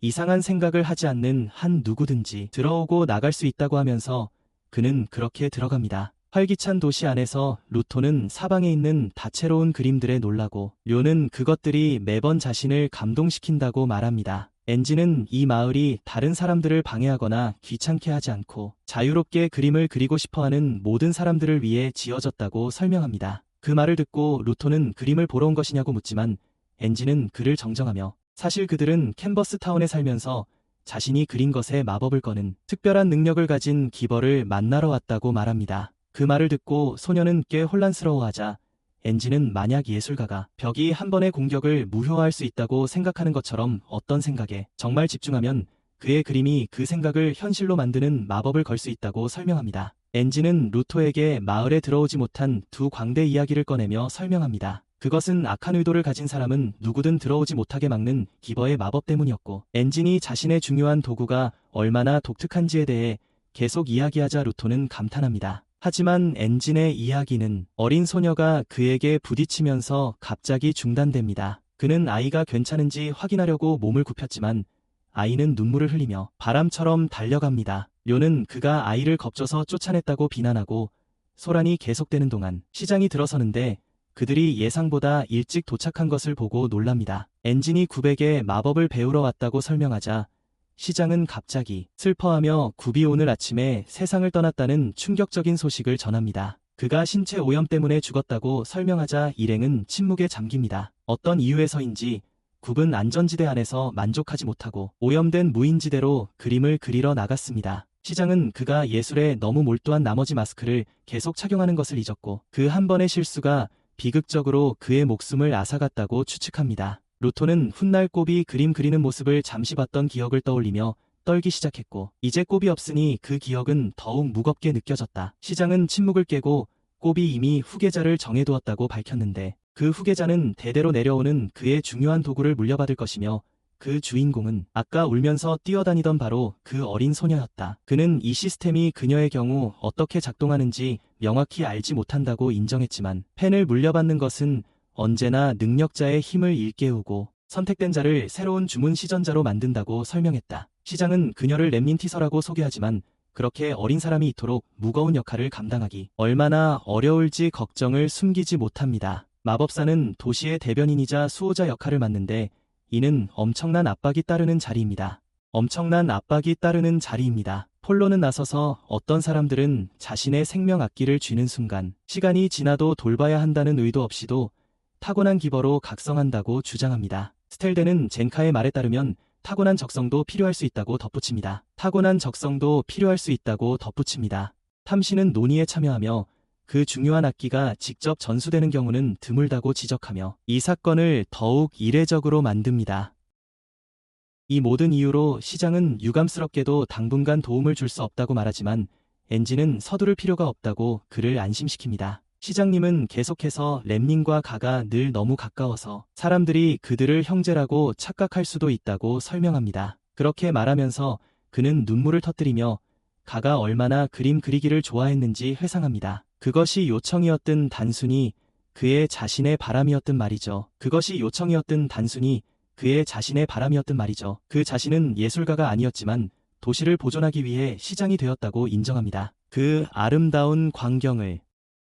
이상한 생각을 하지 않는 한 누구든지 들어오고 나갈 수 있다고 하면서 그는 그렇게 들어갑니다. 활기찬 도시 안에서 루토는 사방에 있는 다채로운 그림들에 놀라고 료는 그것들이 매번 자신을 감동시킨다고 말합니다. 엔진은 이 마을이 다른 사람들을 방해하거나 귀찮게 하지 않고 자유롭게 그림을 그리고 싶어하는 모든 사람들을 위해 지어졌다고 설명합니다. 그 말을 듣고 루토는 그림을 보러 온 것이냐고 묻지만 엔진은 그를 정정하며 사실 그들은 캔버스 타운에 살면서 자신이 그린 것에 마법을 거는 특별한 능력을 가진 기벌을 만나러 왔다고 말합니다. 그 말을 듣고 소녀는 꽤 혼란스러워하자 엔진은 만약 예술가가 벽이 한 번의 공격을 무효화할 수 있다고 생각하는 것처럼 어떤 생각에 정말 집중하면 그의 그림이 그 생각을 현실로 만드는 마법을 걸 수 있다고 설명합니다. 엔진은 루토에게 마을에 들어오지 못한 두 광대 이야기를 꺼내며 설명합니다. 그것은 악한 의도를 가진 사람은 누구든 들어오지 못하게 막는 기버의 마법 때문이었고 엔진이 자신의 중요한 도구가 얼마나 독특한지에 대해 계속 이야기하자 루토는 감탄합니다. 하지만 엔진의 이야기는 어린 소녀가 그에게 부딪히면서 갑자기 중단됩니다. 그는 아이가 괜찮은지 확인하려고 몸을 굽혔지만 아이는 눈물을 흘리며 바람처럼 달려갑니다. 료는 그가 아이를 겁줘서 쫓아냈다고 비난하고 소란이 계속되는 동안 시장이 들어서는데 그들이 예상보다 일찍 도착한 것을 보고 놀랍니다. 엔진이 900에 마법을 배우러 왔다고 설명하자 시장은 갑자기 슬퍼하며 굽이 오늘 아침에 세상을 떠났다는 충격적인 소식을 전합니다. 그가 신체 오염 때문에 죽었다고 설명하자 일행은 침묵에 잠깁니다. 어떤 이유에서인지 굽은 안전지대 안에서 만족하지 못하고 오염된 무인지대로 그림을 그리러 나갔습니다. 시장은 그가 예술에 너무 몰두한 나머지 마스크를 계속 착용하는 것을 잊었고 그 한 번의 실수가 비극적으로 그의 목숨을 앗아갔다고 추측합니다. 루토는 훗날 꼬비 그림 그리는 모습을 잠시 봤던 기억을 떠올리며 떨기 시작했고 이제 꼽이 없으니 그 기억은 더욱 무겁게 느껴졌다. 시장은 침묵을 깨고 꼽이 이미 후계자를 정해두었다고 밝혔는데 그 후계자는 대대로 내려오는 그의 중요한 도구를 물려받을 것이며 그 주인공은 아까 울면서 뛰어다니던 바로 그 어린 소녀였다. 그는 이 시스템이 그녀의 경우 어떻게 작동하는지 명확히 알지 못한다고 인정했지만 펜을 물려받는 것은 언제나 능력자의 힘을 일깨우고 선택된 자를 새로운 주문 시전자로 만든다고 설명했다. 시장은 그녀를 렘닌티서라고 소개하지만 그렇게 어린 사람이 이토록 무거운 역할을 감당하기 얼마나 어려울지 걱정을 숨기지 못합니다. 마법사는 도시의 대변인이자 수호자 역할을 맡는데 이는 엄청난 압박이 따르는 자리입니다. 엄청난 압박이 따르는 자리입니다. 폴로는 나서서 어떤 사람들은 자신의 생명 악기를 쥐는 순간 시간이 지나도 돌봐야 한다는 의도 없이도 타고난 기버로 각성한다고 주장합니다. 스텔덴은 젠카의 말에 따르면 타고난 적성도 필요할 수 있다고 덧붙입니다. 타고난 적성도 필요할 수 있다고 덧붙입니다. 탐시는 논의에 참여하며 그 중요한 악기가 직접 전수되는 경우는 드물다고 지적하며 이 사건을 더욱 이례적으로 만듭니다. 이 모든 이유로 시장은 유감스럽게도 당분간 도움을 줄 수 없다고 말하지만 엔지는 서두를 필요가 없다고 그를 안심시킵니다. 시장님은 계속해서 렘닌과 가가 늘 너무 가까워서 사람들이 그들을 형제라고 착각할 수도 있다고 설명합니다. 그렇게 말하면서 그는 눈물을 터뜨리며 가가 얼마나 그림 그리기를 좋아했는지 회상합니다. 그것이 요청이었든 단순히 그의 자신의 바람이었든 말이죠. 그것이 요청이었든 단순히 그의 자신의 바람이었든 말이죠. 그 자신은 예술가가 아니었지만 도시를 보존하기 위해 시장이 되었다고 인정합니다. 그 아름다운 광경을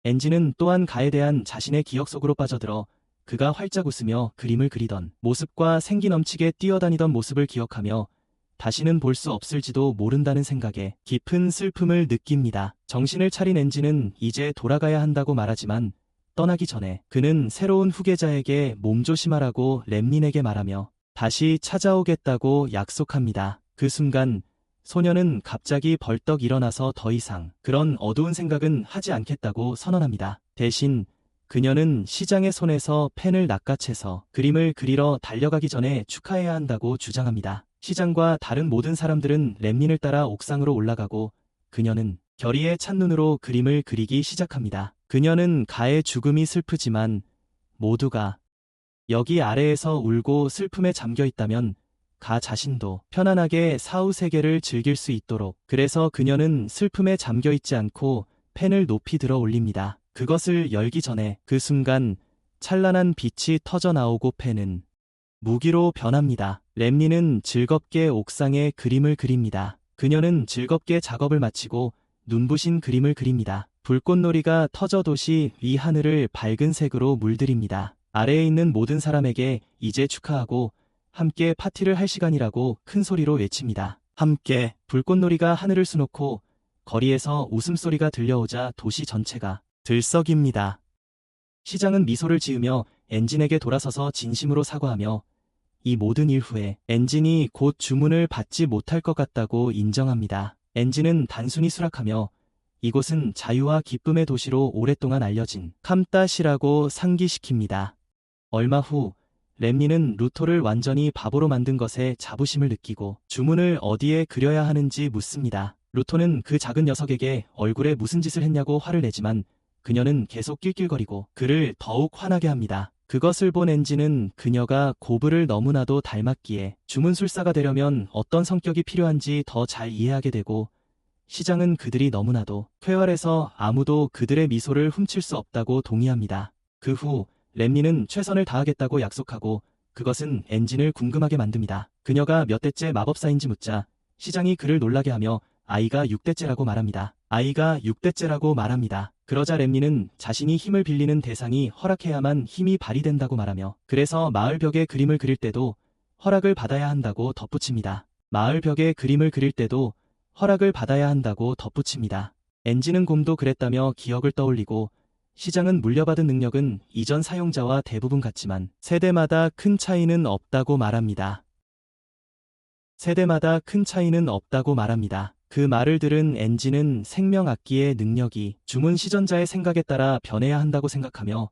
엔지는 또한 가에 대한 자신의 기억 속으로 빠져들어 그가 활짝 웃으며 그림을 그리던 모습과 생기 넘치게 뛰어다니던 모습을 기억하며 다시는 볼 수 없을지도 모른다는 생각에 깊은 슬픔을 느낍니다. 정신을 차린 엔지는 이제 돌아가야 한다고 말하지만 떠나기 전에 그는 새로운 후계자에게 몸조심하라고 렘닌에게 말하며 다시 찾아오겠다고 약속합니다. 그 순간 소녀는 갑자기 벌떡 일어나서 더 이상 그런 어두운 생각은 하지 않겠다고 선언합니다. 대신 그녀는 시장의 손에서 펜을 낚아채서 그림을 그리러 달려가기 전에 축하해야 한다고 주장합니다. 시장과 다른 모든 사람들은 렘닌을 따라 옥상으로 올라가고 그녀는 결의에 찬 눈으로 그림을 그리기 시작합니다. 그녀는 가의 죽음이 슬프지만 모두가 여기 아래에서 울고 슬픔에 잠겨 있다면 가 자신도 편안하게 사후 세계를 즐길 수 있도록 그래서 그녀는 슬픔에 잠겨 있지 않고 펜을 높이 들어 올립니다. 그것을 열기 전에 그 순간 찬란한 빛이 터져 나오고 펜은 무기로 변합니다. 렘닌은 즐겁게 옥상에 그림을 그립니다. 그녀는 즐겁게 작업을 마치고 눈부신 그림을 그립니다. 불꽃놀이가 터져 도시 위 하늘을 밝은 색으로 물들입니다. 아래에 있는 모든 사람에게 이제 축하하고 함께 파티를 할 시간이라고 큰 소리로 외칩니다. 함께 불꽃놀이가 하늘을 수놓고 거리에서 웃음소리가 들려오자 도시 전체가 들썩입니다. 시장은 미소를 지으며 엔진에게 돌아서서 진심으로 사과하며 이 모든 일 후에 엔진이 곧 주문을 받지 못할 것 같다고 인정합니다. 엔진은 단순히 수락하며 이곳은 자유와 기쁨의 도시로 오랫동안 알려진 캄따시라고 상기시킵니다. 얼마 후 렘닌은 루토를 완전히 바보로 만든 것에 자부심을 느끼고 주문을 어디에 그려야 하는지 묻습니다. 루토는 그 작은 녀석에게 얼굴에 무슨 짓을 했냐고 화를 내지만 그녀는 계속 낄낄거리고 그를 더욱 화나게 합니다. 그것을 본 엔지는 그녀가 고브를 너무나도 닮았기에 주문술사가 되려면 어떤 성격이 필요한지 더 잘 이해하게 되고 시장은 그들이 너무나도 쾌활해서 아무도 그들의 미소를 훔칠 수 없다고 동의합니다. 그 후 렘닌은 최선을 다하겠다고 약속하고 그것은 엔진을 궁금하게 만듭니다. 그녀가 몇 대째 마법사인지 묻자 시장이 그를 놀라게 하며 아이가 6대째라고 말합니다. 아이가 6대째라고 말합니다. 그러자 렘닌은 자신이 힘을 빌리는 대상이 허락해야만 힘이 발휘된다고 말하며 그래서 마을 벽에 그림을 그릴 때도 허락을 받아야 한다고 덧붙입니다. 마을 벽에 그림을 그릴 때도 허락을 받아야 한다고 덧붙입니다. 엔지는 곰도 그랬다며 기억을 떠올리고 시장은 물려받은 능력은 이전 사용자와 대부분 같지만 세대마다 큰 차이는 없다고 말합니다. 세대마다 큰 차이는 없다고 말합니다. 그 말을 들은 엔지는 생명악기의 능력이 주문 시전자의 생각에 따라 변해야 한다고 생각하며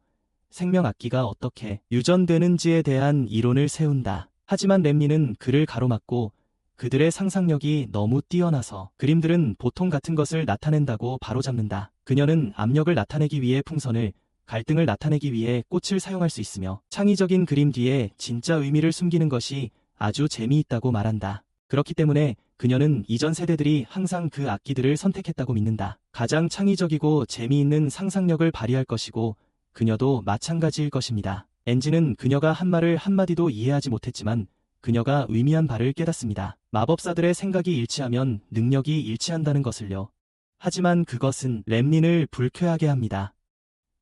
생명악기가 어떻게 유전되는지에 대한 이론을 세운다. 하지만 렘닌은 그를 가로막고 그들의 상상력이 너무 뛰어나서 그림들은 보통 같은 것을 나타낸다고 바로잡는다. 그녀는 압력을 나타내기 위해 풍선을, 갈등을 나타내기 위해 꽃을 사용할 수 있으며 창의적인 그림 뒤에 진짜 의미를 숨기는 것이 아주 재미있다고 말한다. 그렇기 때문에 그녀는 이전 세대들이 항상 그 악기들을 선택했다고 믿는다. 가장 창의적이고 재미있는 상상력을 발휘할 것이고 그녀도 마찬가지일 것입니다. 엔지는 그녀가 한 말을 한마디도 이해하지 못했지만 그녀가 의미한 바를 깨닫습니다. 마법사들의 생각이 일치하면 능력이 일치한다는 것을요. 하지만 그것은 렘린을 불쾌하게 합니다.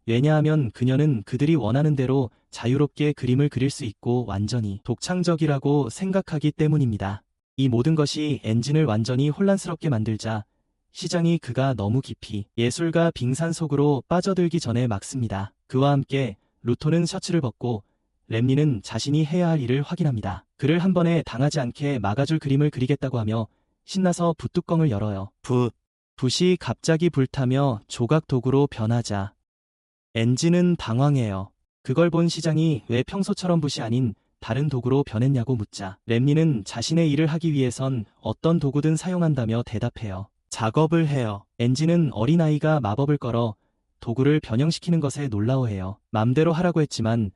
왜냐하면 그녀는 그들이 원하는 대로 자유롭게 그림을 그릴 수 있고 완전히 독창적이라고 생각하기 때문입니다. 이 모든 것이 엔진을 완전히 혼란스럽게 만들자 시장이 그가 너무 깊이 예술가 빙산 속으로 빠져들기 전에 막습니다. 그와 함께 루토는 셔츠를 벗고 렘린은 자신이 해야 할 일을 확인합니다. 그를 한 번에 당하지 않게 막아줄 그림을 그리겠다고 하며 신나서 붓뚜껑을 열어요. 붓이 갑자기 불타며 조각 도구로 변하자 엔진은 당황해요. 그걸 본 시장이 왜 평소처럼 붓이 아닌 다른 도구로 변했냐고 묻자 렘린은 자신의 일을 하기 위해선 어떤 도구든 사용한다며 대답해요. 작업을 해요. 엔진은 어린아이가 마법을 걸어 도구를 변형시키는 것에 놀라워해요. 맘대로 하라고 했지만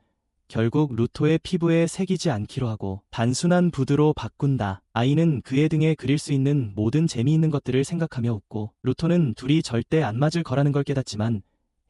결국 루토의 피부에 새기지 않기로 하고 단순한 붓으로 바꾼다. 아이는 그의 등에 그릴 수 있는 모든 재미있는 것들을 생각하며 웃고 루토는 둘이 절대 안 맞을 거라는 걸 깨닫지만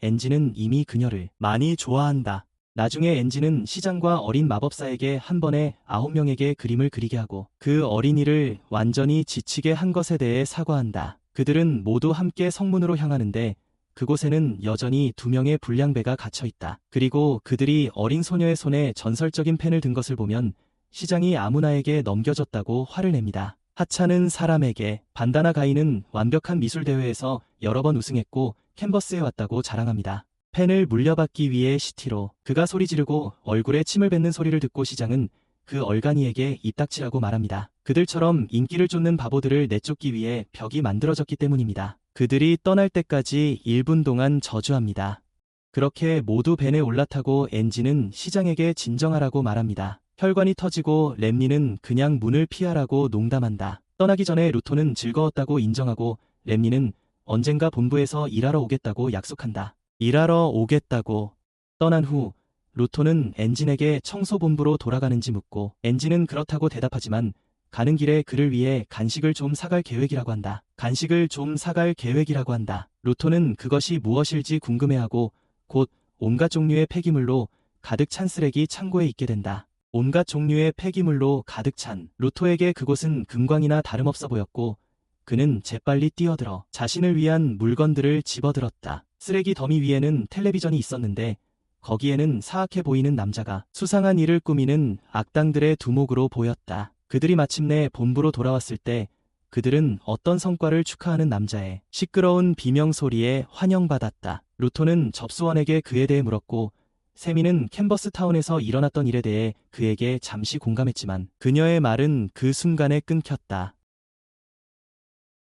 엔진은 이미 그녀를 많이 좋아한다. 나중에 엔진은 시장과 어린 마법사에게 한 번에 9명에게 그림을 그리게 하고 그 어린이를 완전히 지치게 한 것에 대해 사과한다. 그들은 모두 함께 성문으로 향하는데 그곳에는 여전히 2명의 불량배가 갇혀있다. 그리고 그들이 어린 소녀의 손에 전설적인 펜을 든 것을 보면 시장이 아무나에게 넘겨줬다고 화를 냅니다. 하찮은 사람에게 반다나 가이는 완벽한 미술대회에서 여러 번 우승했고 캔버스에 왔다고 자랑합니다. 펜을 물려받기 위해 시티로 그가 소리 지르고 얼굴에 침을 뱉는 소리를 듣고 시장은 그 얼간이에게 입닥치라고 말합니다. 그들처럼 인기를 쫓는 바보들을 내쫓기 위해 벽이 만들어졌기 때문입니다. 그들이 떠날 때까지 1분 동안 저주합니다. 그렇게 모두 벤에 올라타고 엔진은 시장에게 진정하라고 말합니다. 혈관이 터지고 렘린은 그냥 문을 피하라고 농담한다. 떠나기 전에 루토는 즐거웠다고 인정하고 렘린은 언젠가 본부에서 일하러 오겠다고 약속한다. 일하러 오겠다고. 떠난 후 루토는 엔진에게 청소본부로 돌아가는지 묻고 엔진은 그렇다고 대답하지만 가는 길에 그를 위해 간식을 좀 사갈 계획이라고 한다. 간식을 좀 사갈 계획이라고 한다. 루토는 그것이 무엇일지 궁금해하고 곧 온갖 종류의 폐기물로 가득 찬 쓰레기 창고에 있게 된다. 온갖 종류의 폐기물로 가득 찬 루토에게 그곳은 금광이나 다름없어 보였고 그는 재빨리 뛰어들어 자신을 위한 물건들을 집어들었다. 쓰레기 더미 위에는 텔레비전이 있었는데 거기에는 사악해 보이는 남자가 수상한 일을 꾸미는 악당들의 두목으로 보였다. 그들이 마침내 본부로 돌아왔을 때 그들은 어떤 성과를 축하하는 남자의 시끄러운 비명소리에 환영받았다. 루토는 접수원에게 그에 대해 물었고 세미는 캔버스 타운에서 일어났던 일에 대해 그에게 잠시 공감했지만 그녀의 말은 그 순간에 끊겼다.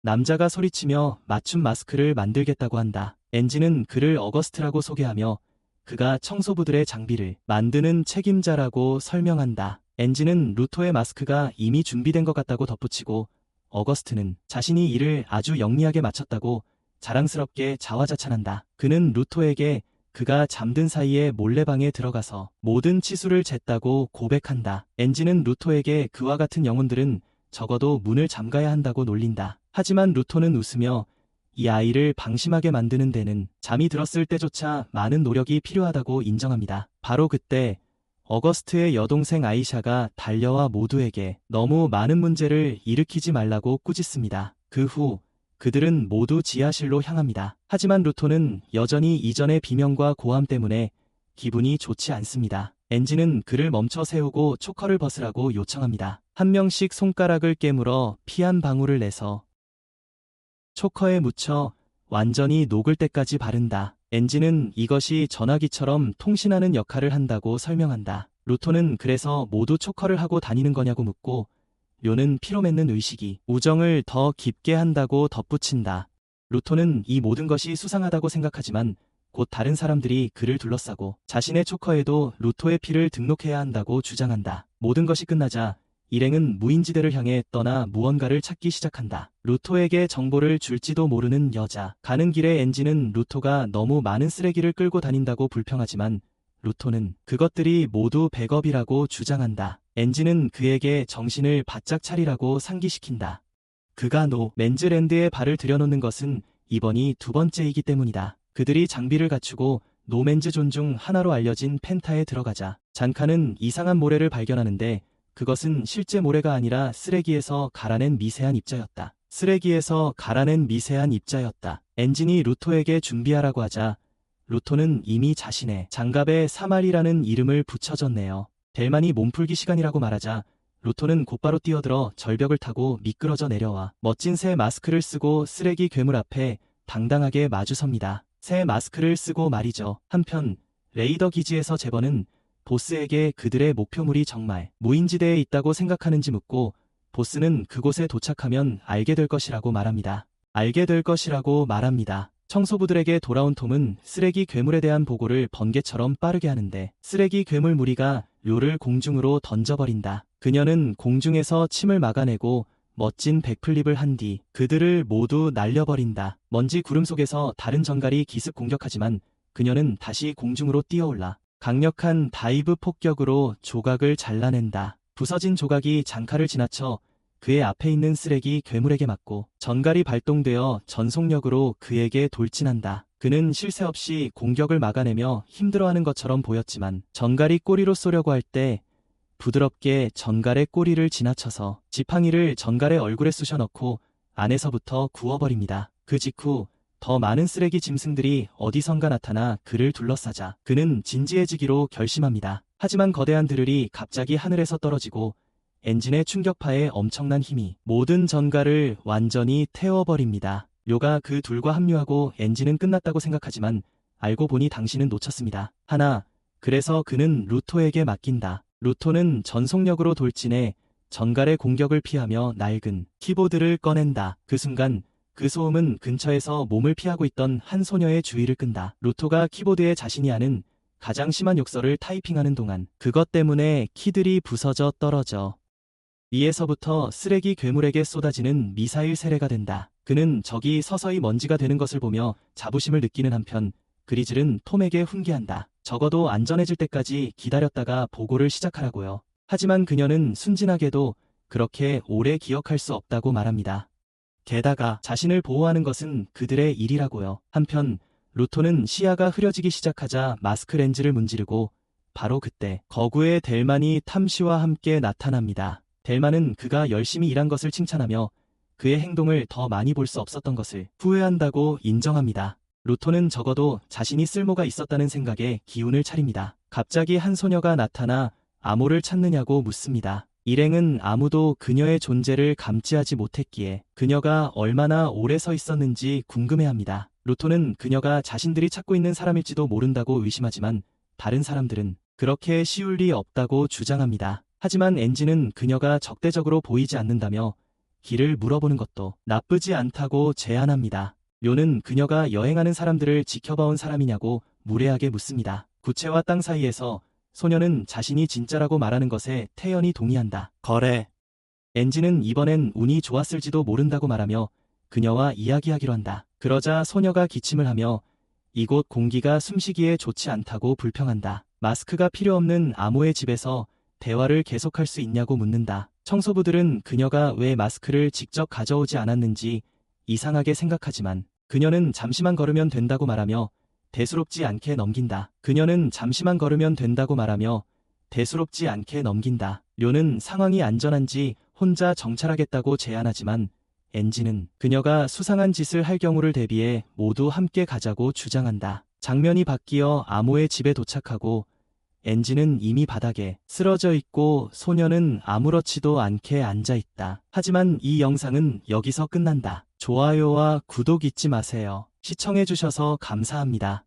남자가 소리치며 맞춤 마스크를 만들겠다고 한다. 엔진은 그를 어거스트라고 소개하며 그가 청소부들의 장비를 만드는 책임자라고 설명한다. 엔진은 루토의 마스크가 이미 준비된 것 같다고 덧붙이고 어거스트는 자신이 일을 아주 영리하게 마쳤다고 자랑스럽게 자화자찬한다. 그는 루토에게 그가 잠든 사이에 몰래방에 들어가서 모든 치수를 쟀다고 고백한다. 엔진은 루토에게 그와 같은 영혼들은 적어도 문을 잠가야 한다고 놀린다. 하지만 루토는 웃으며 이 아이를 방심하게 만드는 데는 잠이 들었을 때조차 많은 노력이 필요하다고 인정합니다. 바로 그때 어거스트의 여동생 아이샤가 달려와 모두에게 너무 많은 문제를 일으키지 말라고 꾸짖습니다. 그 후 그들은 모두 지하실로 향합니다. 하지만 루토는 여전히 이전의 비명과 고함 때문에 기분이 좋지 않습니다. 엔진은 그를 멈춰 세우고 초커를 벗으라고 요청합니다. 한 명씩 손가락을 깨물어 피 한 방울을 내서 초커에 묻혀 완전히 녹을 때까지 바른다. 엔진은 이것이 전화기처럼 통신하는 역할을 한다고 설명한다. 루토는 그래서 모두 초커를 하고 다니는 거냐고 묻고 료는 피로 맺는 의식이 우정을 더 깊게 한다고 덧붙인다. 루토는 이 모든 것이 수상하다고 생각하지만 곧 다른 사람들이 그를 둘러싸고 자신의 초커에도 루토의 피를 등록해야 한다고 주장한다. 모든 것이 끝나자 일행은 무인지대를 향해 떠나 무언가를 찾기 시작한다. 루토에게 정보를 줄지도 모르는 여자. 가는 길에 엔지는 루토가 너무 많은 쓰레기를 끌고 다닌다고 불평하지만 루토는 그것들이 모두 백업이라고 주장한다. 엔지는 그에게 정신을 바짝 차리라고 상기시킨다. 그가 맨즈랜드에 발을 들여놓는 것은 이번이 두 번째이기 때문이다. 그들이 장비를 갖추고 노맨즈존 중 하나로 알려진 펜타에 들어가자 잔카는 이상한 모래를 발견하는데 그것은 실제 모래가 아니라 쓰레기에서 갈아낸 미세한 입자였다. 쓰레기에서 갈아낸 미세한 입자였다. 엔진이 루토에게 준비하라고 하자 루토는 이미 자신의 장갑에 사말이라는 이름을 붙여줬네요. 델만이 몸풀기 시간이라고 말하자 루토는 곧바로 뛰어들어 절벽을 타고 미끄러져 내려와 멋진 새 마스크를 쓰고 쓰레기 괴물 앞에 당당하게 마주섭니다. 새 마스크를 쓰고 말이죠. 한편 레이더 기지에서 제버는 보스에게 그들의 목표물이 정말 무인지대에 있다고 생각하는지 묻고 보스는 그곳에 도착하면 알게 될 것이라고 말합니다. 알게 될 것이라고 말합니다. 청소부들에게 돌아온 톰은 쓰레기 괴물에 대한 보고를 번개처럼 빠르게 하는데 쓰레기 괴물 무리가 료를 공중으로 던져버린다. 그녀는 공중에서 침을 막아내고 멋진 백플립을 한 뒤 그들을 모두 날려버린다. 먼지 구름 속에서 다른 전갈이 기습 공격하지만 그녀는 다시 공중으로 뛰어올라 강력한 다이브 폭격으로 조각을 잘라낸다. 부서진 조각이 장칼을 지나쳐 그의 앞에 있는 쓰레기 괴물에게 맞고 전갈이 발동되어 전속력으로 그에게 돌진한다. 그는 쉴 새 없이 공격을 막아내며 힘들어하는 것처럼 보였지만 전갈이 꼬리로 쏘려고 할 때 부드럽게 전갈의 꼬리를 지나쳐서 지팡이를 전갈의 얼굴에 쑤셔 넣고 안에서부터 구워버립니다. 그 직후 더 많은 쓰레기 짐승들이 어디선가 나타나 그를 둘러싸자 그는 진지해지기로 결심합니다. 하지만 거대한 드를이 갑자기 하늘에서 떨어지고 엔진의 충격파에 엄청난 힘이 모든 전갈을 완전히 태워버립니다. 료가 그 둘과 합류하고 엔진은 끝났다고 생각하지만 알고 보니 당신은 놓쳤습니다. 그래서 그는 루토에게 맡긴다. 루토는 전속력으로 돌진해 전갈의 공격을 피하며 낡은 키보드를 꺼낸다. 그 순간 그 소음은 근처에서 몸을 피하고 있던 한 소녀의 주의를 끈다. 루토가 키보드에 자신이 아는 가장 심한 욕설을 타이핑하는 동안 그것 때문에 키들이 부서져 떨어져 위에서부터 쓰레기 괴물에게 쏟아지는 미사일 세례가 된다. 그는 적이 서서히 먼지가 되는 것을 보며 자부심을 느끼는 한편 그리즐은 톰에게 훈계한다. 적어도 안전해질 때까지 기다렸다가 보고를 시작하라고요. 하지만 그녀는 순진하게도 그렇게 오래 기억할 수 없다고 말합니다. 게다가 자신을 보호하는 것은 그들의 일이라고요. 한편 루토는 시야가 흐려지기 시작하자 마스크 렌즈를 문지르고 바로 그때 거구의 델만이 탐시와 함께 나타납니다. 델만은 그가 열심히 일한 것을 칭찬하며 그의 행동을 더 많이 볼 수 없었던 것을 후회한다고 인정합니다. 루토는 적어도 자신이 쓸모가 있었다는 생각에 기운을 차립니다. 갑자기 한 소녀가 나타나 아모를 찾느냐고 묻습니다. 일행은 아무도 그녀의 존재를 감지하지 못했기에 그녀가 얼마나 오래 서 있었는지 궁금해합니다. 루토는 그녀가 자신들이 찾고 있는 사람일지도 모른다고 의심하지만 다른 사람들은 그렇게 쉬울 리 없다고 주장합니다. 하지만 엔진은 그녀가 적대적으로 보이지 않는다며 길을 물어보는 것도 나쁘지 않다고 제안합니다. 료는 그녀가 여행하는 사람들을 지켜봐온 사람이냐고 무례하게 묻습니다. 구체와 땅 사이에서 소녀는 자신이 진짜라고 말하는 것에 태연히 동의한다. 거래. 엔진은 이번엔 운이 좋았을지도 모른다고 말하며 그녀와 이야기하기로 한다. 그러자 소녀가 기침을 하며 이곳 공기가 숨쉬기에 좋지 않다고 불평한다. 마스크가 필요 없는 아모의 집에서 대화를 계속할 수 있냐고 묻는다. 청소부들은 그녀가 왜 마스크를 직접 가져오지 않았는지 이상하게 생각하지만 그녀는 잠시만 걸으면 된다고 말하며 대수롭지 않게 넘긴다. 그녀는 잠시만 걸으면 된다고 말하며 대수롭지 않게 넘긴다. 료는 상황이 안전한지 혼자 정찰하겠다고 제안하지만 엔진은 그녀가 수상한 짓을 할 경우를 대비해 모두 함께 가자고 주장한다. 장면이 바뀌어 아모의 집에 도착하고 엔진은 이미 바닥에 쓰러져 있고 소녀는 아무렇지도 않게 앉아 있다. 하지만 이 영상은 여기서 끝난다. 좋아요와 구독 잊지 마세요. 시청해주셔서 감사합니다.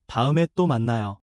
다음에 또 만나요.